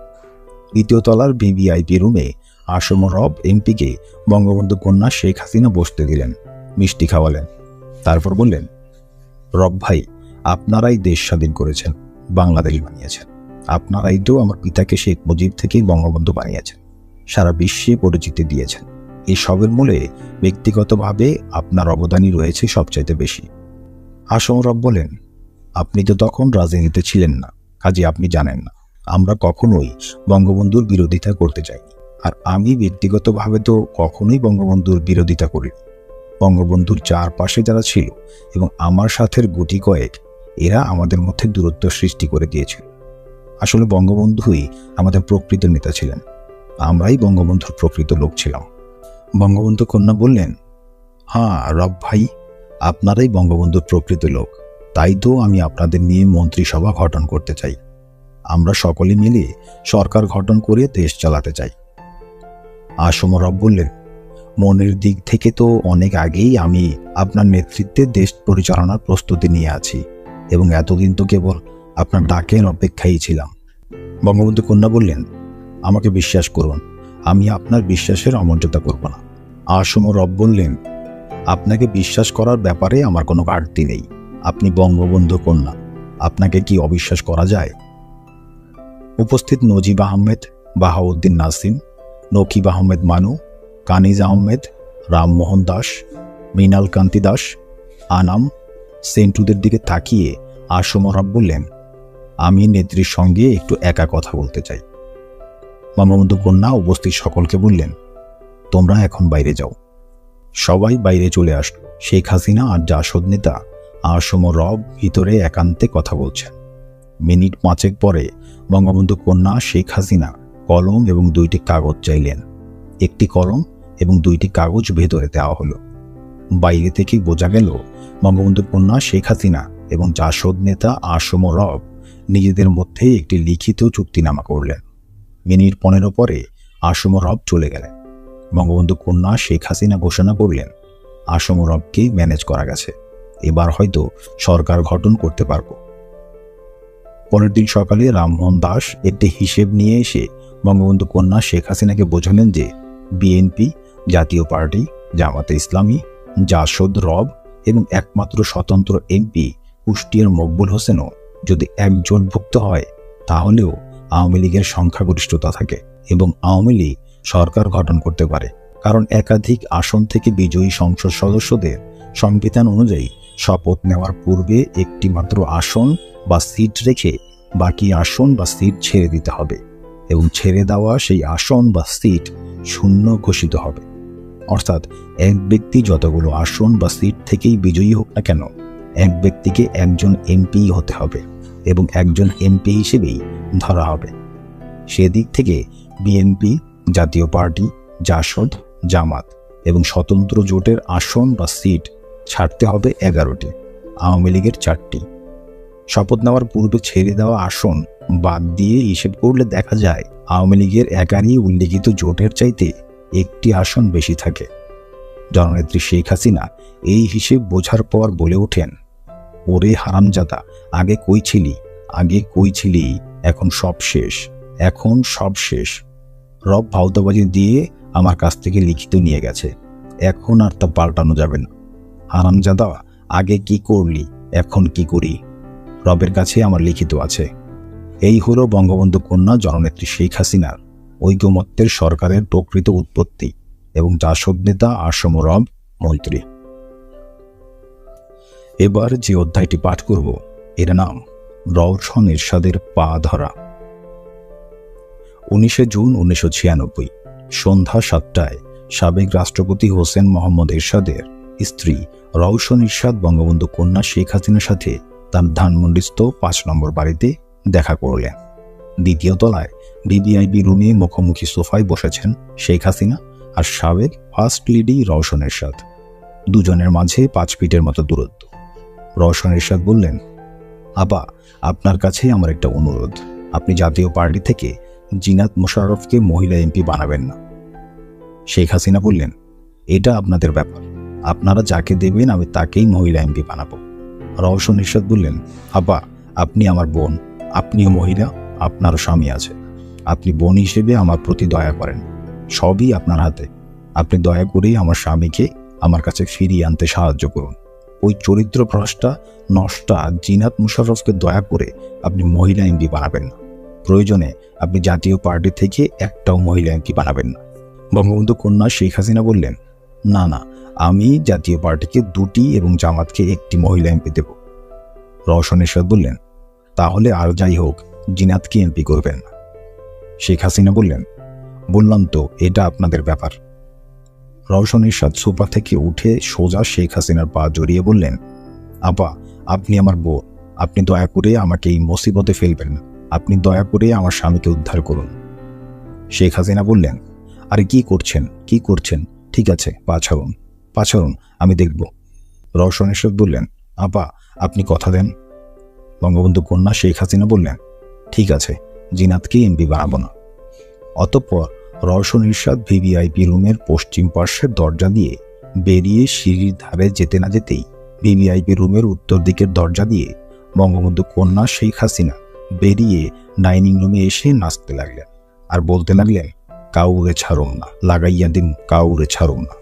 2য় তলার ভিভিআইপি রুমে আসম রব এমপিকে বঙ্গবন্ধু কন্যা শেখ হাসিনা বসতে দিলেন, মিষ্টি খাওয়ালেন। তারপর বললেন, রব ভাই, আপনারাই দেশ স্বাধীন করেছেন, বাংলাদেশ বানিয়েছেন, আপনারাই তো আমার পিতাকে শেখ মুজিব থেকেই বঙ্গবন্ধু বানিয়েছেন, সারা বিশ্বে পরিচিতি দিয়েছেন। এই সবের মূলে ব্যক্তিগতভাবে আপনার অবদানই রয়েছে সবচাইতে বেশি। আসম রব বলেন, আপনি তো তখন রাজনীতিতে ছিলেন না, কাজে আপনি জানেন না আমরা কখনোই বঙ্গবন্ধুর বিরোধিতা করতে চাইনি, আর আমি ব্যক্তিগতভাবে তো কখনোই বঙ্গবন্ধুর বিরোধিতা করিনি। বঙ্গবন্ধুর চারপাশে যারা ছিল এবং আমার সাথের গুটি কয়েক, এরা আমাদের মধ্যে দূরত্ব সৃষ্টি করে দিয়েছিল। আসলে বঙ্গবন্ধুই আমাদের প্রকৃত নেতা ছিলেন, আমরাই বঙ্গবন্ধুর প্রকৃত লোক ছিলাম। বঙ্গবন্ধু কন্যা বললেন, হ্যাঁ রব ভাই, আপনারাই বঙ্গবন্ধুর প্রকৃত লোক, তাই তো আমি আপনাদের নিয়ে মন্ত্রিসভা গঠন করতে চাই। আমরা সকলে মিলে সরকার গঠন করে দেশ চালাতে চাই। আসম রব বললেন, মনের দিক থেকে তো অনেক আগেই আমি আপনার নেতৃত্বে দেশ পরিচালনার প্রস্তুতি নিয়ে আছি এবং এতদিন তো কেবল আপনার ডাকের অপেক্ষায় ছিলাম। বঙ্গবন্ধু কন্যা বললেন, আমাকে বিশ্বাস করুন, আমি আপনার বিশ্বাসের অমর্যাদা করব না। আসম রব বললেন, আপনাকে বিশ্বাস করার ব্যাপারে আমার কোনো ঘাটতি নেই, আপনি বঙ্গবন্ধু কন্যা, আপনাকে কি অবিশ্বাস করা যায়? উপস্থিত নজিব আহমেদ, বাহাউদ্দিন নাসিম, নকিব আহমেদ মানু, কানিজ আহমেদ, রামমোহন দাস, মৃণাল কান্তি দাস, আনাম, সেন্টুদের দিকে তাকিয়ে আসম রব বললেন, আমি নেত্রীর সঙ্গে একটু একা কথা বলতে চাই। বঙ্গবন্ধু কন্যা উপস্থিত সকলকে বললেন, তোমরা এখন বাইরে যাও। সবাই বাইরে চলে আসলো। শেখ হাসিনা আর জাসদ নেতা আসম রব ভিতরে একান্তে কথা বলছেন। মিনিট 5 পরে বঙ্গবন্ধু কন্যা শেখ হাসিনা কলম এবং 2টি কাগজ চাইলেন। একটি কলম এবং 2টি কাগজ ভেতরে দেওয়া হলো। বাইরে থেকে বোঝা গেল বঙ্গবন্ধু কন্যা শেখ হাসিনা এবং জাসদ নেতা আসম রব নিজেদের মধ্যে একটি লিখিত চুক্তিনামা করলেন। মিনিট 15 পরে আসম রব চলে গেলেন। বঙ্গবন্ধু কন্যা শেখ হাসিনা ঘোষণা করলেন, আসম রবকে ম্যানেজ করা গেছে, এবার হয়তো সরকার গঠন করতে পারব। পরের দিন সকালে রামমোহন দাস একটি হিসেব নিয়ে এসে বঙ্গবন্ধু কন্যা শেখ হাসিনাকে বোঝালেন যে বিএনপি, জাতীয় পার্টি, জামাতে ইসলামী, জাসদ, রব এবং একমাত্র স্বতন্ত্র এমপি কুষ্টিয়ার মকবুল হোসেনও যদি একজোটভুক্ত হয় তাহলেও আওয়ামী লীগের সংখ্যাগরিষ্ঠতা থাকে এবং আওয়ামী লীগ সরকার গঠন করতে পারে। কারণ একাধিক আসন থেকে বিজয়ী সংসদ সদস্যদের সংবিধান অনুযায়ী শপথ নেওয়ার পূর্বে একটি মাত্র আসন বা সিট রেখে বাকি আসন বা সিট ছেড়ে দিতে হবে এবং ছেড়ে দেওয়া সেই আসন বা সিট শূন্য ঘোষিত হবে। অর্থাৎ এক ব্যক্তি যতগুলো আসন বা সিট থেকেই বিজয়ী হোক না কেন, এক ব্যক্তিকে একজন এমপি হতে হবে এবং একজন এমপি হিসেবেই ধরা হবে। সেদিক থেকে বিএনপি, জাতীয় পার্টি, জাসদ, জামাত এবং স্বতন্ত্র জোটের আসন বা সিট ছাড়তে হবে 11টি, আওয়ামী লীগের 4টি। শপথ নেওয়ার পূর্বে ছেড়ে দেওয়া আসন বাদ দিয়ে হিসেব করলে দেখা যায় আওয়ামী লীগের 11ই উল্লিখিত জোটের চাইতে একটি আসন বেশি থাকে। জননেত্রী শেখ হাসিনা এই হিসেব বোঝার পর বলে ওঠেন, ওরে হারামজাদা, আগে কই ছিলি, এখন সব শেষ, এখন সব শেষ। রব ভাউতাবাজি দিয়ে আমার কাছ থেকে লিখিত নিয়ে গেছে, এখন আর তা পাল্টানো যাবে না। হারামজাদা, আগে কি করলি, এখন কি করি? রবের কাছে আমার লিখিত আছে। এই হলো বঙ্গবন্ধু কন্যা জননেত্রী শেখ হাসিনার ঐকমত্যের সরকারের প্রকৃত উৎপত্তি এবং জাসদ নেতা আসম রব মন্ত্রী। এবার যে অধ্যায়টি পাঠ করব এর নাম রওশন এরশাদের পা ধরা। 19 জুন 1996 সন্ধ্যা 7টায় সাবেক রাষ্ট্রপতি হোসেন মোহাম্মদ এরশাদের স্ত্রী রওশন এরশাদ বঙ্গবন্ধু কন্যা শেখ হাসিনার সাথে তার ধানমন্ডিস্থ 5 নম্বর বাড়িতে দেখা করলেন। দ্বিতীয় তলায় ভিভিআইপি রুমে মুখোমুখি সোফায় বসেছেন শেখ হাসিনা আর সাবেক ফার্স্ট লেডি রওশন এরশাদ। দুজনের মাঝে 5 ফিটের মতো দূরত্ব। রওশন এরশাদ বললেন, আপা, আপনার কাছে আমার একটা অনুরোধ, আপনি জাতীয় পার্টি থেকে জিনাত মোশাররফকে মহিলা এমপি বানাবেন না। শেখ হাসিনা বললেন, এটা আপনাদের ব্যাপার, আপনারা যাকে দেবেন আমি তাকেই মহিলা এমপি বানাবো। রওশন এরশাদ বললেন, আপা, আপনি আমার বোন, আপনিও মহিলা, আপনারও স্বামী আছে, আপনি বোন হিসেবে আমার প্রতি দয়া করেন, সবই আপনার হাতে। আপনি দয়া করেই আমার স্বামীকে আমার কাছে ফিরিয়ে আনতে সাহায্য করুন। ওই চরিত্র ভ্রষ্টা নষ্টা জিনাত মোশাররফকে দয়া করে আপনি মহিলা এমপি বানাবেন না। প্রয়োজনে আপনি জাতীয় পার্টি থেকে একটাও মহিলা এমপি বানাবেন না। বঙ্গবন্ধু কন্যা শেখ হাসিনা বললেন, না না, আমি জাতীয় পার্টিকে 2টি এবং জামাতকে 1টি মহিলা এমপি দেব। রওশন এরশাদ বললেন, তাহলে আর যাই হোক, জিনাতকে এমপি করবেন না। শেখ হাসিনা বললেন, বললাম তো, এটা আপনাদের ব্যাপার। রওশন এরশাদ সোফা থেকে উঠে সোজা শেখ হাসিনার পা জড়িয়ে বললেন, আপা, আপনি আমার বোন, আপনি দয়া করে আমাকে এই মুসিবতে ফেলবেন না, আপনি দয়া করে আমার স্বামীকে উদ্ধার করুন। শেখ হাসিনা বললেন, আরে কি করছেন, ঠিক আছে, পা ছাড়ুন, আমি দেখব। রওশন এরশাদ বললেন, আপা, আপনি কথা দেন। বঙ্গবন্ধু কন্যা শেখ হাসিনা বললেন, ঠিক আছে, জিনাতকে এমপি বানাবো না। অতঃপর রওশন এরশাদ ভিভিআইপি রুমের পশ্চিম পার্শ্বের দরজা দিয়ে বেরিয়ে সিঁড়ির ধারে যেতে না যেতেই ভিভিআইপি রুমের উত্তর দিকের দরজা দিয়ে বঙ্গবন্ধু কন্যা শেখ হাসিনা বেরিয়ে ডাইনিং রুমে এসে নাচতে লাগলেন আর বলতে লাগলেন, কাউরে ছাড়ুম না, লাগাইয়া দিন কাউরে ছাড়ুম না,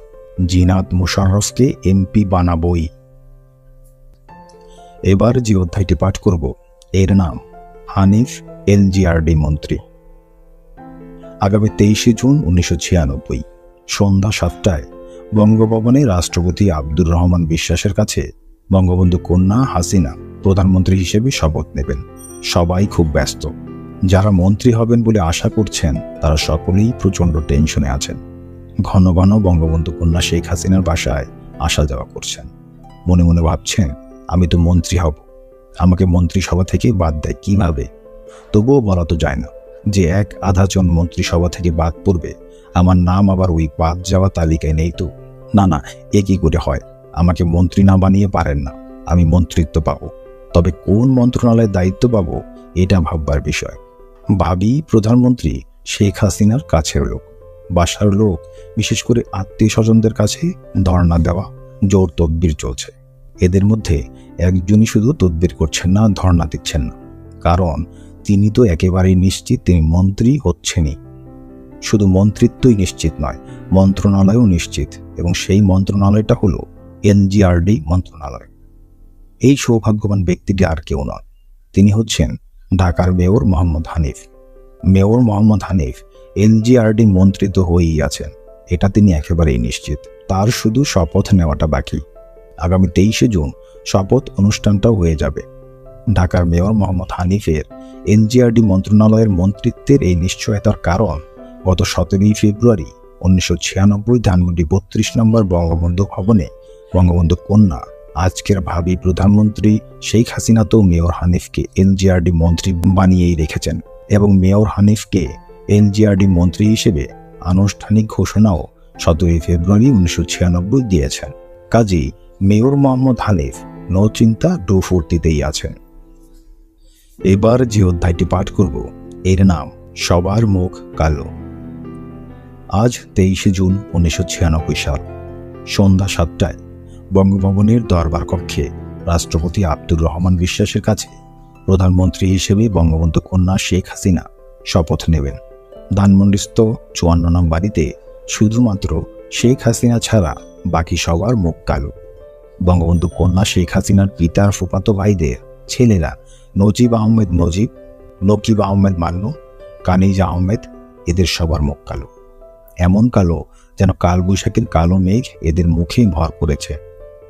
জিনাত মোশাররফকে এমপি বানাবই। এবার যে অধ্যায়টি পাঠ করব এর নাম হানিফ এলজিআরডি মন্ত্রী। আগামী 23শে জুন 1996 সন্ধ্যা 7টায় বঙ্গভবনে রাষ্ট্রপতি আব্দুর রহমান বিশ্বাসের কাছে বঙ্গবন্ধু কন্যা হাসিনা প্রধানমন্ত্রী হিসেবে শপথ নেবেন। সবাই খুব ব্যস্ত। যারা মন্ত্রী হবেন বলে আশা করছেন তারা সকলেই প্রচণ্ড টেনশনে আছেন। ঘন ঘন বঙ্গবন্ধু কন্যা শেখ হাসিনার বাসায় আসা যাওয়া করছেন। মনে মনে ভাবছেন, আমি তো মন্ত্রী হব, আমাকে মন্ত্রিসভা থেকে বাদ দেয় কিভাবে? তবুও বলা তো যায় না যে এক আধাজন মন্ত্রিসভা থেকে বাদ পড়বে, আমার নাম আবার ওই বাদ যাওয়া তালিকায় নেই তো। না, এ কি করে হয়? আমাকে মন্ত্রী না বানিয়ে পারেন না, আমি মন্ত্রিত্ব পাবো, তবে কোন মন্ত্রণালয়ের দায়িত্ব পাবো এটা ভাববার বিষয়। ভাবি প্রধানমন্ত্রী শেখ হাসিনার কাছের লোক, বাসার লোক, বিশেষ করে আত্মীয় স্বজনদের কাছে ধর্ণা দেওয়া, জোর তদবির চলছে। এদের মধ্যে একজনই শুধু তদবির করছেন না, ধর্ণা দিচ্ছেন না, কারণ তিনি তো একেবারেই নিশ্চিত তিনি মন্ত্রী হচ্ছেনই। শুধু মন্ত্রিত্বই নিশ্চিত নয়, মন্ত্রণালয়ও নিশ্চিত, এবং সেই মন্ত্রণালয়টা হলো এনজিআরডি মন্ত্রণালয়। এই সৌভাগ্যবান ব্যক্তিটি আর কেউ নন, তিনি হচ্ছেন ঢাকার মেয়র মোহাম্মদ হানিফ। মেয়র মোহাম্মদ হানিফ এনজিআরডি মন্ত্রী তো হয়েই আছেন, এটা তিনি একেবারেই নিশ্চিত। তার শুধু শপথ নেওয়াটা বাকি। আগামী 23শে জুন শপথ অনুষ্ঠানটাও হয়ে যাবে। ঢাকার মেয়র মোহাম্মদ হানিফের এনজিআরডি মন্ত্রণালয়ের মন্ত্রিত্বের এই নিশ্চয়তার কারণ গত 17 ফেব্রুয়ারি 1996 ধানমন্ডি 32 নম্বর বঙ্গবন্ধু ভবনে বঙ্গবন্ধু কন্যা আজকের ভাবি প্রধানমন্ত্রী শেখ হাসিনা তো মেয়র হানিফকে এনজিআরডি মন্ত্রী বানিয়েই রেখেছেন, এবং মেয়র হানিফকে এনজিআরডি মন্ত্রী হিসেবে আনুষ্ঠানিক ঘোষণাও 17 ফেব্রুয়ারি 1996 দিয়েছেন। কাজী মেয়র মোহাম্মদ হানিফ নো চিন্তা ডো ফুর্তিতেই আছেন। এবার যে অধ্যায়টি পাঠ করব এর নাম সবার মুখ কালো। আজ 23শে জুন 1996 সাল সন্ধ্যা 7টায় বঙ্গভবনের দরবার কক্ষে রাষ্ট্রপতি আব্দুর রহমান বিশ্বাসের কাছে প্রধানমন্ত্রী হিসেবে বঙ্গবন্ধু কন্যা শেখ হাসিনা শপথ নেবেন। ধানমন্ডিস্থ 54 নং বাড়িতে শুধুমাত্র শেখ হাসিনা ছাড়া বাকি সবার মুখ কালো। বঙ্গবন্ধু কন্যা শেখ হাসিনার পিতার ফুফাতো ভাইদের ছেলেরা নজিব আহমেদ নজিব, নকিব আহমেদ মান্নু, কানিজ আহমেদ, এদের সবার মুখ কালো। এমন কালো যেন কালবৈশাখীর কালো মেঘ এদের মুখে ভর করেছে।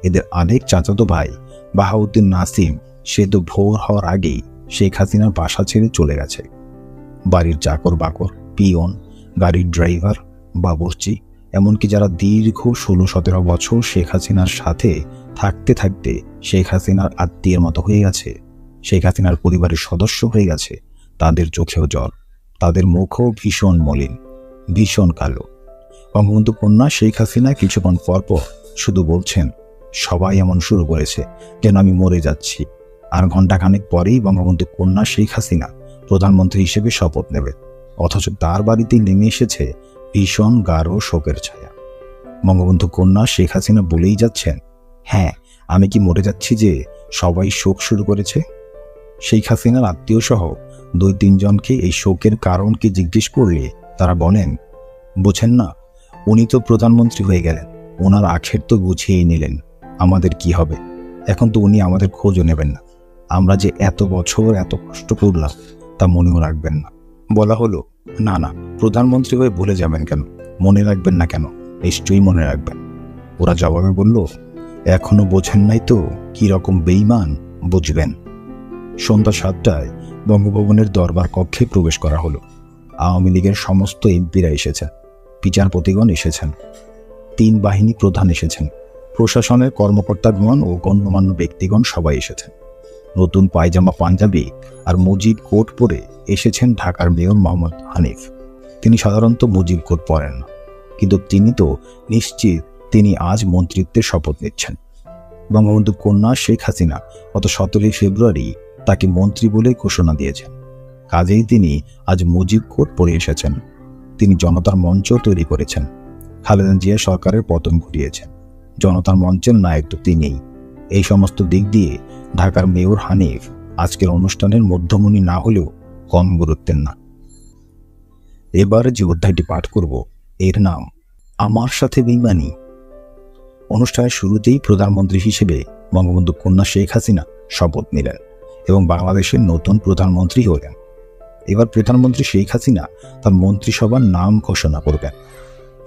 এদের আরেক চাচাতো ভাই বাহাউদ্দিন নাসিম, সে তো ভোর হওয়ার আগেই শেখ হাসিনার বাসা ছেড়ে চলে গেছে। বাড়ির চাকর বাকর, পিয়ন, গাড়ির ড্রাইভার, বাবুর্চি, এমনকি যারা দীর্ঘ 16-17 বছর শেখ হাসিনার সাথে থাকতে থাকতে শেখ হাসিনার আত্মীয়ের মতো হয়ে গেছে, শেখ হাসিনার পরিবারের সদস্য হয়ে গেছে, তাদের চোখেও জল, তাদের মুখও ভীষণ মলিন, ভীষণ কালো। বঙ্গবন্ধু কন্যা শেখ হাসিনা কিছুক্ষণ পরপর শুধু বলছেন, সবাই এমন শুরু করেছে যেন আমি মরে যাচ্ছি। আর ঘণ্টাখানেক পরেই বঙ্গবন্ধু কন্যা শেখ হাসিনা প্রধানমন্ত্রী হিসেবে শপথ নেবে, অথচ তার বাড়িতেই নেমে এসেছে ভীষণ গাঢ় শোকের ছায়া। বঙ্গবন্ধু কন্যা শেখ হাসিনা বলেই যাচ্ছেন, হ্যাঁ, আমি কি মরে যাচ্ছি যে সবাই শোক শুরু করেছে? শেখ হাসিনার আত্মীয় সহ 2-3 জনকে এই শোকের কারণ কি জিজ্ঞেস করলে তারা বলেন, বোঝেন না, উনি তো প্রধানমন্ত্রী হয়ে গেলেন, ওনার আখের তো বুঝিয়েই নিলেন, আমাদের কি হবে? এখন তো উনি আমাদের খোঁজও নেবেন না, আমরা যে এত বছর এত কষ্ট করলাম তা মনেও রাখবেন না। বলা হলো, না, প্রধানমন্ত্রী হয়ে ভুলে যাবেন কেন, মনে রাখবেন না কেন, নিশ্চয়ই মনে রাখবেন। ওরা জবাবে বলল, এখনো বোঝেন নাই তো কি রকম বেঈমান, বুঝবেন। সন্ধ্যা 7টায় বঙ্গভবনের দরবার কক্ষে প্রবেশ করা হলো। আওয়ামী লীগের সমস্ত এমপিরা এসেছেন, বিচারপতিগণ এসেছেন, 3 বাহিনী প্রধান এসেছেন, প্রশাসনের কর্মকর্তাগণ ও গণ্যমান্য ব্যক্তিগণ সবাই এসেছেন। নতুন পায়জামা পাঞ্জাবি আর মুজিব কোট পরে এসেছেন ঢাকার মেয়র মোহাম্মদ হানিফ। তিনি সাধারণত মুজিব কোট পরেন না, কিন্তু তিনি তো নিশ্চিত তিনি আজ মন্ত্রিত্বের শপথ নিচ্ছেন। বঙ্গবন্ধু কন্যা শেখ হাসিনা গত 17 ফেব্রুয়ারি তাকে মন্ত্রী বলে ঘোষণা দিয়েছেন, কাজেই তিনি আজ মুজিব কোট পরে এসেছেন। তিনি জনতার মঞ্চ তৈরি করেছেন, খালেদা জিয়া সরকারের পতন ঘটিয়েছেন, জনতার মঞ্চের নায়ক তো তিনিই। এই সমস্ত দিক দিয়ে ঢাকার মেয়র হানিফ আজকের অনুষ্ঠানের মধ্যমণি না হলেও কম গুরুত্বের না। এবার যে অধ্যায়টি পাঠ করব এর নাম আমার সাথে বেঈমানি। অনুষ্ঠানের শুরুতেই প্রধানমন্ত্রী হিসেবে বঙ্গবন্ধু কন্যা শেখ হাসিনা শপথ নিলেন এবং বাংলাদেশের নতুন প্রধানমন্ত্রী হলেন। এবার প্রধানমন্ত্রী শেখ হাসিনা তার মন্ত্রিসভার নাম ঘোষণা করবেন।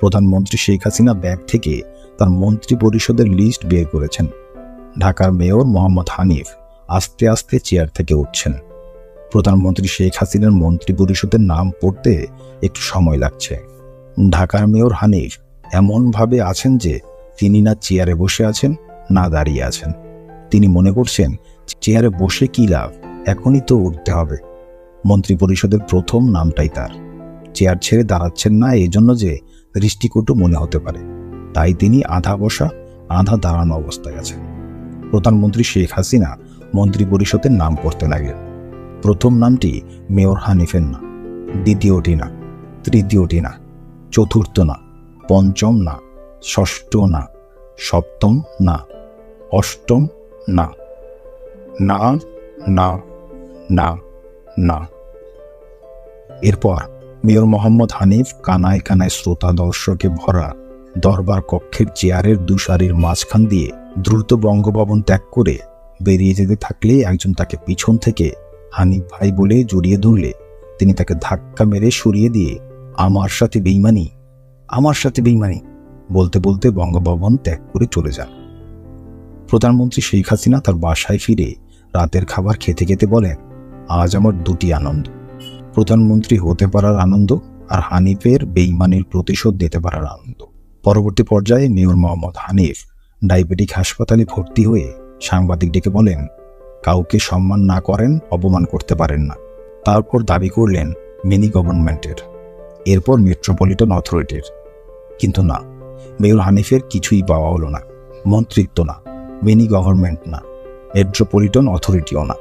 প্রধানমন্ত্রী শেখ হাসিনা ব্যাগ থেকে তার মন্ত্রী পরিষদের লিস্ট বের করেছেন। ঢাকার মেয়র মোহাম্মদ হানিফ আস্তে আস্তে চেয়ার থেকে উঠছেন। প্রধানমন্ত্রী শেখ হাসিনার মন্ত্রী পরিষদের নাম পড়তে একটু সময় লাগছে। ঢাকার মেয়র হানিফ এমনভাবে আছেন যে তিনি না চেয়ারে বসে আছেন না দাঁড়িয়ে আছেন। তিনি মনে করছেন চেয়ারে বসে কি লাভ, এখনই তো উঠতে হবে। মন্ত্রী পরিষদের প্রথম নামটাই তার। চেয়ার ছেড়ে দাঁড়াচ্ছেন না এই জন্য যে দৃষ্টিকটু মনে হতে পারে, তাই তিনি আধা বসা আধা দাঁড়ানো অবস্থায় আছেন। প্রধানমন্ত্রী শেখ হাসিনা মন্ত্রী পরিষদের নাম পড়তে লাগলেন। প্রথম নামটি মেয়র হানিফের না, দ্বিতীয়টি না, তৃতীয়টি না, চতুর্থ না, পঞ্চম না, ষষ্ঠ না, সপ্তম না, অষ্টম না, না না না না। এরপর মেয়র মোহাম্মদ হানিফ কানায় কানায় শ্রোতা দর্শকে ভরা দরবার কক্ষের চেয়ারের দুসারির মাঝখান দিয়ে দ্রুত বঙ্গভবন ত্যাগ করে বেরিয়ে যেতে থাকলে একজন তাকে পিছন থেকে হানিফ ভাই বলে জড়িয়ে ধরলে তিনি তাকে ধাক্কা মেরে সরিয়ে দিয়ে আমার সাথে বেইমানি, আমার সাথে বেইমানি বলতে বলতে বঙ্গভবন ত্যাগ করে চলে যান। প্রধানমন্ত্রী শেখ হাসিনা তার বাসায় ফিরে রাতের খাবার খেতে খেতে বলেন, আজ আমার দুটি আনন্দ, প্রধানমন্ত্রী হতে পারার আনন্দ আর হানিফের বেইমানির প্রতিশোধ নিতে পারার আনন্দ। পরবর্তী পর্যায়ে মেয়র মোহাম্মদ হানিফ ডায়াবেটিক হাসপাতালে ভর্তি হয়ে সাংবাদিক ডেকে বলেন, কাউকে সম্মান না করেন অপমান করতে পারেন না। তারপর দাবি করলেন মিনি গভর্নমেন্টের, এরপর মেট্রোপলিটন অথরিটির। কিন্তু না, মেয়র হানিফের কিছুই পাওয়া হলো না। মন্ত্রিত্ব না, মিনি গভর্নমেন্ট না, মেট্রোপলিটন অথরিটিও না।